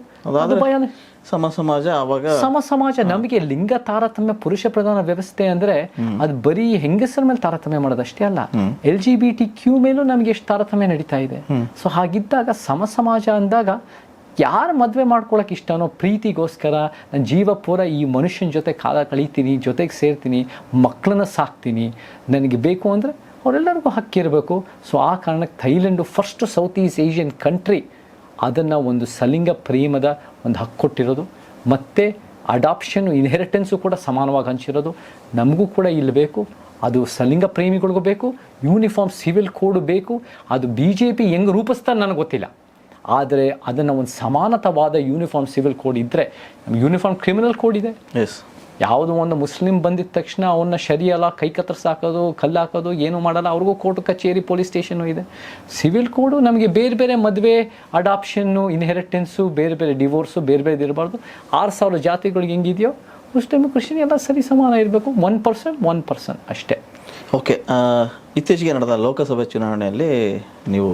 ಸಮಾಜ. ನಮಗೆ ಲಿಂಗ ತಾರತಮ್ಯ, ಪುರುಷ ಪ್ರಧಾನ ವ್ಯವಸ್ಥೆ ಅಂದ್ರೆ ಅದು ಬರೀ ಹೆಂಗಸರ ಮೇಲೆ ತಾರತಮ್ಯ ಮಾಡೋದಷ್ಟೇ ಅಲ್ಲ, LGBTQ ಮೇಲೂ ನಮ್ಗೆ ಎಷ್ಟು ತಾರತಮ್ಯ ನಡೀತಾ ಇದೆ. ಸೊ ಹಾಗಿದ್ದಾಗ ಸಮಾಜ ಅಂದಾಗ ಯಾರು ಮದುವೆ ಮಾಡ್ಕೊಳಕ್ಕೆ ಇಷ್ಟನೋ, ಪ್ರೀತಿಗೋಸ್ಕರ ನನ್ನ ಜೀವ ಪೂರ ಈ ಮನುಷ್ಯನ ಜೊತೆ ಕಾಲ ಕಳೀತೀನಿ, ಜೊತೆಗೆ ಸೇರ್ತೀನಿ, ಮಕ್ಕಳನ್ನ ಸಾಕ್ತೀನಿ, ನನಗೆ ಬೇಕು ಅಂದರೆ ಅವರೆಲ್ಲರಿಗೂ ಹಕ್ಕಿರಬೇಕು. ಸೊ ಆ ಕಾರಣಕ್ಕೆ Thailand first south East Asian country ಅದನ್ನು ಒಂದು ಸಲಿಂಗ ಪ್ರೇಮದ ಒಂದು ಹಕ್ಕು ಕೊಟ್ಟಿರೋದು, ಮತ್ತು ಅಡಾಪ್ಷನ್ನು ಇನ್ಹೆರಿಟೆನ್ಸು ಕೂಡ ಸಮಾನವಾಗಿ ಹಂಚಿರೋದು. ನಮಗೂ ಕೂಡ ಇಲ್ಲಿ ಬೇಕು, ಅದು ಸಲಿಂಗ ಪ್ರೇಮಿಗಳಿಗೂ ಬೇಕು, ಯೂನಿಫಾರ್ಮ್ ಸಿವಿಲ್ ಕೋಡ್ ಬೇಕು. ಅದು BJP ಹೆಂಗೆ ರೂಪಿಸ್ತಾರೆ ನನಗೆ ಗೊತ್ತಿಲ್ಲ, ಆದರೆ ಅದನ್ನು ಒಂದು ಸಮಾನತವಾದ ಯೂನಿಫಾರ್ಮ್ ಸಿವಿಲ್ ಕೋಡ್ ಇದ್ದರೆ, ಯೂನಿಫಾರ್ಮ್ ಕ್ರಿಮಿನಲ್ ಕೋಡ್ ಇದೆ. ಯಾವುದೋ ಒಂದು ಮುಸ್ಲಿಂ ಬಂದಿದ್ದ ತಕ್ಷಣ ಅವನ್ನ ಶರಿಯಲ್ಲ, ಕೈ ಕತ್ತರಿಸಾಕೋದು, ಕಲ್ಲು ಹಾಕೋದು, ಏನೂ ಮಾಡಲ್ಲ, ಅವ್ರಿಗೂ ಕೋರ್ಟ್ ಕಚೇರಿ ಪೊಲೀಸ್ ಸ್ಟೇಷನ್ನು ಇದೆ. ಸಿವಿಲ್ ಕೋಡು ನಮಗೆ ಬೇರೆ ಮದುವೆ, ಅಡಾಪ್ಷನ್ನು, ಇನ್ಹೆರಿಟೆನ್ಸು, ಬೇರೆ ಡಿವೋರ್ಸು, ಬೇರೆ ಇರಬಾರ್ದು. 6,000 ಜಾತಿಗಳಿಗೆ ಹೆಂಗಿದೆಯೋ ಮುಸ್ಲಿಮ್ ಕ್ರಿಶ್ಚಿಯನ್ ಎಲ್ಲ ಸರಿ ಸಮಾನ ಇರಬೇಕು. 1% ಅಷ್ಟೇ. ಓಕೆ, ಇತ್ತೀಚೆಗೆ ನಡೆದ ಲೋಕಸಭೆ ಚುನಾವಣೆಯಲ್ಲಿ ನೀವು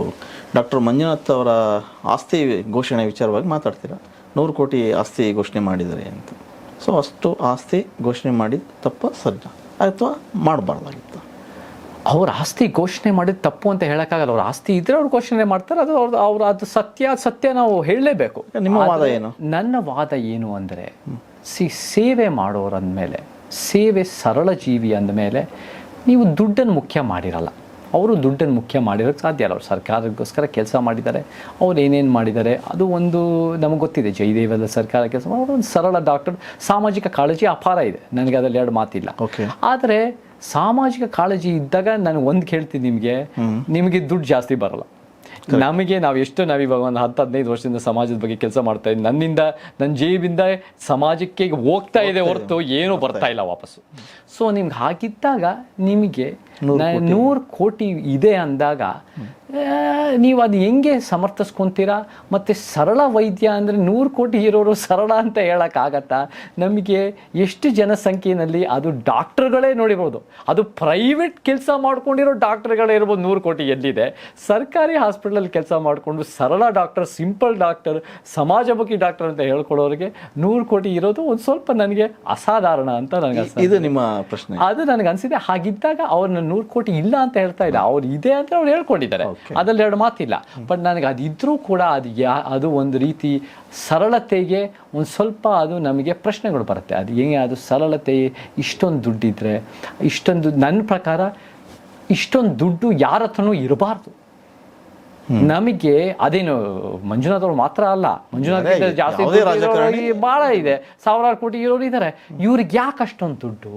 ಡಾಕ್ಟರ್ ಮಂಜುನಾಥ್ ಅವರ ಆಸ್ತಿ ಘೋಷಣೆ ವಿಚಾರವಾಗಿ ಮಾತಾಡ್ತೀರಾ. 100 ಕೋಟಿ ಆಸ್ತಿ ಘೋಷಣೆ ಮಾಡಿದ್ದಾರೆ ಅಂತ. ಸೊ ಅಷ್ಟು ಆಸ್ತಿ ಘೋಷಣೆ ಮಾಡಿದ ತಪ್ಪು ಸರಿನಾ ಅಥವಾ ಮಾಡಬಾರ್ದಾಗಿತ್ತು? ಅವ್ರ ಆಸ್ತಿ ಘೋಷಣೆ ಮಾಡಿದ ತಪ್ಪು ಅಂತ ಹೇಳೋಕ್ಕಾಗಲ್ಲ. ಅವ್ರ ಆಸ್ತಿ ಇದ್ರೆ ಅವ್ರು ಘೋಷಣೆ ಮಾಡ್ತಾರೆ, ಅದು ಅದು ಸತ್ಯ ನಾವು ಹೇಳಲೇಬೇಕು. ನಿಮ್ಮ ವಾದ ಏನು? ನನ್ನ ವಾದ ಏನು ಅಂದರೆ, ಸೇವೆ ಮಾಡೋರು ಅಂದಮೇಲೆ, ಸೇವೆ ಸರಳ ಜೀವಿ ಅಂದಮೇಲೆ ನೀವು ದುಡ್ಡನ್ನು ಮುಖ್ಯ ಮಾಡಿರಲ್ಲ. ಅವರು ದುಡ್ಡನ್ನು ಮುಖ್ಯ ಮಾಡಿರೋಕ್ಕೆ ಸಾಧ್ಯ ಇಲ್ಲ. ಅವ್ರು ಸರ್ಕಾರಕ್ಕೋಸ್ಕರ ಕೆಲಸ ಮಾಡಿದ್ದಾರೆ, ಅವ್ರು ಏನೇನು ಮಾಡಿದ್ದಾರೆ ಅದು ಒಂದು ನಮಗೆ ಗೊತ್ತಿದೆ. ಜಯದೇವದ ಸರ್ಕಾರ ಕೆಲಸ ಅವರು ಒಂದು ಸರಳ ಡಾಕ್ಟರ್. ಸಾಮಾಜಿಕ ಕಾಳಜಿ ಅಪಾರ ಇದೆ, ನನಗೆ ಅದರಲ್ಲಿ 2 ಮಾತಿಲ್ಲ. ಆದರೆ ಸಾಮಾಜಿಕ ಕಾಳಜಿ ಇದ್ದಾಗ ನಾನು ಒಂದು ಕೇಳ್ತೀನಿ, ನಿಮಗೆ ದುಡ್ಡು ಜಾಸ್ತಿ ಬರಲ್ಲ. ನಾವಿವಾಗ ಒಂದು 10-15 ವರ್ಷದಿಂದ ಸಮಾಜದ ಬಗ್ಗೆ ಕೆಲಸ ಮಾಡ್ತಾ ಇದ್ದೀನಿ. ನನ್ನ ಜೇಬಿಂದ ಸಮಾಜಕ್ಕೆ ಹೋಗ್ತಾ ಇದೆ ಹೊರತು ಏನೂ ಬರ್ತಾ ಇಲ್ಲ ವಾಪಸ್ಸು. ಸೊ ನಿಮ್ಗೆ ಹಾಗಿದ್ದಾಗ ನಿಮಗೆ 100 ಕೋಟಿ ಇದೆ ಅಂದಾಗ ನೀವು ಅದು ಹೆಂಗೆ ಸಮರ್ಥಿಸ್ಕೊತೀರಾ? ಮತ್ತು ಸರಳ ವೈದ್ಯ ಅಂದರೆ 100 ಕೋಟಿ ಇರೋರು ಸರಳ ಅಂತ ಹೇಳೋಕ್ಕಾಗತ್ತಾ? ನಮಗೆ ಎಷ್ಟು ಜನಸಂಖ್ಯೆಯಲ್ಲಿ ಅದು ಡಾಕ್ಟರ್ಗಳೇ ನೋಡಿರ್ಬೋದು, ಅದು ಪ್ರೈವೇಟ್ ಕೆಲಸ ಮಾಡ್ಕೊಂಡಿರೋ ಡಾಕ್ಟರ್ಗಳೇ ಇರ್ಬೋದು. 100 ಕೋಟಿ ಎಲ್ಲಿದೆ? ಸರ್ಕಾರಿ ಹಾಸ್ಪಿಟಲಲ್ಲಿ ಕೆಲಸ ಮಾಡಿಕೊಂಡು ಸರಳ ಡಾಕ್ಟರ್, ಸಿಂಪಲ್ ಡಾಕ್ಟರ್, ಸಮಾಜಮುಖಿ ಡಾಕ್ಟರ್ ಅಂತ ಹೇಳ್ಕೊಡೋರಿಗೆ 100 ಕೋಟಿ ಇರೋದು ಒಂದು ಸ್ವಲ್ಪ ನನಗೆ ಅಸಾಧಾರಣ ಅಂತ ನನಗೆ ಇದು ನಿಮ್ಮ ಪ್ರಶ್ನೆ. ಅದು ನನಗೆ ಅನಿಸಿದೆ. ಹಾಗಿದ್ದಾಗ ಅವ್ರನ್ನ 100 ಕೋಟಿ ಇಲ್ಲ ಅಂತ ಹೇಳ್ತಾ ಇಲ್ಲ, ಅವ್ರು ಇದೆ ಅಂತ ಅವ್ರು ಹೇಳ್ಕೊಂಡಿದ್ದಾರೆ, ಅದ್ರಲ್ಲಿ 2 ಮಾತಿಲ್ಲ. ಬಟ್ ನನಗೆ ಅದಿದ್ರೂ ಕೂಡ ಅದು ಒಂದು ರೀತಿ ಸರಳತೆಗೆ ಒಂದು ಸ್ವಲ್ಪ ಅದು ನಮಗೆ ಪ್ರಶ್ನೆಗಳು ಬರುತ್ತೆ. ಅದು ಹೆಂಗೆ ಅದು ಸರಳತೆ? ಇಷ್ಟೊಂದು ದುಡ್ಡಿದ್ರೆ, ನನ್ನ ಪ್ರಕಾರ ಇಷ್ಟೊಂದು ದುಡ್ಡು ಯಾರ ಹತ್ರನೂ ಇರಬಾರ್ದು. ನಮಗೆ ಅದೇನು ಮಂಜುನಾಥ್ ಅವ್ರು ಮಾತ್ರ ಅಲ್ಲ, ಮಂಜುನಾಥ್ ಜಾಸ್ತಿ ಭಾಳ ಇದೆ, 1000 ಕೋಟಿ ಇರೋರು ಇದ್ದಾರೆ. ಇವ್ರಿಗೆ ಯಾಕೆ ಅಷ್ಟೊಂದು ದುಡ್ಡು?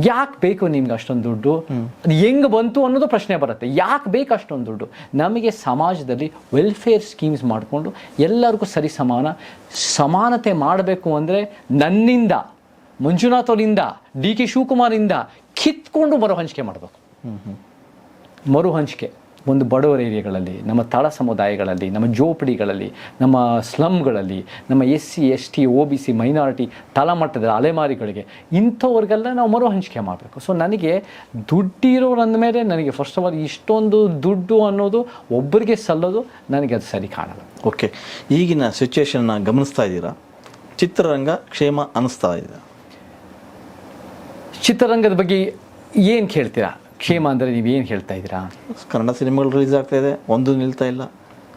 ಯಾಕೆ ಬೇಕು ನಿಮ್ಗೆ ಅಷ್ಟೊಂದು ದುಡ್ಡು? ಅದು ಹೆಂಗೆ ಬಂತು ಅನ್ನೋದು ಪ್ರಶ್ನೆ ಬರುತ್ತೆ. ಯಾಕೆ ಬೇಕು ಅಷ್ಟೊಂದು ದುಡ್ಡು? ನಮಗೆ ಸಮಾಜದಲ್ಲಿ ವೆಲ್ಫೇರ್ ಸ್ಕೀಮ್ಸ್ ಮಾಡಿಕೊಂಡು ಎಲ್ಲರಿಗೂ ಸಮಾನತೆ ಮಾಡಬೇಕು ಅಂದರೆ ನನ್ನಿಂದ, ಮಂಜುನಾಥ್ ಅವರಿಂದ, DK ಶಿವಕುಮಾರಿಂದ ಕಿತ್ಕೊಂಡು ಮರು ಹಂಚಿಕೆ ಮಾಡಬೇಕು. ಮರು ಹಂಚಿಕೆ ಒಂದು ಬಡವರ ಏರಿಯಾಗಳಲ್ಲಿ, ನಮ್ಮ ತಳ ಸಮುದಾಯಗಳಲ್ಲಿ, ನಮ್ಮ ಜೋಪಡಿಗಳಲ್ಲಿ, ನಮ್ಮ ಸ್ಲಮ್ಗಳಲ್ಲಿ, ನಮ್ಮ SC ST OBC ಮೈನಾರಿಟಿ ತಳಮಟ್ಟದ ಅಲೆಮಾರಿಗಳಿಗೆ ಇಂಥವ್ರಿಗೆಲ್ಲ ನಾವು ಮರು ಹಂಚಿಕೆ ಮಾಡಬೇಕು. ಸೊ ನನಗೆ ದುಡ್ಡಿರೋರು ಅಂದಮೇಲೆ ನನಗೆ ಫಸ್ಟ್ ಆಫ್ ಆಲ್ ಇಷ್ಟೊಂದು ದುಡ್ಡು ಅನ್ನೋದು ಒಬ್ಬರಿಗೆ ಸಲ್ಲೋದು ನನಗೆ ಅದು ಸರಿ ಕಾಣಲ್ಲ. ಓಕೆ, ಈಗಿನ ಸಿಚುವೇಶನ್ನ ಗಮನಿಸ್ತಾ ಇದ್ದೀರಾ? ಚಿತ್ರರಂಗ ಕ್ಷೇಮ ಅನ್ನಿಸ್ತಾ ಇದೆ? ಚಿತ್ರರಂಗದ ಬಗ್ಗೆ ಏನು ಕೇಳ್ತೀರಾ? ಕ್ಷೇಮ ಅಂದರೆ ನೀವೇನು ಹೇಳ್ತಾ ಇದ್ದೀರಾ? ಕನ್ನಡ ಸಿನಿಮಾಗಳು ರಿಲೀಸ್ ಆಗ್ತಾ ಇದೆ, ಒಂದು ನಿಲ್ತಾ ಇಲ್ಲ.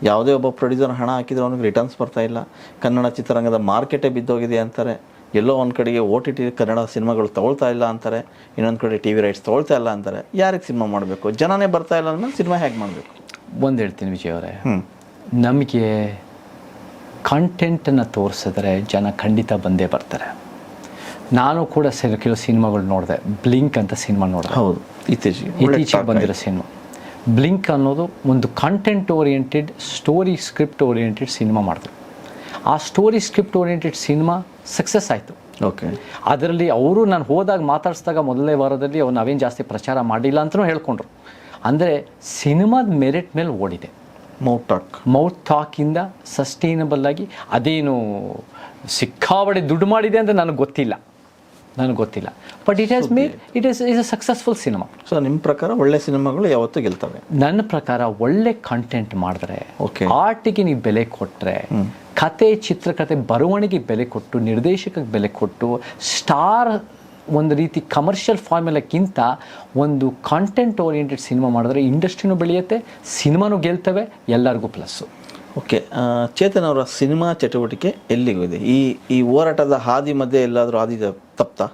ಯಾವುದೇ ಒಬ್ಬ ಪ್ರೊಡ್ಯೂಸರ್ ಹಣ ಹಾಕಿದ್ರೆ ಅವನಿಗೆ ರಿಟರ್ನ್ಸ್ ಬರ್ತಾ ಇಲ್ಲ. ಕನ್ನಡ ಚಿತ್ರರಂಗದ ಮಾರ್ಕೆಟೇ ಬಿದ್ದೋಗಿದೆ ಅಂತಾರೆ. ಎಲ್ಲೋ ಒಂದು ಕಡೆಗೆ OTT ಕನ್ನಡ ಸಿನಿಮಾಗಳು ತೊಗೊಳ್ತಾ ಇಲ್ಲ ಅಂತಾರೆ, ಇನ್ನೊಂದು ಕಡೆ TV ರೈಟ್ಸ್ ತೊಗೊಳ್ತಾ ಇಲ್ಲ ಅಂತಾರೆ. ಯಾರಿಗೆ ಸಿನಿಮಾ ಮಾಡಬೇಕು? ಜನನೇ ಬರ್ತಾ ಇಲ್ಲ ಅಂದಮೇಲೆ ಸಿನಿಮಾ ಹೇಗೆ ಮಾಡಬೇಕು? ಒಂದು ಹೇಳ್ತೀನಿ ವಿಜಯ್ ಅವರೇ, ನಮಗೆ ಕಂಟೆಂಟನ್ನು ತೋರಿಸಿದ್ರೆ ಜನ ಖಂಡಿತ ಬಂದೇ ಬರ್ತಾರೆ. ನಾನು ಕೂಡ ಕೆಲವು ಸಿನಿಮಾಗಳು ನೋಡಿದೆ. ಬ್ಲಿಂಕ್ ಅಂತ ಸಿನಿಮಾ ನೋಡಿದೆ. ಹೌದು, ಇತ್ತೀಚೆಗೆ ಬಂದಿರೋ ಸಿನಿಮಾ ಬ್ಲಿಂಕ್ ಅನ್ನೋದು ಒಂದು content oriented, story script oriented cinema ಮಾಡಿದ್ರು. ಆ story script oriented cinema success ಆಯಿತು. ಓಕೆ, ಅದರಲ್ಲಿ ಅವರು ನಾನು ಹೋದಾಗ ಮಾತಾಡಿಸಿದಾಗ ಮೊದಲನೇ ವಾರದಲ್ಲಿ ಅವ್ರು ನಾವೇನು ಜಾಸ್ತಿ ಪ್ರಚಾರ ಮಾಡಿಲ್ಲ ಅಂತಲೂ ಹೇಳ್ಕೊಂಡ್ರು. ಅಂದರೆ ಸಿನಿಮಾದ ಮೆರಿಟ್ ಮೇಲೆ ಓಡಿದೆ. ಮೌತ್ ಟಾಕಿಂದ ಸಸ್ಟೈನಬಲ್ ಆಗಿ ಅದೇನು ಸಿಕ್ಕಾಬಡೆ ದುಡ್ಡು ಮಾಡಿದೆ ಅಂತ ನನಗೆ ಗೊತ್ತಿಲ್ಲ, but it is a successful cinema. So ನಿಮ್ಮ ಪ್ರಕಾರ ಒಳ್ಳೆ ಸಿನಿಮಾಗಳು ಯಾವತ್ತೂ ಗೆಲ್ತವೆ? ನನ್ನ ಪ್ರಕಾರ ಒಳ್ಳೆ ಕಂಟೆಂಟ್ ಮಾಡಿದ್ರೆ, ಆರ್ಟಿಗೆ ನೀವು ಬೆಲೆ ಕೊಟ್ಟರೆ, ಕತೆ, ಚಿತ್ರಕಥೆ, ಬರವಣಿಗೆ ಬೆಲೆ ಕೊಟ್ಟು, ನಿರ್ದೇಶಕಕ್ಕೆ ಬೆಲೆ ಕೊಟ್ಟು, ಸ್ಟಾರ್ ಒಂದು ರೀತಿ ಕಮರ್ಷಿಯಲ್ ಫಾರ್ಮುಲಾಕ್ಕಿಂತ ಒಂದು ಕಂಟೆಂಟ್ ಓರಿಯೆಂಟೆಡ್ ಸಿನಿಮಾ ಮಾಡಿದ್ರೆ ಇಂಡಸ್ಟ್ರಿನೂ ಬೆಳೆಯುತ್ತೆ, ಸಿನಿಮಾನೂ ಗೆಲ್ತವೆ, ಎಲ್ಲರಿಗೂ ಪ್ಲಸ್ಸು. ಓಕೆ, ಚೇತನ್ ಅವರ ಸಿನಿಮಾ ಚಟುವಟಿಕೆ ಎಲ್ಲಿಗಿದೆ? ಈ ಹೋರಾಟದ ಹಾದಿ ಮಧ್ಯೆ ಎಲ್ಲಾದರೂ ಹಾದಿ ತಪ್ತಾ?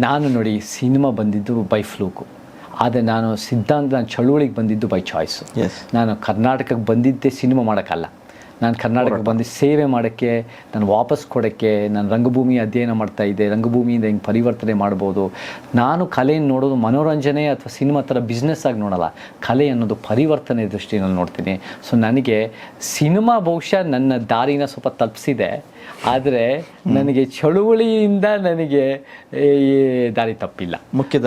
ನಾನು ನೋಡಿ, ಸಿನಿಮಾ ಬಂದಿದ್ದು ಬೈ ಫ್ಲೂಕು, ಆದರೆ ನಾನು ಚಳುವಳಿಗೆ ಬಂದಿದ್ದು ಬೈ ಚಾಯ್ಸು. ನಾನು ಕರ್ನಾಟಕಕ್ಕೆ ಬಂದಿದ್ದೆ ಸಿನಿಮಾ ಮಾಡೋಕ್ಕಲ್ಲ. ನಾನು ಕರ್ನಾಟಕಕ್ಕೆ ಬಂದು ಸೇವೆ ಮಾಡೋಕ್ಕೆ, ನಾನು ವಾಪಸ್ ಕೊಡೋಕ್ಕೆ, ನಾನು ರಂಗಭೂಮಿ ಅಧ್ಯಯನ ಮಾಡ್ತಾಯಿದ್ದೆ. ರಂಗಭೂಮಿಯಿಂದ ಹೆಂಗೆ ಪರಿವರ್ತನೆ ಮಾಡ್ಬೋದು. ನಾನು ಕಲೆಯನ್ನು ನೋಡೋದು ಮನೋರಂಜನೆ ಅಥವಾ ಸಿನಿಮಾ ಥರ ಬಿಸ್ನೆಸ್ ಆಗಿ ನೋಡಲ್ಲ, ಕಲೆ ಅನ್ನೋದು ಪರಿವರ್ತನೆ ದೃಷ್ಟಿನಲ್ಲಿ ನೋಡ್ತೀನಿ. ಸೊ ನನಗೆ ಸಿನಿಮಾ ಬಹುಶಃ ನನ್ನ ದಾರಿನ ಸ್ವಲ್ಪ ತಪ್ಪಿಸಿದೆ, ಆದರೆ ನನಗೆ ಚಳುವಳಿಯಿಂದ ನನಗೆ ದಾರಿ ತಪ್ಪಿಲ್ಲ, ಮುಖ್ಯ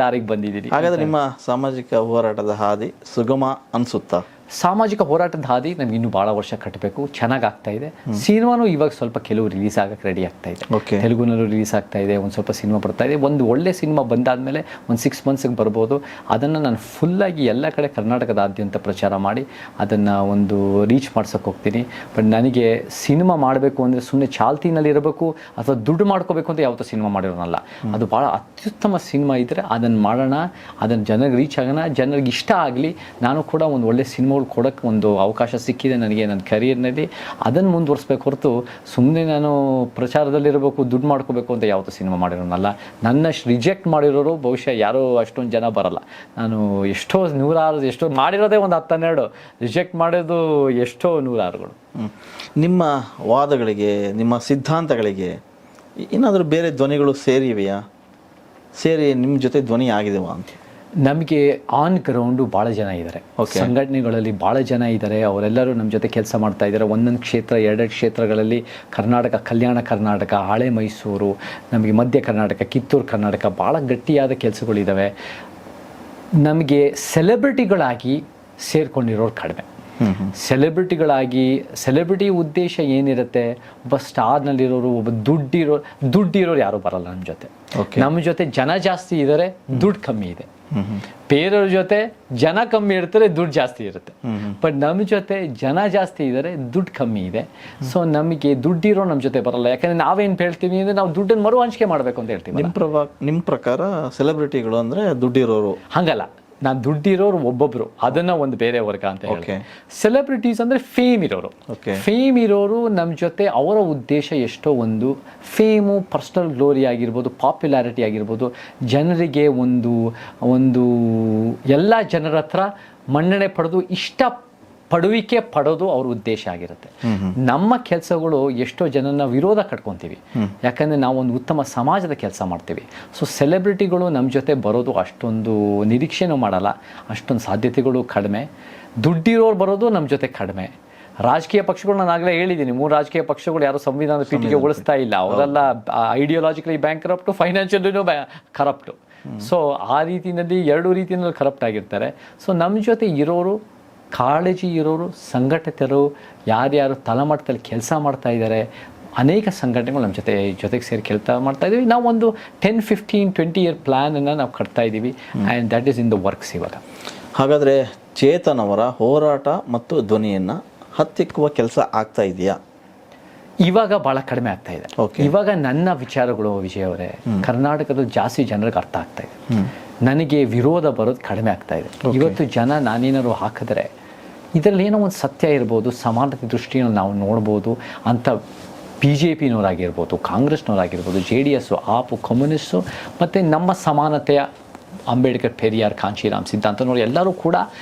ದಾರಿಗೆ ಬಂದಿದ್ದೀನಿ. ಹಾಗಾದರೆ ನಿಮ್ಮ ಸಾಮಾಜಿಕ ಹೋರಾಟದ ಹಾದಿ ಸುಗಮ ಅನಿಸುತ್ತಾ? ಸಾಮಾಜಿಕ ಹೋರಾಟದ ಹಾದಿ ನನಗೆ ಇನ್ನೂ ಭಾಳ ವರ್ಷ ಕಟ್ಟಬೇಕು. ಚೆನ್ನಾಗಿ ಆಗ್ತಾ ಇದೆ. ಸಿನಿಮಾನು ಇವಾಗ ಸ್ವಲ್ಪ ಕೆಲವು ರಿಲೀಸ್ ಆಗಕ್ಕೆ ರೆಡಿ ಆಗ್ತಾ ಇದೆ. ತೆಲುಗುನಲ್ಲೂ ರಿಲೀಸ್ ಆಗ್ತಾ ಇದೆ, ಒಂದು ಸ್ವಲ್ಪ ಸಿನಿಮಾ ಬರ್ತಾ ಇದೆ. ಒಂದು ಒಳ್ಳೆ ಸಿನಿಮಾ ಬಂದಾದಮೇಲೆ ಒಂದು 6 ಮಂತ್ಸಿಗೆ ಬರ್ಬೋದು. ಅದನ್ನು ನಾನು ಫುಲ್ಲಾಗಿ ಎಲ್ಲ ಕಡೆ ಕರ್ನಾಟಕದಾದ್ಯಂತ ಪ್ರಚಾರ ಮಾಡಿ ಅದನ್ನು ಒಂದು ರೀಚ್ ಮಾಡ್ಸೋಕೆ ಹೋಗ್ತೀನಿ. ಬಟ್ ನನಗೆ ಸಿನಿಮಾ ಮಾಡಬೇಕು ಅಂದರೆ ಸುಮ್ಮನೆ ಚಾಲ್ತಿನಲ್ಲಿ ಇರಬೇಕು ಅಥವಾ ದುಡ್ಡು ಮಾಡ್ಕೋಬೇಕು ಅಂತ ಯಾವತ್ತೂ ಸಿನಿಮಾ ಮಾಡಿರೋನಲ್ಲ. ಅದು ಭಾಳ ಅತ್ಯುತ್ತಮ ಸಿನಿಮಾ ಇದ್ದರೆ ಅದನ್ನು ಮಾಡೋಣ, ಅದನ್ನು ಜನರಿಗೆ ರೀಚ್ ಆಗೋಣ, ಜನರಿಗೆ ಇಷ್ಟ ಆಗಲಿ. ನಾನು ಕೂಡ ಒಂದು ಒಳ್ಳೆ ಸಿನಿಮಾ ಕೊಡೋಕ್ಕೆ ಒಂದು ಅವಕಾಶ ಸಿಕ್ಕಿದೆ ನನಗೆ ನನ್ನ ಕರಿಯರ್ನಲ್ಲಿ. ಅದನ್ನು ಮುಂದುವರಿಸ್ಬೇಕು ಹೊರತು ಸುಮ್ಮನೆ ನಾನು ಪ್ರಚಾರದಲ್ಲಿರಬೇಕು, ದುಡ್ಡು ಮಾಡ್ಕೋಬೇಕು ಅಂತ ಯಾವತ್ತೂ ಸಿನಿಮಾ ಮಾಡಿರೋನಲ್ಲ. ನನ್ನಷ್ಟು ರಿಜೆಕ್ಟ್ ಮಾಡಿರೋರು ಬಹುಶಃ ಯಾರೋ ಅಷ್ಟೊಂದು ಜನ ಬರಲ್ಲ. ನಾನು ಎಷ್ಟೋ ಮಾಡಿರೋದೇ ಒಂದು 10-12, ರಿಜೆಕ್ಟ್ ಮಾಡೋದು ಎಷ್ಟೋ 100-6ಗಳು. ನಿಮ್ಮ ವಾದಗಳಿಗೆ, ನಿಮ್ಮ ಸಿದ್ಧಾಂತಗಳಿಗೆ ಏನಾದರೂ ಬೇರೆ ಧ್ವನಿಗಳು ಸೇರಿ ನಿಮ್ಮ ಜೊತೆ ಧ್ವನಿ ಆಗಿದೆವಾ ಅಂತ? ನಮಗೆ ಆನ್ ಗ್ರೌಂಡು ಭಾಳ ಜನ ಇದ್ದಾರೆ, ಸಂಘಟನೆಗಳಲ್ಲಿ ಭಾಳ ಜನ ಇದ್ದಾರೆ. ಅವರೆಲ್ಲರೂ ನಮ್ಮ ಜೊತೆ ಕೆಲಸ ಮಾಡ್ತಾ ಇದ್ದಾರೆ. ಒಂದೊಂದು ಕ್ಷೇತ್ರ, 2 ಕ್ಷೇತ್ರಗಳಲ್ಲಿ ಕರ್ನಾಟಕ, ಕಲ್ಯಾಣ ಕರ್ನಾಟಕ, ಹಳೆ ಮೈಸೂರು, ನಮಗೆ ಮಧ್ಯ ಕರ್ನಾಟಕ, ಕಿತ್ತೂರು ಕರ್ನಾಟಕ, ಭಾಳ ಗಟ್ಟಿಯಾದ ಕೆಲಸಗಳಿದ್ದಾವೆ. ನಮಗೆ ಸೆಲೆಬ್ರಿಟಿಗಳಾಗಿ ಸೇರ್ಕೊಂಡಿರೋರು ಕಡಿಮೆ. ಸೆಲೆಬ್ರಿಟಿ ಉದ್ದೇಶ ಏನಿರುತ್ತೆ? ಒಬ್ಬ ಸ್ಟಾರ್ನಲ್ಲಿರೋರು, ಒಬ್ಬ ದುಡ್ಡಿರೋರು ಯಾರು ಬರಲ್ಲ ನಮ್ಮ ಜೊತೆ. ನಮ್ಮ ಜೊತೆ ಜನ ಜಾಸ್ತಿ ಇದ್ದಾರೆ, ದುಡ್ಡು ಕಮ್ಮಿ ಇದೆ. ಬೇರೆಯವ್ರ ಜೊತೆ ಜನ ಕಮ್ಮಿ ಇರ್ತಾರೆ, ದುಡ್ಡು ಜಾಸ್ತಿ ಇರುತ್ತೆ. ಬಟ್ ನಮ್ಮ ಜೊತೆ ಜನ ಜಾಸ್ತಿ ಇದ್ದಾರೆ, ದುಡ್ಡು ಕಮ್ಮಿ ಇದೆ. ಸೊ ನಮಗೆ ದುಡ್ಡಿರೋ ನಮ್ಮ ಜೊತೆ ಬರಲ್ಲ. ಯಾಕಂದ್ರೆ ನಾವೇನು ಹೇಳ್ತೀವಿ ಅಂದರೆ ನಾವು ದುಡ್ಡನ್ನು ಮರು ಹಂಚಿಕೆ ಮಾಡಬೇಕು ಅಂತ ಹೇಳ್ತೀವಿ. ನಿಮ್ಮ ಪ್ರಕಾರ ಸೆಲೆಬ್ರಿಟಿಗಳು ಅಂದರೆ ದುಡ್ಡಿರೋರು? ಹಂಗಲ್ಲ, ನಾನು ದುಡ್ಡಿರೋರು ಒಬ್ಬೊಬ್ರು, ಅದನ್ನ ಒಂದು ಬೇರೆ ವರ್ಗ ಅಂತ ಹೇಳಿ. ಸೆಲೆಬ್ರಿಟೀಸ್ ಅಂದರೆ ಫೇಮ್ ಇರೋರು ನಮ್ಮ ಜೊತೆ. ಅವರ ಉದ್ದೇಶ ಎಷ್ಟೋ ಒಂದು ಫೇಮು, ಪರ್ಸನಲ್ ಗ್ಲೋರಿ ಆಗಿರ್ಬೋದು, ಪಾಪ್ಯುಲಾರಿಟಿ ಆಗಿರ್ಬೋದು, ಜನರಿಗೆ ಒಂದು ಎಲ್ಲ ಜನರ ಹತ್ರ ಮನ್ನಣೆ ಪಡೆದು ಪಡುವಿಕೆ ಪಡೋದು ಅವ್ರ ಉದ್ದೇಶ ಆಗಿರುತ್ತೆ. ನಮ್ಮ ಕೆಲಸಗಳು ಎಷ್ಟೋ ಜನನ ವಿರೋಧ ಕಟ್ಕೊತೀವಿ, ಯಾಕಂದರೆ ನಾವು ಒಂದು ಉತ್ತಮ ಸಮಾಜದ ಕೆಲಸ ಮಾಡ್ತೀವಿ. ಸೊ ಸೆಲೆಬ್ರಿಟಿಗಳು ನಮ್ಮ ಜೊತೆ ಬರೋದು ಅಷ್ಟೊಂದು ನಿರೀಕ್ಷೆನೂ ಮಾಡಲ್ಲ, ಅಷ್ಟೊಂದು ಸಾಧ್ಯತೆಗಳು ಕಡಿಮೆ. ದುಡ್ಡಿರೋರು ಬರೋದು ನಮ್ಮ ಜೊತೆ ಕಡಿಮೆ. ರಾಜಕೀಯ ಪಕ್ಷಗಳು ನಾನು ಆಗಲೇ ಹೇಳಿದ್ದೀನಿ, 3 ರಾಜಕೀಯ ಪಕ್ಷಗಳು ಯಾರು ಸಂವಿಧಾನದ ಪೀಠಿಗೆಗೊಳಿಸ್ತಾ ಇಲ್ಲ. ಅವರೆಲ್ಲ ideologically bank corrupt, ಫೈನಾನ್ಷಿಯಲಿನೂ corrupt. So ಆ ರೀತಿಯಲ್ಲಿ 2 ರೀತಿಯಲ್ಲಿ ಕರಪ್ಟ್ ಆಗಿರ್ತಾರೆ. ಸೊ ನಮ್ಮ ಜೊತೆ ಇರೋರು, ಕಾಳಜಿ ಇರೋರು, ಸಂಘಟಿತರು, ಯಾರ್ಯಾರು ತಳಮಟ್ಟದಲ್ಲಿ ಕೆಲಸ ಮಾಡ್ತಾ ಇದ್ದಾರೆ, ಅನೇಕ ಸಂಘಟನೆಗಳು ನಮ್ಮ ಜೊತೆಗೆ ಸೇರಿ ಕೆಲಸ ಮಾಡ್ತಾ ಇದ್ದೀವಿ. ನಾವು ಒಂದು 10, 15, 20 ಇಯರ್ ಪ್ಲ್ಯಾನನ್ನು ನಾವು ಕಟ್ತಾ ಇದ್ದೀವಿ. And that is in the works ಇವಾಗ. ಹಾಗಾದರೆ ಚೇತನ್ ಅವರ ಹೋರಾಟ ಮತ್ತು ಧ್ವನಿಯನ್ನು ಹತ್ತಿಕ್ಕುವ ಕೆಲಸ ಆಗ್ತಾ ಇದೆಯಾ? ಇವಾಗ ಭಾಳ ಕಡಿಮೆ ಆಗ್ತಾ ಇದೆ. ಇವಾಗ ನನ್ನ ವಿಚಾರಗಳು ವಿಜಯ್ ಅವರೇ ಕರ್ನಾಟಕದ ಜಾಸ್ತಿ ಜನರಿಗೆ ಅರ್ಥ ಆಗ್ತಾ ಇದೆ. ನನಗೆ ವಿರೋಧ ಬರೋದು ಕಡಿಮೆ ಆಗ್ತಾ ಇದೆ. ಇವತ್ತು ಜನ ನಾನೇನಾದ್ರು ಹಾಕಿದ್ರೆ ಇದರಲ್ಲಿ ಏನೋ ಒಂದು ಸತ್ಯ ಇರ್ಬೋದು, ಸಮಾನತೆ ದೃಷ್ಟಿಯನ್ನು ನಾವು ನೋಡ್ಬೋದು ಅಂತ BJPನವರಾಗಿರ್ಬೋದು, ಕಾಂಗ್ರೆಸ್ನವರಾಗಿರ್ಬೋದು, JDS, ಆಪು, ಕಮ್ಯುನಿಸ್ಟು ಮತ್ತು ನಮ್ಮ ಸಮಾನತೆಯ ಅಂಬೇಡ್ಕರ್, ಪೆರಿಯಾರ್, ಕಾಂಚೀರಾಮ್ ಸಿದ್ಧಾಂತನವರು ಎಲ್ಲರೂ ಕೂಡ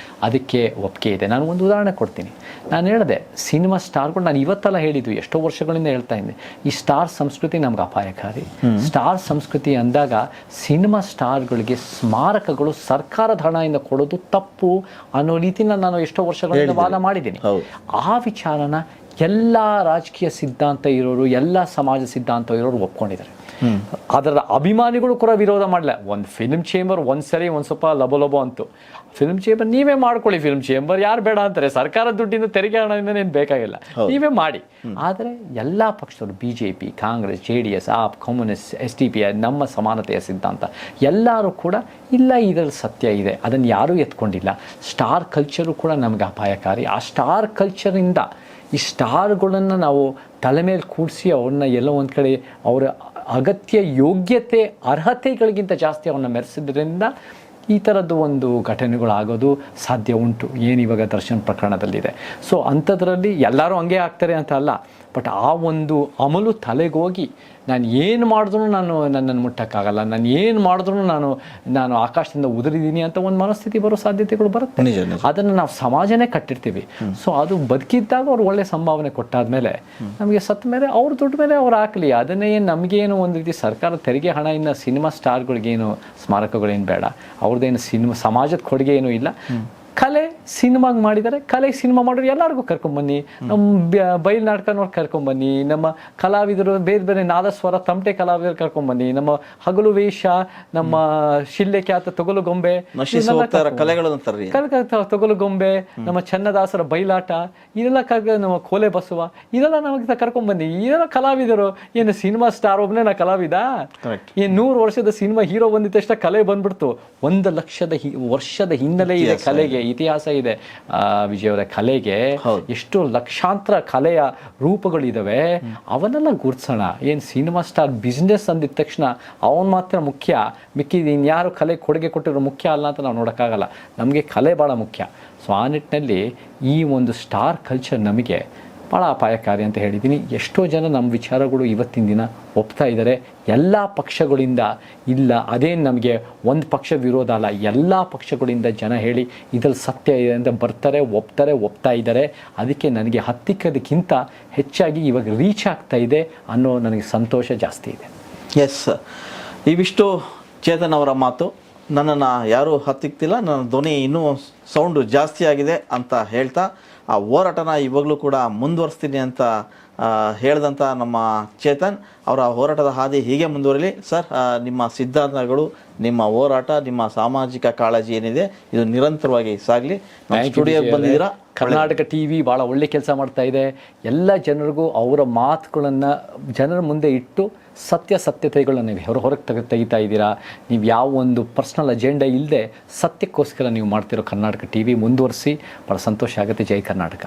ಅದಕ್ಕೆ ಒಪ್ಪಿಗೆ ಇದೆ. ನಾನು ಒಂದು ಉದಾಹರಣೆ ಕೊಡ್ತೀನಿ. ನಾನು ಹೇಳಿದೆ, ಸಿನಿಮಾ ಸ್ಟಾರ್ಗಳು, ನಾನು ಇವತ್ತೆಲ್ಲ ಹೇಳಿದ್ದು, ಎಷ್ಟೋ ವರ್ಷಗಳಿಂದ ಹೇಳ್ತಾ ಇದ್ದೆ, ಈ ಸ್ಟಾರ್ ಸಂಸ್ಕೃತಿ ನಮ್ಗೆ ಅಪಾಯಕಾರಿ. ಸ್ಟಾರ್ ಸಂಸ್ಕೃತಿ ಅಂದಾಗ ಸಿನಿಮಾ ಸ್ಟಾರ್ಗಳಿಗೆ ಸ್ಮಾರಕಗಳು ಸರ್ಕಾರದ ಹಣದಿಂದ ಕೊಡೋದು ತಪ್ಪು ಅನ್ನೋ ರೀತಿನ ನಾನು ಎಷ್ಟೋ ವರ್ಷಗಳಿಂದ ವಾದ ಮಾಡಿದ್ದೀನಿ. ಆ ವಿಚಾರನ ಎಲ್ಲ ರಾಜಕೀಯ ಸಿದ್ಧಾಂತ ಇರೋರು, ಎಲ್ಲ ಸಮಾಜ ಸಿದ್ಧಾಂತ ಇರೋರು ಒಪ್ಕೊಂಡಿದ್ದಾರೆ. ಅದರ ಅಭಿಮಾನಿಗಳು ಕೂಡ ವಿರೋಧ ಮಾಡಲ್ಲ. ಒಂದು ಫಿಲ್ಮ್ ಚೇಂಬರ್ ಒಂದ್ಸರಿ ಒಂದು ಸ್ವಲ್ಪ ಲಬೋ ಅಂತು, ಫಿಲ್ಮ್ ಚೇಂಬರ್ ನೀವೇ ಮಾಡ್ಕೊಳ್ಳಿ, ಫಿಲ್ಮ್ ಚೇಂಬರ್ ಯಾರು ಬೇಡ ಅಂತಾರೆ, ಸರ್ಕಾರ ದುಡ್ಡಿಂದ, ತೆರಿಗೆ ಹಣದಿಂದ ಏನು ಬೇಕಾಗಿಲ್ಲ, ನೀವೇ ಮಾಡಿ. ಆದರೆ ಎಲ್ಲ ಪಕ್ಷದವರು, BJP, Congress, JDS, AAP, communist, SDP, ನಮ್ಮ ಸಮಾನತೆಯ ಸಿದ್ಧಾಂತ ಎಲ್ಲರೂ ಕೂಡ ಇಲ್ಲ, ಇದರಲ್ಲಿ ಸತ್ಯ ಇದೆ, ಅದನ್ನು ಯಾರೂ ಎತ್ಕೊಂಡಿಲ್ಲ. ಸ್ಟಾರ್ ಕಲ್ಚರು ಕೂಡ ನಮಗೆ ಅಪಾಯಕಾರಿ. ಆ ಸ್ಟಾರ್ ಕಲ್ಚರಿಂದ ಈ ಸ್ಟಾರ್ಗಳನ್ನು ನಾವು ತಲೆ ಮೇಲೆ ಕೂಡಿಸಿ ಅವ್ರನ್ನ ಎಲ್ಲೋ ಒಂದು ಕಡೆ ಅವರ ಅಗತ್ಯ ಯೋಗ್ಯತೆ, ಅರ್ಹತೆಗಳಿಗಿಂತ ಜಾಸ್ತಿ ಅವ್ರನ್ನ ಮೆರೆಸಿದ್ರಿಂದ ಈ ಥರದ್ದು ಒಂದು ಘಟನೆಗಳಾಗೋದು ಸಾಧ್ಯ ಉಂಟು. ಏನಿವಾಗ ದರ್ಶನ್ ಪ್ರಕರಣದಲ್ಲಿದೆ. ಸೊ ಅಂಥದ್ರಲ್ಲಿ ಎಲ್ಲರೂ ಹಂಗೆ ಆಗ್ತಾರೆ ಅಂತ ಅಲ್ಲ, ಬಟ್ ಆ ಒಂದು ಅಮಲು ತಲೆಗೋಗಿ ನಾನು ಏನು ಮಾಡಿದ್ರೂ ನನ್ನನ್ನು ಮುಟ್ಟಕ್ಕಾಗಲ್ಲ, ನಾನು ಏನು ಮಾಡಿದ್ರೂ ನಾನು ಆಕಾಶದಿಂದ ಉದುರಿದ್ದೀನಿ ಅಂತ ಒಂದು ಮನಸ್ಥಿತಿ ಬರೋ ಸಾಧ್ಯತೆಗಳು ಬರುತ್ತೆ. ಅದನ್ನು ನಾವು ಸಮಾಜನೇ ಕಟ್ಟಿರ್ತೀವಿ. ಸೊ ಅದು ಬದುಕಿದ್ದಾಗ ಅವ್ರು ಒಳ್ಳೆ ಸಂಭಾವನೆ ಕೊಟ್ಟಾದ್ಮೇಲೆ ನಮಗೆ ಸತ್ತ ಮೇಲೆ ಅವ್ರ ದುಡ್ಡು ಮೇಲೆ ಅವ್ರು ಹಾಕಲಿ. ಅದನ್ನೇ ನಮಗೇನು ಒಂದು ರೀತಿ ಸರ್ಕಾರ ತೆರಿಗೆ ಹಣ ಇನ್ನು ಸಿನಿಮಾ ಸ್ಟಾರ್ಗಳಿಗೇನು ಸ್ಮಾರಕಗಳೇನು ಬೇಡ, ಅವ್ರದ್ದೇನು ಸಮಾಜದ ಕೊಡುಗೆ ಏನೂ ಇಲ್ಲ. ಕಲೆ ಸಿನಿಮಾಗೆ ಮಾಡಿದ್ದಾರೆ, ಕಲೆ ಸಿನಿಮಾ ಮಾಡೋರು ಎಲ್ಲರಿಗೂ ಕರ್ಕೊಂಬನ್ನಿ, ನಮ್ಮ ಬಯಲು ನಾಟಕನವ್ರು ಕರ್ಕೊಂಬನ್ನಿ, ನಮ್ಮ ಕಲಾವಿದರು ಬೇರೆ ಬೇರೆ ನಾದಸ್ವರ, ತಮಟೆ ಕಲಾವಿದರು ಕರ್ಕೊಂಬನ್ನಿ, ನಮ್ಮ ಹಗಲು ವೇಷ, ನಮ್ಮ ಶಿಲ್ಲೆ ಖ್ಯಾತ ತೊಗಲು ಗೊಂಬೆ, ತೊಗಲು ಗೊಂಬೆ, ನಮ್ಮ ಚನ್ನದಾಸರ ಬಯಲಾಟ, ಇದೆಲ್ಲ ನಮ್ಮ ಕೋಲೆ ಬಸವ, ಇದೆಲ್ಲ ನಮಗೆ ಕರ್ಕೊಂಬನ್ನಿ. ಇದೆಲ್ಲ ಕಲಾವಿದರು. ಏನು ಸಿನಿಮಾ ಸ್ಟಾರ್ ಒಬ್ಬನೇ ನಾ ಕಲಾವಿದ? ಏನು 100 ವರ್ಷದ ಸಿನಿಮಾ ಹೀರೋ ಬಂದಿದ ತಕ್ಷಣ ಕಲೆ ಬಂದ್ಬಿಡ್ತು? 1 ಲಕ್ಷದ ವರ್ಷದ ಹಿನ್ನೆಲೆ ಇದೆ ಕಲೆಗೆ, ಇತಿಹಾಸ ಇದೆ ವಿಜಯ್ ಅವರ ಕಲೆಗೆ. ಎಷ್ಟು ಲಕ್ಷಾಂತರ ಕಲೆಯ ರೂಪಗಳಿದಾವೆ, ಅವನ್ನೆಲ್ಲ ಗುರ್ಸೋಣ. ಏನು ಸಿನಿಮಾ ಸ್ಟಾರ್ ಬಿಸ್ನೆಸ್ ಅಂದಿದ ತಕ್ಷಣ ಅವನ್ ಮಾತ್ರ ಮುಖ್ಯ, ಮಿಕ್ಕಿದ ಇನ್ಯಾರು ಕಲೆ ಕೊಡುಗೆ ಕೊಟ್ಟಿರೋ ಮುಖ್ಯ ಅಲ್ಲ ಅಂತ ನಾವು ನೋಡೋಕ್ಕಾಗಲ್ಲ. ನಮಗೆ ಕಲೆ ಭಾಳ ಮುಖ್ಯ. ಸೊ ಆ ನಿಟ್ಟಿನಲ್ಲಿ ಈ ಒಂದು ಸ್ಟಾರ್ ಕಲ್ಚರ್ ನಮಗೆ ಭಾಳ ಅಪಾಯಕಾರಿ ಅಂತ ಹೇಳಿದ್ದೀನಿ. ಎಷ್ಟೋ ಜನ ನಮ್ಮ ವಿಚಾರಗಳು ಇವತ್ತಿನ ದಿನ ಒಪ್ತಾ ಇದ್ದಾರೆ. ಎಲ್ಲ ಪಕ್ಷಗಳಿಂದ ಇಲ್ಲ, ಅದೇನು ನಮಗೆ ಒಂದು ಪಕ್ಷ ವಿರೋಧ ಅಲ್ಲ, ಎಲ್ಲ ಪಕ್ಷಗಳಿಂದ ಜನ ಹೇಳಿ ಇದ್ರಲ್ಲಿ ಸತ್ಯ ಇದೆ ಅಂತ ಬರ್ತಾರೆ, ಒಪ್ತಾ ಇದ್ದಾರೆ. ಅದಕ್ಕೆ ನನಗೆ ಹತ್ತಿಕ್ಕದಕ್ಕಿಂತ ಹೆಚ್ಚಾಗಿ ಇವಾಗ ರೀಚ್ ಆಗ್ತಾ ಇದೆ ಅನ್ನೋ ನನಗೆ ಸಂತೋಷ ಜಾಸ್ತಿ ಇದೆ. ಎಸ್, ಇವಿಷ್ಟು ಚೇತನ್ ಅವರ ಮಾತು. ನನ್ನನ್ನು ಯಾರೂ ಹತ್ತಿಕ್ತಿಲ್ಲ, ನನ್ನ ಧ್ವನಿ ಇನ್ನೂ ಸೌಂಡು ಜಾಸ್ತಿ ಆಗಿದೆ ಅಂತ ಹೇಳ್ತಾ ಆ ಹೋರಾಟನ ಇವಾಗಲೂ ಕೂಡ ಮುಂದುವರಿಸ್ತೀನಿ ಅಂತ ಹೇಳಿದಂಥ ನಮ್ಮ ಚೇತನ್ ಅವರ ಹೋರಾಟದ ಹಾದಿ ಹೀಗೆ ಮುಂದುವರಿಲಿ ಸರ್. ನಿಮ್ಮ ಸಿದ್ಧಾಂತಗಳು, ನಿಮ್ಮ ಹೋರಾಟ, ನಿಮ್ಮ ಸಾಮಾಜಿಕ ಕಾಳಜಿ ಏನಿದೆ ಇದು ನಿರಂತರವಾಗಿ ಸಾಗಲಿ. ಸ್ಟುಡಿಯೋಗೆ ಬಂದಿದ್ದೀರಾ. ಕರ್ನಾಟಕ TV ಭಾಳ ಒಳ್ಳೆ ಕೆಲಸ ಮಾಡ್ತಾ ಇದೆ. ಎಲ್ಲ ಜನರಿಗೂ ಅವರ ಮಾತುಗಳನ್ನು ಜನರ ಮುಂದೆ ಇಟ್ಟು ಸತ್ಯತೆಗಳನ್ನ ನೀವು ಹೊರಗೆ ತೆಗಿತಾ ಇದ್ದೀರಾ. ನೀವು ಯಾವ ಒಂದು ಪರ್ಸ್ನಲ್ ಅಜೆಂಡಾ ಇಲ್ಲದೆ ಸತ್ಯಕ್ಕೋಸ್ಕರ ನೀವು ಮಾಡ್ತಿರೋ ಕರ್ನಾಟಕ TV ಮುಂದುವರಿಸಿ. ಭಾಳ ಸಂತೋಷ ಆಗುತ್ತೆ. ಜೈ ಕರ್ನಾಟಕ.